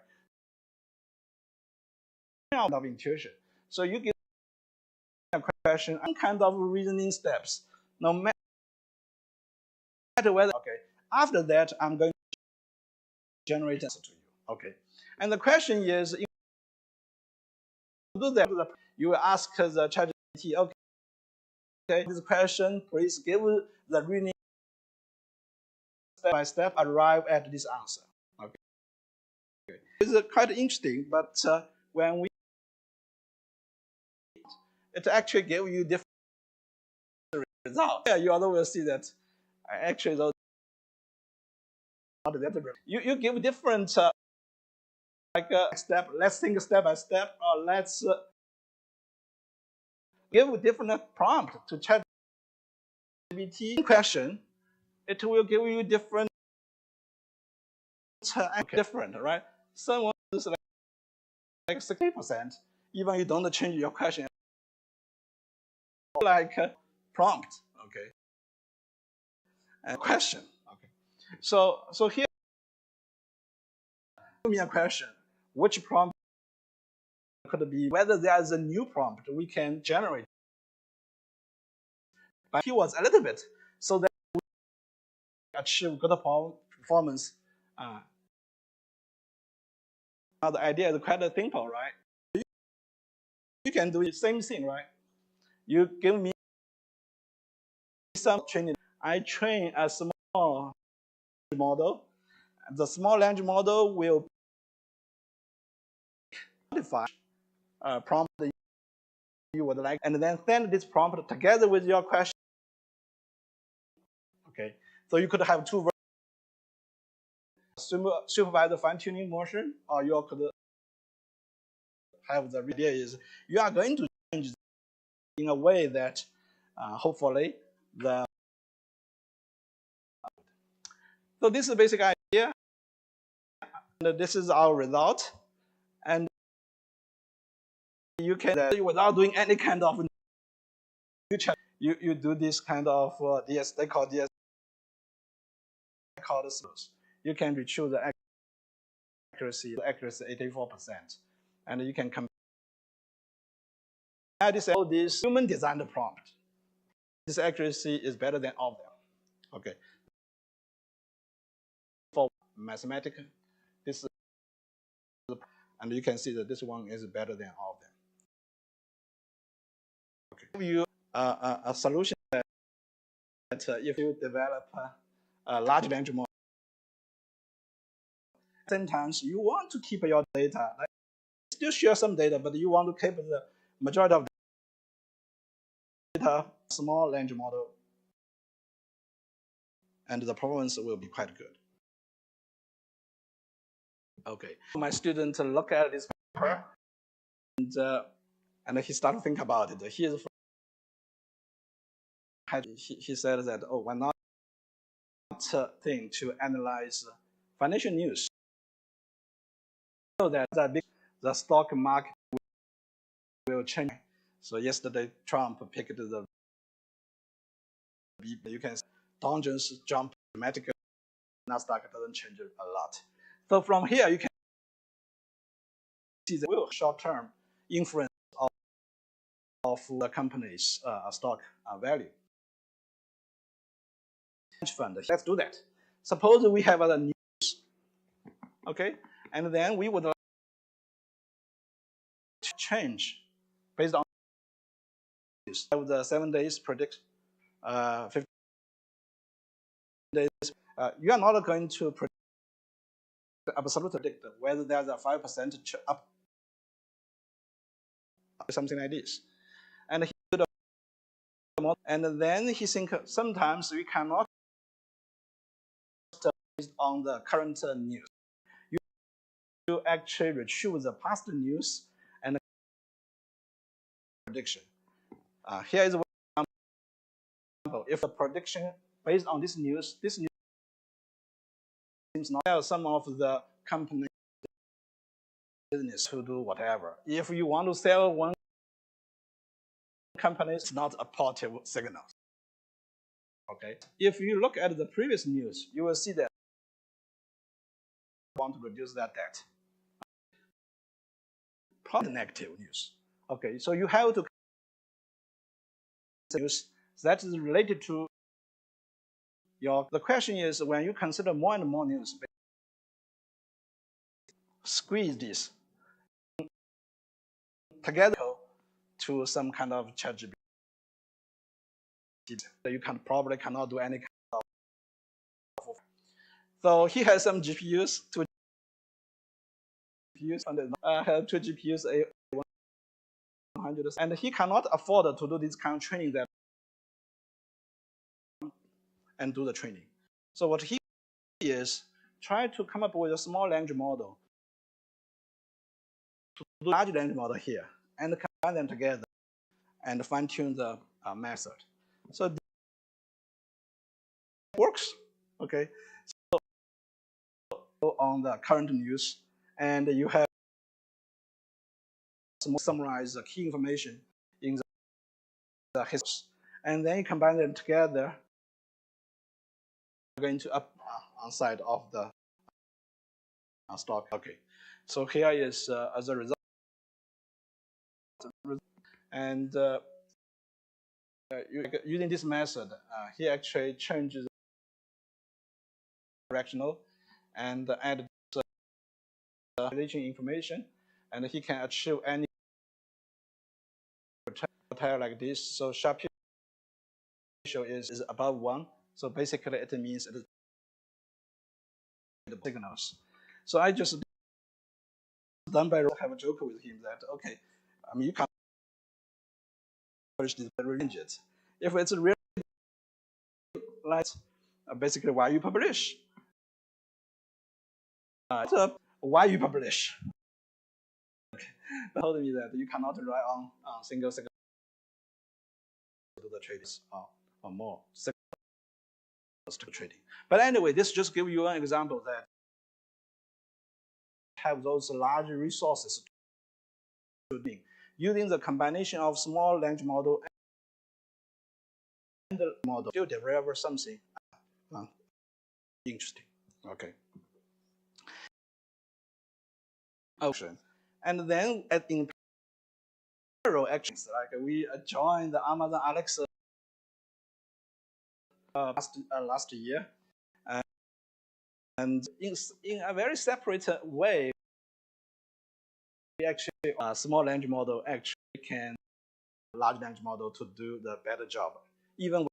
Of intuition. So you give a question, some kind of reasoning steps, no matter whether, okay, after that, I'm going to generate an answer to you, okay? And the question is, to do that, you will ask the ChatGPT, okay, this question, please give the reasoning step by step, arrive at this answer, okay? It's quite interesting, but when it actually gives you different results. Yeah, you also will see that actually those you give different like step. Let's think step by step, or let's give different prompt to ChatGPT question. It will give you different different, right? Someone is like 60%, even you don't change your question. Like prompt, okay, and question, okay. So here me a question, which prompt could be, whether there's a new prompt we can generate by keywords a little bit so that we achieve good performance. Now the idea is quite simple, right? You can do the same thing, right? You give me some training. I train a small model. The small language model will modify prompt you would like, and then send this prompt together with your question. Okay, so you could have two versions: supervised fine-tuning motion, or you could have the idea is you are going to change in a way that hopefully the. So this is the basic idea, and this is our result, and you can without doing any kind of you do this kind of DS, they call DS, called slows. You can retrieve the accuracy 84%, and you can compare this human designed prompt. This accuracy is better than all of them. Okay. For mathematics, this is, and you can see that this one is better than all of them. Okay. Give you a solution that if you develop a large language model, sometimes you want to keep your data, like still share some data, but you want to keep the majority of data small language model, and the performance will be quite good. Okay, my student look at this paper, and he started to think about it. He said that, oh, why not thing to analyze financial news? So that the stock market will change. So yesterday, Trump picked the, you can see Dow Jones jump dramatically, Nasdaq doesn't change a lot. So from here, you can see the short-term influence of the company's stock value. Fund. Let's do that. Suppose we have a news, okay, and then we would like to change based on news. Have the 7 days predict, 15 days. You are not going to predict absolutely predict whether there's a 5% up, something like this, and he did and then he think sometimes we cannot based on the current news. You actually retrieve the past news and prediction. Here is one example. If the prediction based on this news seems not have some of the company business to do whatever. If you want to sell one company, it's not a positive signal. Okay. If you look at the previous news, you will see that want to reduce that debt. Probably negative news. Okay, so you have to news that is related to your. The question is, when you consider more and more news, squeeze this together to some kind of ChatGPT. You probably cannot do any kind of. So he has some GPUs, two GPUs, and have two GPUs, A100, and he cannot afford to do this kind of training that and do the training. So what he is try to come up with a small language model to do large language model here and combine them together and fine-tune the method. So this works, okay? So on the current news, and you have summarize the key information in the history, and then you combine them together. Going to up on side of the stock. Okay, so here is as a result, and using this method, he actually changes directional and add relation information, and he can achieve any pair like this. So sharp ratio is above 1. So basically it means it is the signals. So I just done by have a joke with him that okay, I mean you can't publish this range it. If it's really like basically why you publish? Why you publish? They told me that you cannot rely on single signal to do the trades or more signals to trading. But anyway, this just give you an example that have those large resources to do using the combination of small language model and the model to deliver something interesting. Okay. And then in parallel actions, like we joined the Amazon Alexa last year, and in a very separate way, we actually small language model actually can large language model to do the better job. Even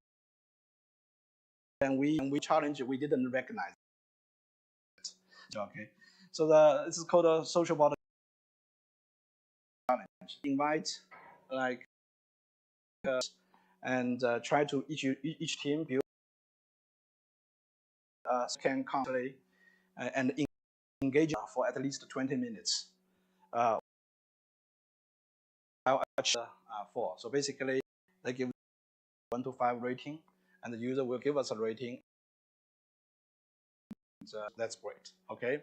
when we challenge, we didn't recognize it. Okay, so this is called a social model challenge. Invite like and try to each team build can constantly and engage for at least 20 minutes. I'll achieve 4. So basically, they give 1 to 5 rating, and the user will give us a rating. That's great. Okay.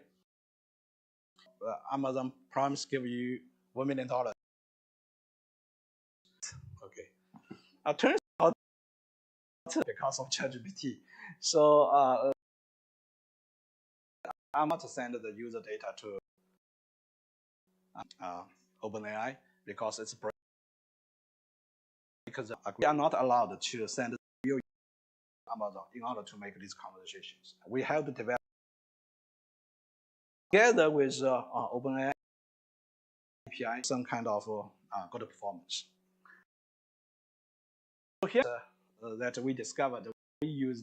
Amazon promise give you $1 million. Okay. Turns out because of ChatGPT. So I'm not to send the user data to OpenAI because it's because we are not allowed to send real Amazon in order to make these conversations. We have to develop together with OpenAI API some kind of good performance. So here that we discovered we use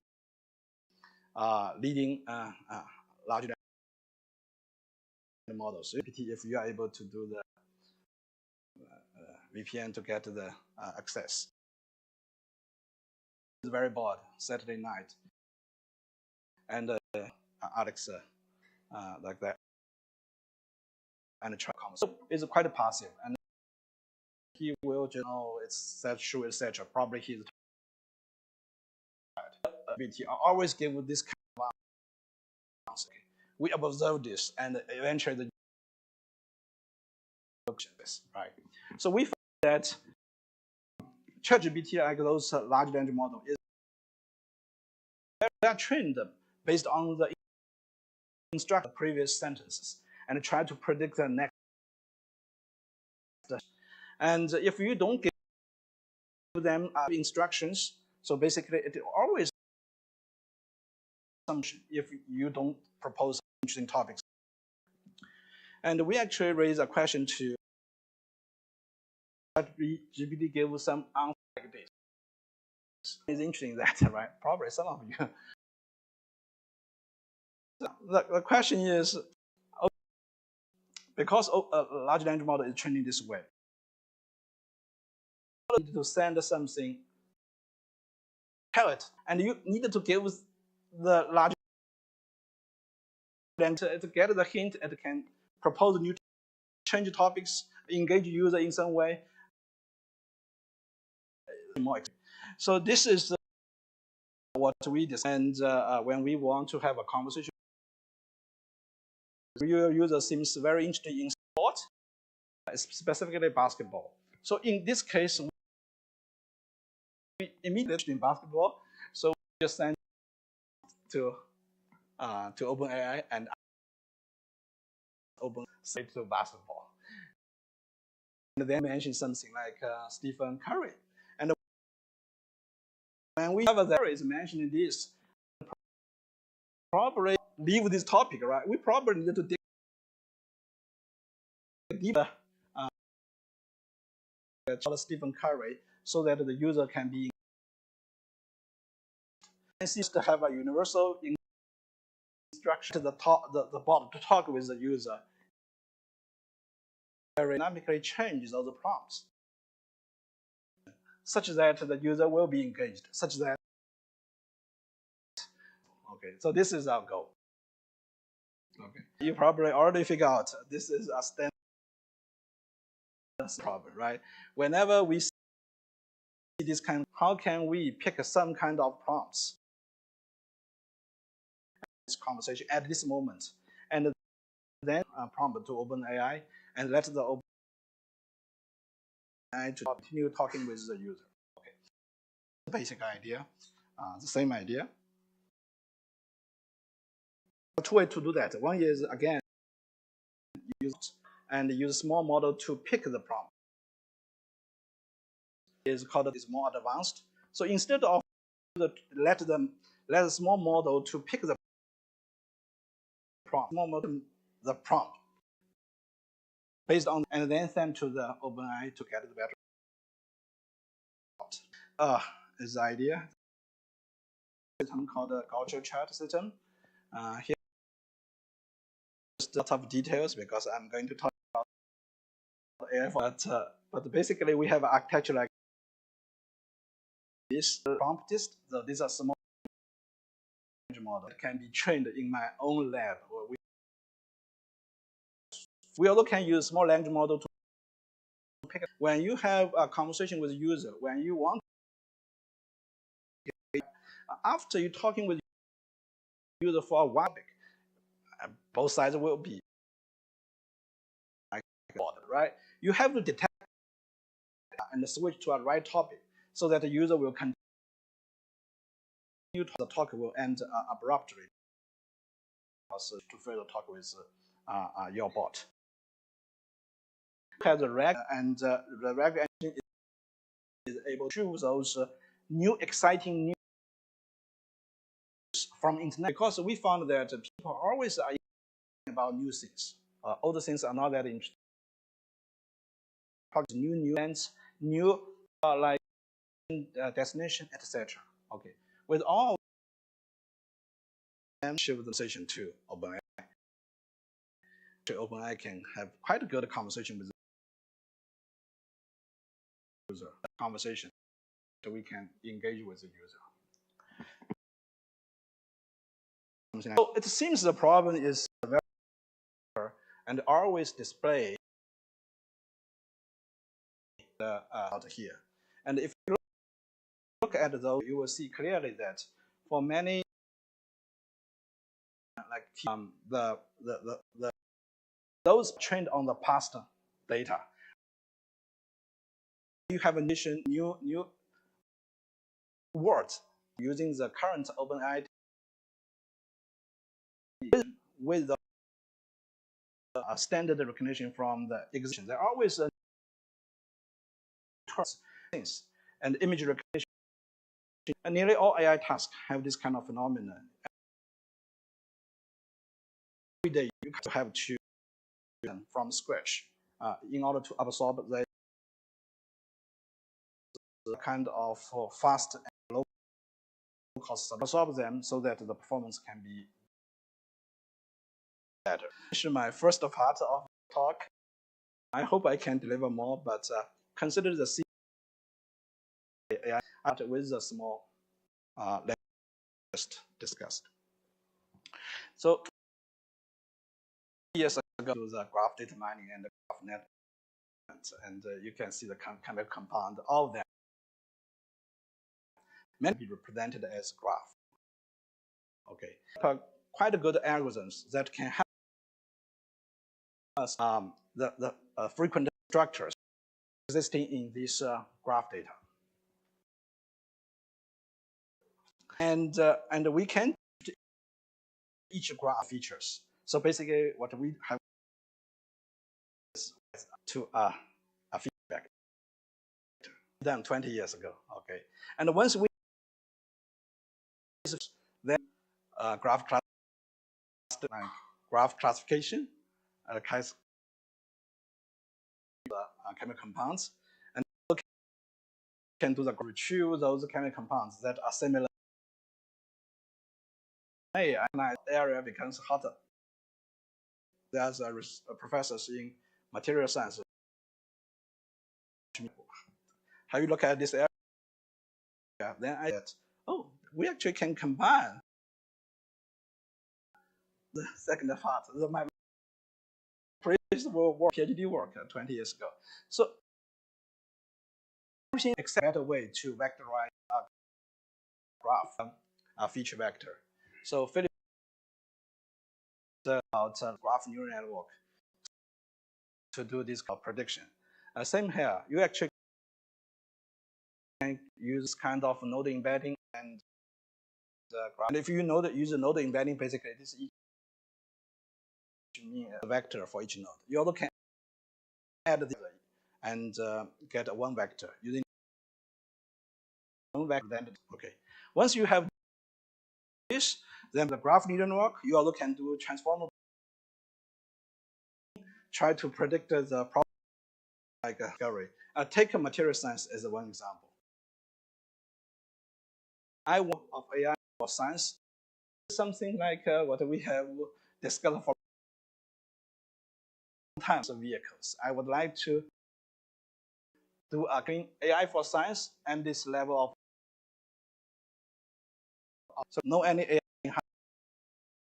leading large language models. If you are able to do the VPN to get the access. It's very bored Saturday night, and Alex like that, and try so it's quite passive, and he will just know it's set true, etc. Probably he's VT always give this kind of answer. We observe this, and eventually the right. So we found that ChatGPT, like those large language models, they are trained based on the instruction of previous sentences and try to predict the next. And if you don't give them instructions, so basically it always assumption if you don't propose interesting topics. And we actually raise a question to GPT gave some answer like this. It's interesting that, right? Probably some of you. The question is, because a large language model is trained this way, you need to send something, tell it, and you need to give the large language to get the hint, it can propose new change topics, engage user in some way. So this is what we decide. And when we want to have a conversation, your user seems very interested in sport, specifically basketball. So in this case, we immediately in basketball. So we just send to OpenAI and open straight to basketball. And then mention something like Stephen Curry. And when we have a there is mentioning this, probably leave this topic, right? We probably need to dig deeper Stephen Curry so that the user can be to have a universal instruction to the bot to talk with the user. Dynamically changes all the prompts such that the user will be engaged, such that okay, so this is our goal. Okay, you probably already figure out this is a standard problem, right? Whenever we see this kind, how can we pick some kind of prompts? This conversation at this moment, and then prompt to OpenAI and let the OpenAI to continue talking with the user. Okay, basic idea, the same idea. Two ways to do that. One is again use small model to pick the prompt. Is called is more advanced. So instead of let the small model to pick the prompt based on and then send to the OpenAI to get the better prompt. Is the idea. System called the Caucher chat system. Here just a lot of details because I'm going to talk about AI, but basically we have architecture like this promptist. So these are small model that can be trained in my own lab. We also can use small language model to pick. When you have a conversation with a user, when you want, after you're talking with the user for a while, both sides will be right. You have to detect and switch to a right topic so that the user will continue. The talk will end abruptly to further talk with your bot. Has a RAG, and the RAG engine is able to choose those new exciting news from internet, because we found that people always are about new things. Older things are not that interesting. New events, new like destination, etc. Okay, with all shift the conversation to OpenAI. OpenAI can have quite a good conversation with the user. Conversation, so we can engage with the user. So it seems the problem is very and always display out here. And if you look at those, you will see clearly that for many, like those trained on the past data, you have a new words using the current OpenAI with the standard recognition from the existing. There are always things and image recognition. And nearly all AI tasks have this kind of phenomenon. Every day you have to from scratch in order to absorb the kind of fast and low cost, absorb them so that the performance can be better. This is my first part of the talk. I hope I can deliver more, but consider the AI with the small just discussed. So years ago, the graph data mining and the graph net, and you can see the kind of compound of them. Many be represented as graph. Okay, quite good algorithms that can help us the frequent structures existing in this graph data. And we can each graph features. So basically, what we have to a feedback done 20 years ago. Okay, and once we then graph classification, chemical compounds, and can do the retrieve those chemical compounds that are similar. And the area becomes hotter. There's professors in material science. Have you look at this area? Then I said, oh, we actually can combine the second part. My previous work, PhD work 20 years ago. So everything except a better way to vectorize a graph, a feature vector. So Philip about graph neural network to do this prediction. Same here. You actually can use kind of node embedding and graph. And if you use a node embedding, basically this is a vector for each node. You also can add this and get one vector using one vector. Okay. Once you have this, then the graph neural network, you also can do transformer. Try to predict the problem like a discovery. Take a material science as one example. I want of AI for science something like what we have discussed for times of vehicles. I would like to do a clean AI for science and this level of so no any AI.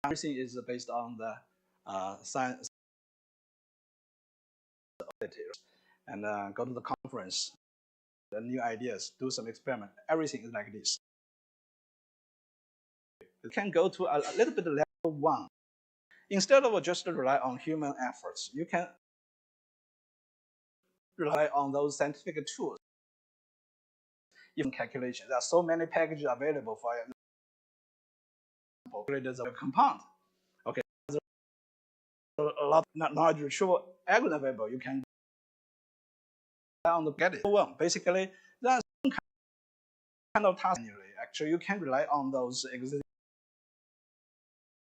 Everything is based on the science and go to the conference, the new ideas, do some experiment. Everything is like this. You can go to a little bit level 1. Instead of just rely on human efforts, you can rely on those scientific tools. Even calculation, there are so many packages available for calculators of a compound. Okay, a lot of knowledge retrieval algorithm available. You can get it. Basically, there's some kind of task manually. Actually, you can rely on those existing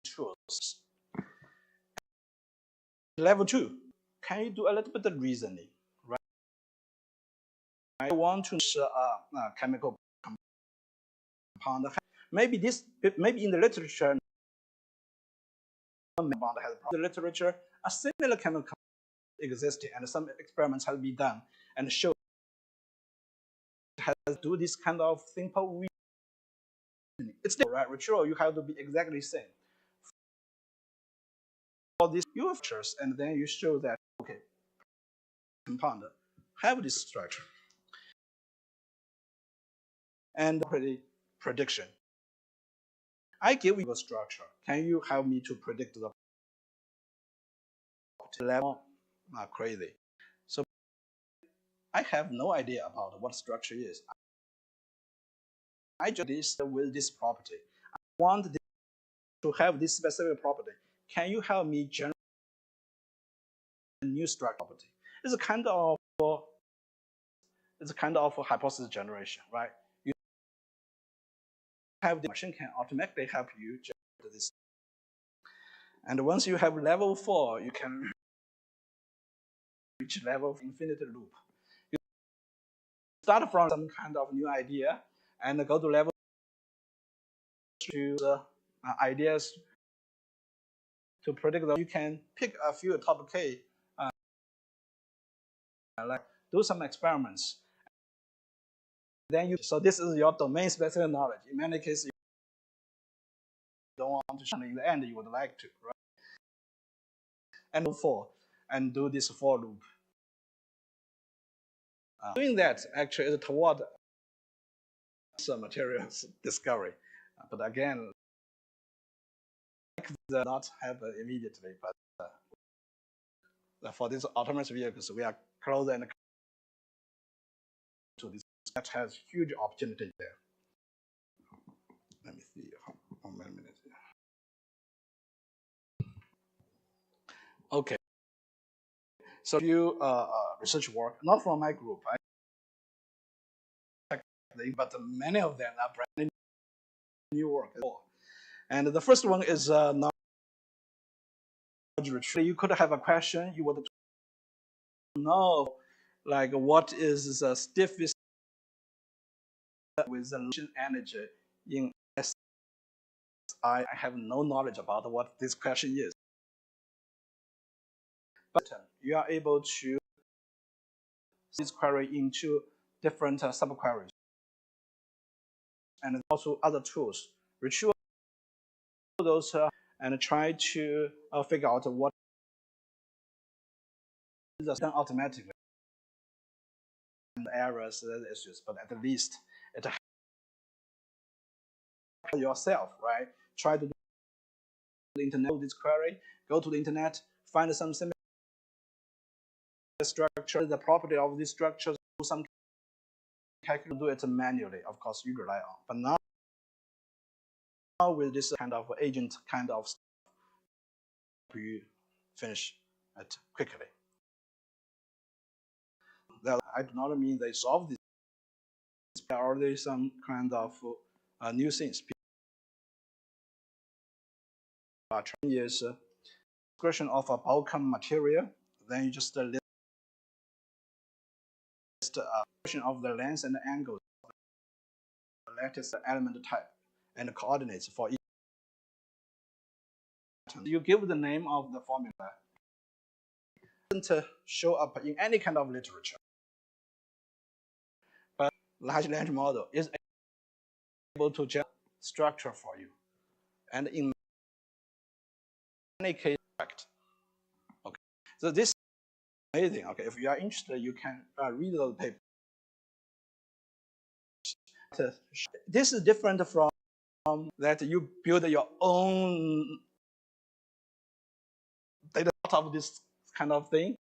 tools. Level 2, can you do a little bit of reasoning? Right? I want to a chemical compound. Maybe in the literature, the literature, a similar chemical compound existed, and some experiments have been done and show has to do this kind of simple reasoning. It's still right. Retrieval, you have to be exactly the same. For these features, and then you show that okay, compound have this structure and prediction. I give you a structure. Can you help me to predict the level? Not crazy. So I have no idea about what structure is. I just this with this property. I want this to have this specific property. Can you help me generate a new structure property? It's a kind of a hypothesis generation, right? You have the machine can automatically help you generate this. And once you have level 4, you can reach level of infinity loop. You start from some kind of new idea and go to level to ideas to predict them. You can pick a few top K, like do some experiments. Then so this is your domain specific knowledge. In many cases, you don't want to show in the end, you would like to, right? And and do this for loop. Doing that actually is toward some materials discovery, but again, not happen immediately. But for these autonomous vehicles, we are close and to this. That has huge opportunity there. Let me see. One minute. Okay. So few research work, not from my group, but many of them are brand new work. And the first one is knowledge retrieval. You could have a question, you would know like what is the stiffest with the energy in SI. I have no knowledge about what this question is. But you are able to this query into different subqueries. And also other tools. Retrieve those and try to figure out what is done automatically. And errors, issues, but at least it yourself, right? Try to do the internet, this query, go to the internet, find some similar structure, the property of this structure, do some calculation, do it manually. Of course, you rely on. But now with this kind of agent kind of stuff, you finish it quickly. That I do not mean they solve this. There are already some kind of new things. Is description of a Balkan material. Then you just list description of the length and the angles, the lattice element type, and the coordinates for each. You give the name of the formula. It doesn't show up in any kind of literature. But large language model is able to generate structure for you. And in many cases, correct. Okay. So this is amazing. Okay, if you are interested, you can read the paper. This is different from that you build your own data out of this kind of thing,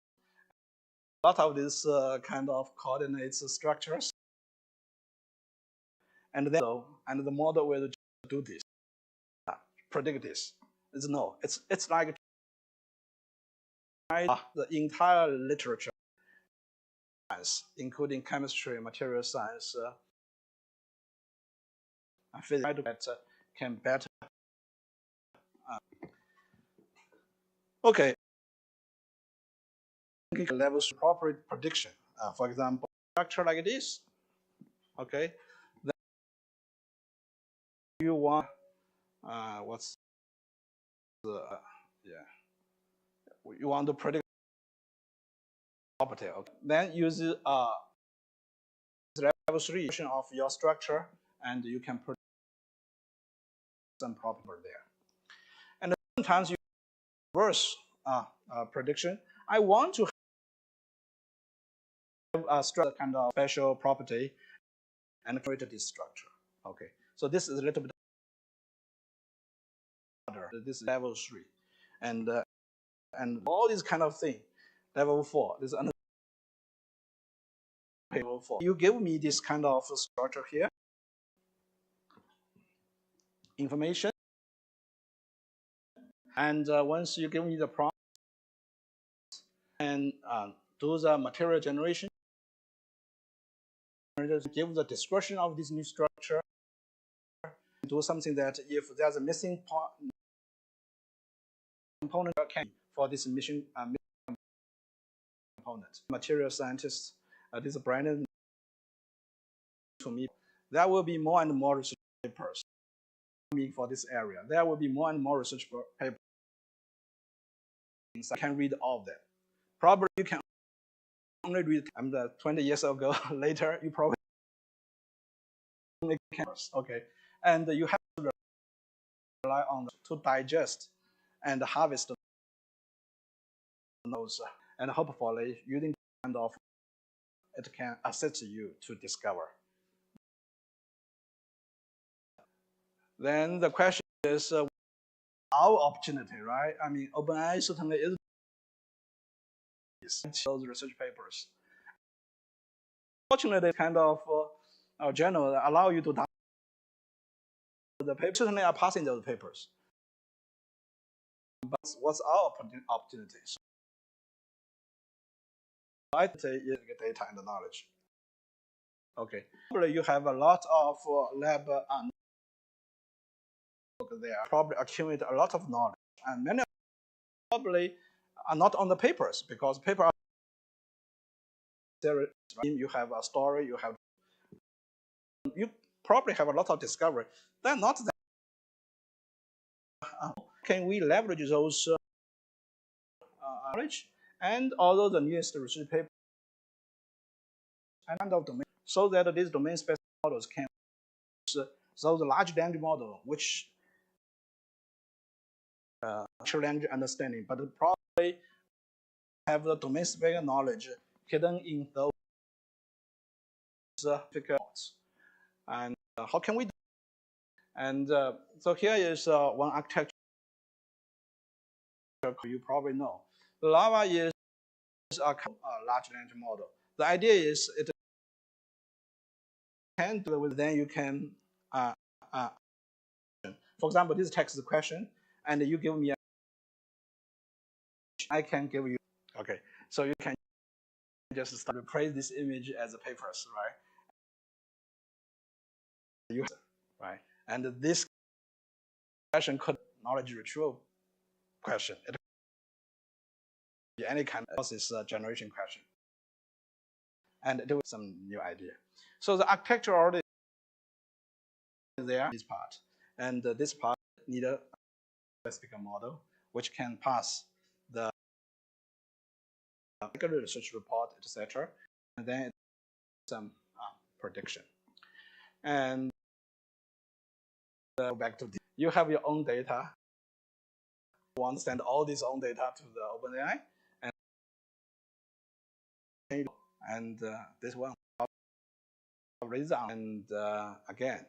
a lot of this kind of coordinates structures, and then the model will do this, predict this. It's like the entire literature, including chemistry, material science, physics, can better. Okay. Levels proper prediction. For example, structure like this. Okay. Then you want what's the you want to predict property. Okay. Then use level 3 of your structure, and you can predict some property there. And sometimes you reverse prediction. I want to have a structure kind of special property and create this structure. Okay, so this is a little bit harder. This is level 3, and all these kind of thing. Level 4. This is another level 4. You give me this kind of structure here. Information, and once you give me the prompt and do the material generation, give the description of this new structure, do something that if there's a missing component for this mission component, material scientists, this is brand new to me. There will be more and more research papers for this area. There will be more and more research papers. I can read all of them. Probably you can only read 20 years ago. Later, you probably only can. Okay, and you have to rely on to digest and harvest those, and hopefully using kind of it can assist you to discover. Then the question is our opportunity, right? I mean, OpenAI certainly is those research papers. Fortunately, kind of journal allow you to download the papers. Certainly are passing those papers. But what's our opportunity? I say data and knowledge. Okay, probably you have a lot of lab there. Probably accumulate a lot of knowledge, and many probably are not on the papers because paper. You have a story. You probably have a lot of discovery. They're not that. Can we leverage those knowledge and all the newest research papers and of domain, so that these domain-specific models can use those large language model, which natural language understanding, but probably have the domain-specific knowledge hidden in those fields. And how can we do that? And so here is one architecture you probably know. The Lava is a large language model. The idea is it can do with, then you can, for example, this text is a question, and you give me I can give you, okay, so you can just start replace this image as a papers, right? Right, and this question could knowledge retrieval question. It could be any kind of process generation question, and do some new idea. So the architecture already is there, this part, and this part need a specific model which can pass the research report, etc., and then some prediction. And go back to you have your own data. You want to send all this own data to the OpenAI, and this one result. And again,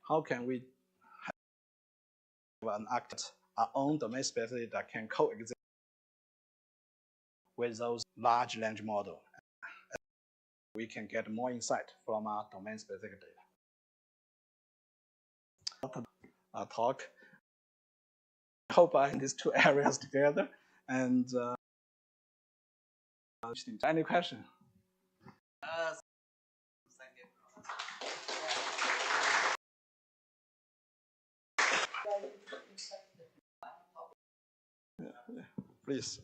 how can we have an act our own domain specific that can coexist with those large language model? We can get more insight from our domain specific data. Talk. I hope I in these two areas together. And any question? Thank you. Please.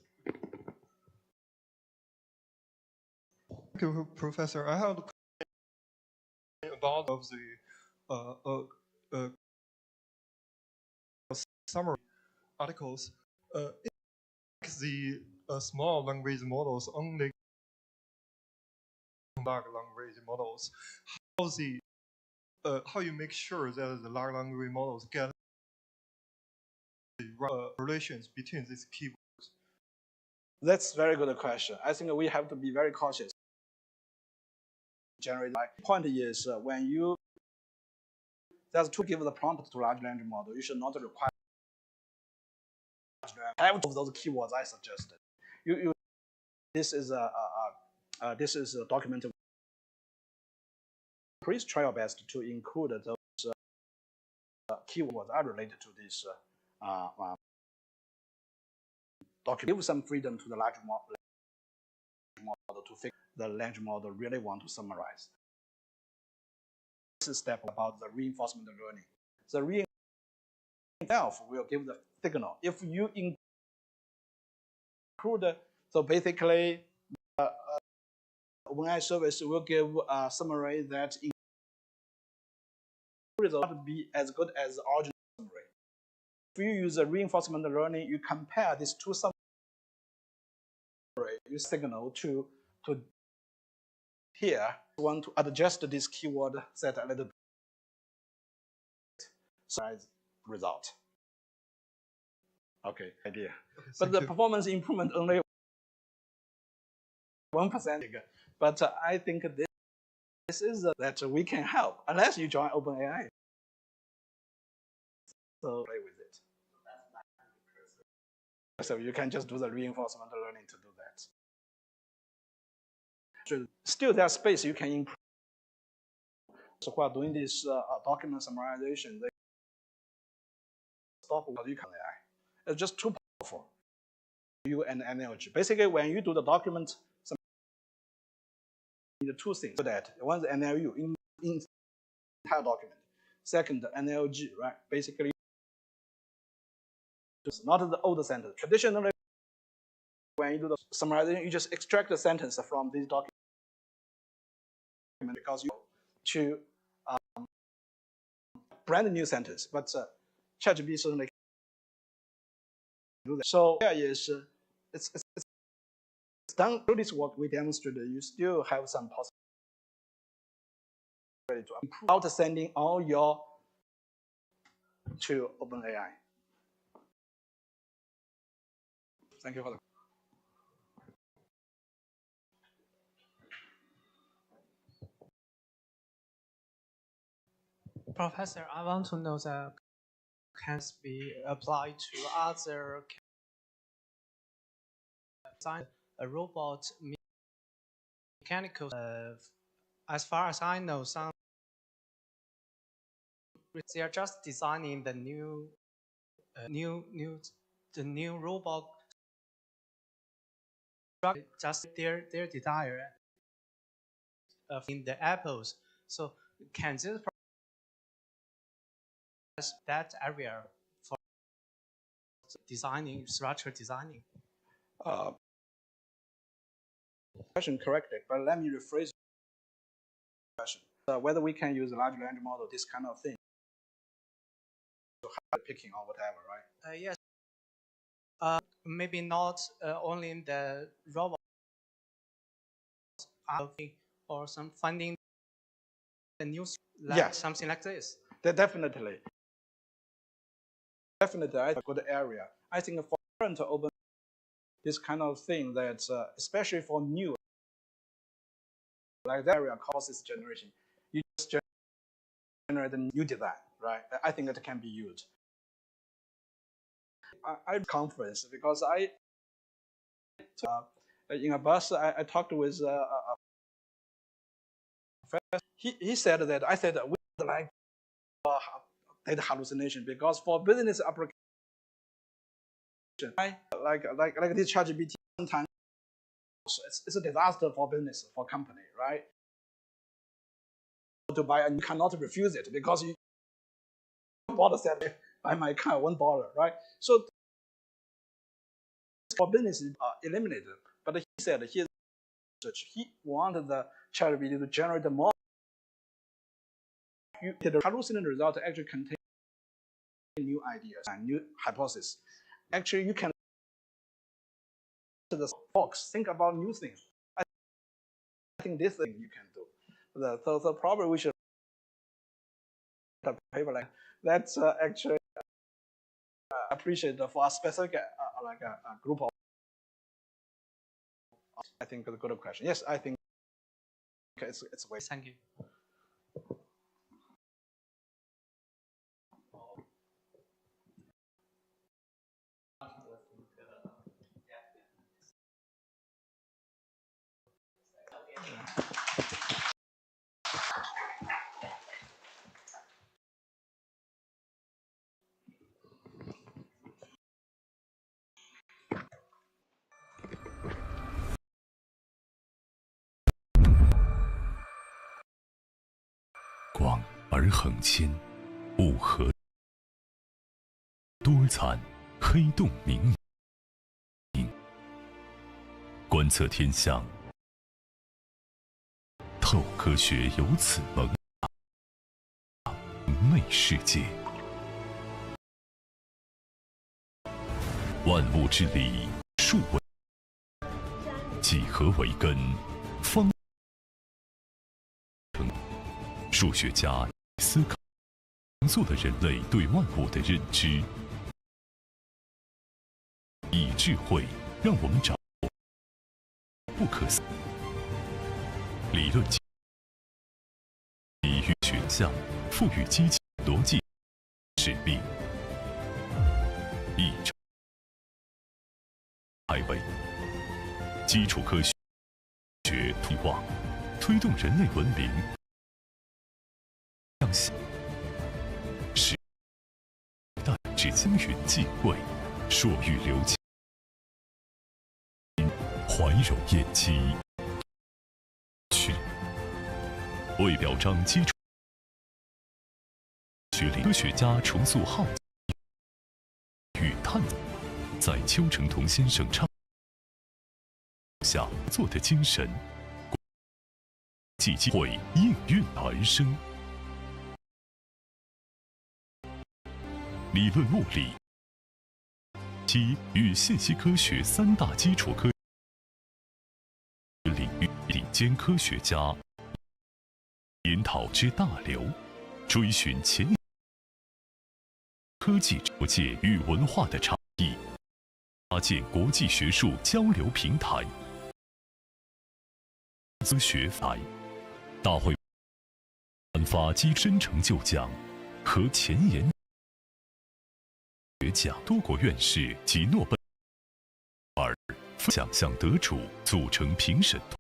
Thank you, Professor. I have a question about of the summary articles. The small language models only large language models. How you make sure that the large language models get the relations between these keywords? That's a very good question. I think we have to be very cautious. Generate. My point is when you to give the prompt to large language model, you should not require have those keywords I suggested. This is a document. Please try your best to include those keywords are related to this document. Give some freedom to the large model to figure the language model really want to summarize. This is step about the reinforcement learning. The reinforcement itself will give the signal. If you include, so basically, OpenAI service will give a summary that result be as good as the original summary. If you use a reinforcement learning, you compare these two summaries, you signal to here, you want to adjust this keyword set a little bit. Size result. Okay, idea. But the performance improvement only 1%. But I think this is that we can help unless you join OpenAI. So play with it. So you can just do the reinforcement learning to do that. Still, there's space you can improve. So while doing this document summarization, they stop what you can AI. It's just too powerful. and NLG. Basically, when you do the document, you need two things. So that one is NLU in entire document. Second, the NLG, right? Basically, it's not the old sentence. Traditionally, when you do the summarization, you just extract the sentence from this document because you to brand new sentence. But ChatGPT certainly do that. So there is it's done through this work we demonstrated. You still have some possibility to improve without sending all your to OpenAI. Thank you for the. Professor, I want to know that can be applied to other science, a robot, mechanical. As far as I know, some they are just designing the new robot. Just their desire in the apples. So can this that area for designing, structure designing? Question corrected, but let me rephrase the question. Whether we can use a large language model, this kind of thing, to have picking or whatever, right? Yes. Maybe not only in the robot, or some funding the new, something like this. Definitely. Definitely, I think a good area. I think for current open, this kind of thing that, especially for new, like that area causes generation, you just generate a new design, right? I think it can be used. I conference because in a bus I talked with a professor. He said that I said we would like data hallucination because for business application, like this ChatGPT, sometimes it's a disaster for business, for company, right? To buy and you cannot refuse it because you bought said buy my car $1, right? So for business eliminated, but he said he wanted the ChatGPT to generate more. The hallucinating result actually contain new ideas and new hypotheses. Actually, you can the box think about new things. I think this thing you can do. So probably we should a paper like that's actually appreciated for a specific like a group of. I think it's a good question. Yes, I think it's a way. Thank you.广而横迁，雾和多惨，黑洞明明。观测天象，透科学由此萌芽，媚世界。万物之理，数为几何为根，方。数学家思考重塑了人类对万物的认知，以智慧让我们掌握不可思议理论，以与选项赋予机器逻辑使命，一场开为基础科学推广，推动人类文明。时代之经云际会，朔玉流金。容艳姬。为表彰基础学科学家重塑好奇与探索，在丘成桐先生倡下做的精神，际机会应运而生。理论物理与信息科学三大基础科学领域顶尖科学家研讨之大流，追寻前沿科技国界与文化的差异，搭建国际学术交流平台。资学台大会颁发基真成就奖和前沿学奖，多国院士及诺贝尔奖项得主组成评审团。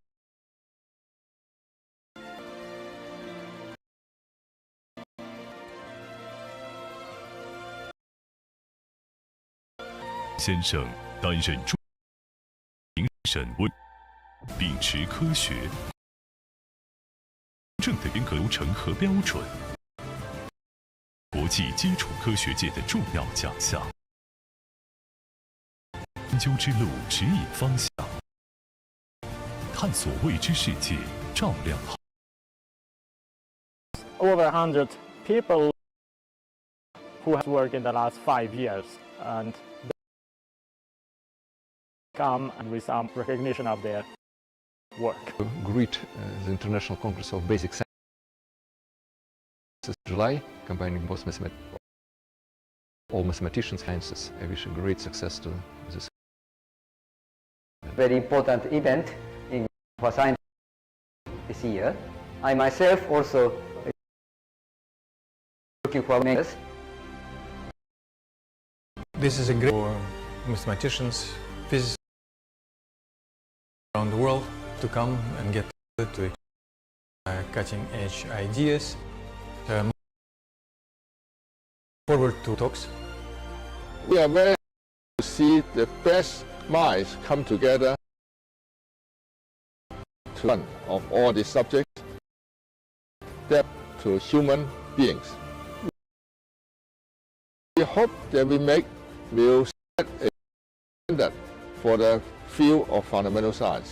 先生担任评审委，秉持科学正的严格流程和标准，国际基础科学界的重要奖项，研究之路指引方向，探索未知世界，照亮好。Over 100 people who have worked in the last 5 years, and come with some recognition of their work. Greet the International Congress of Basic Sciences in July, combining both all mathematicians and sciences. I wish a great success to this. Very important event for science this year. I myself also looking for makers. This is a great for mathematicians, physicists around the world to come and get to cutting-edge ideas. Forward to talks. We are very happy to see the best minds come together to learn of all these subjects that to human beings. We hope that we will set a standard for the field of fundamental science.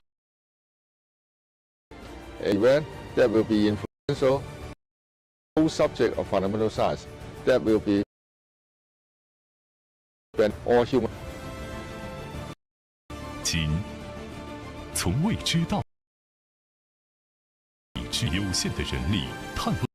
An event that will be influential on the whole subject of fundamental science that will be all human. 今，从未知道，以致有限的人力探问。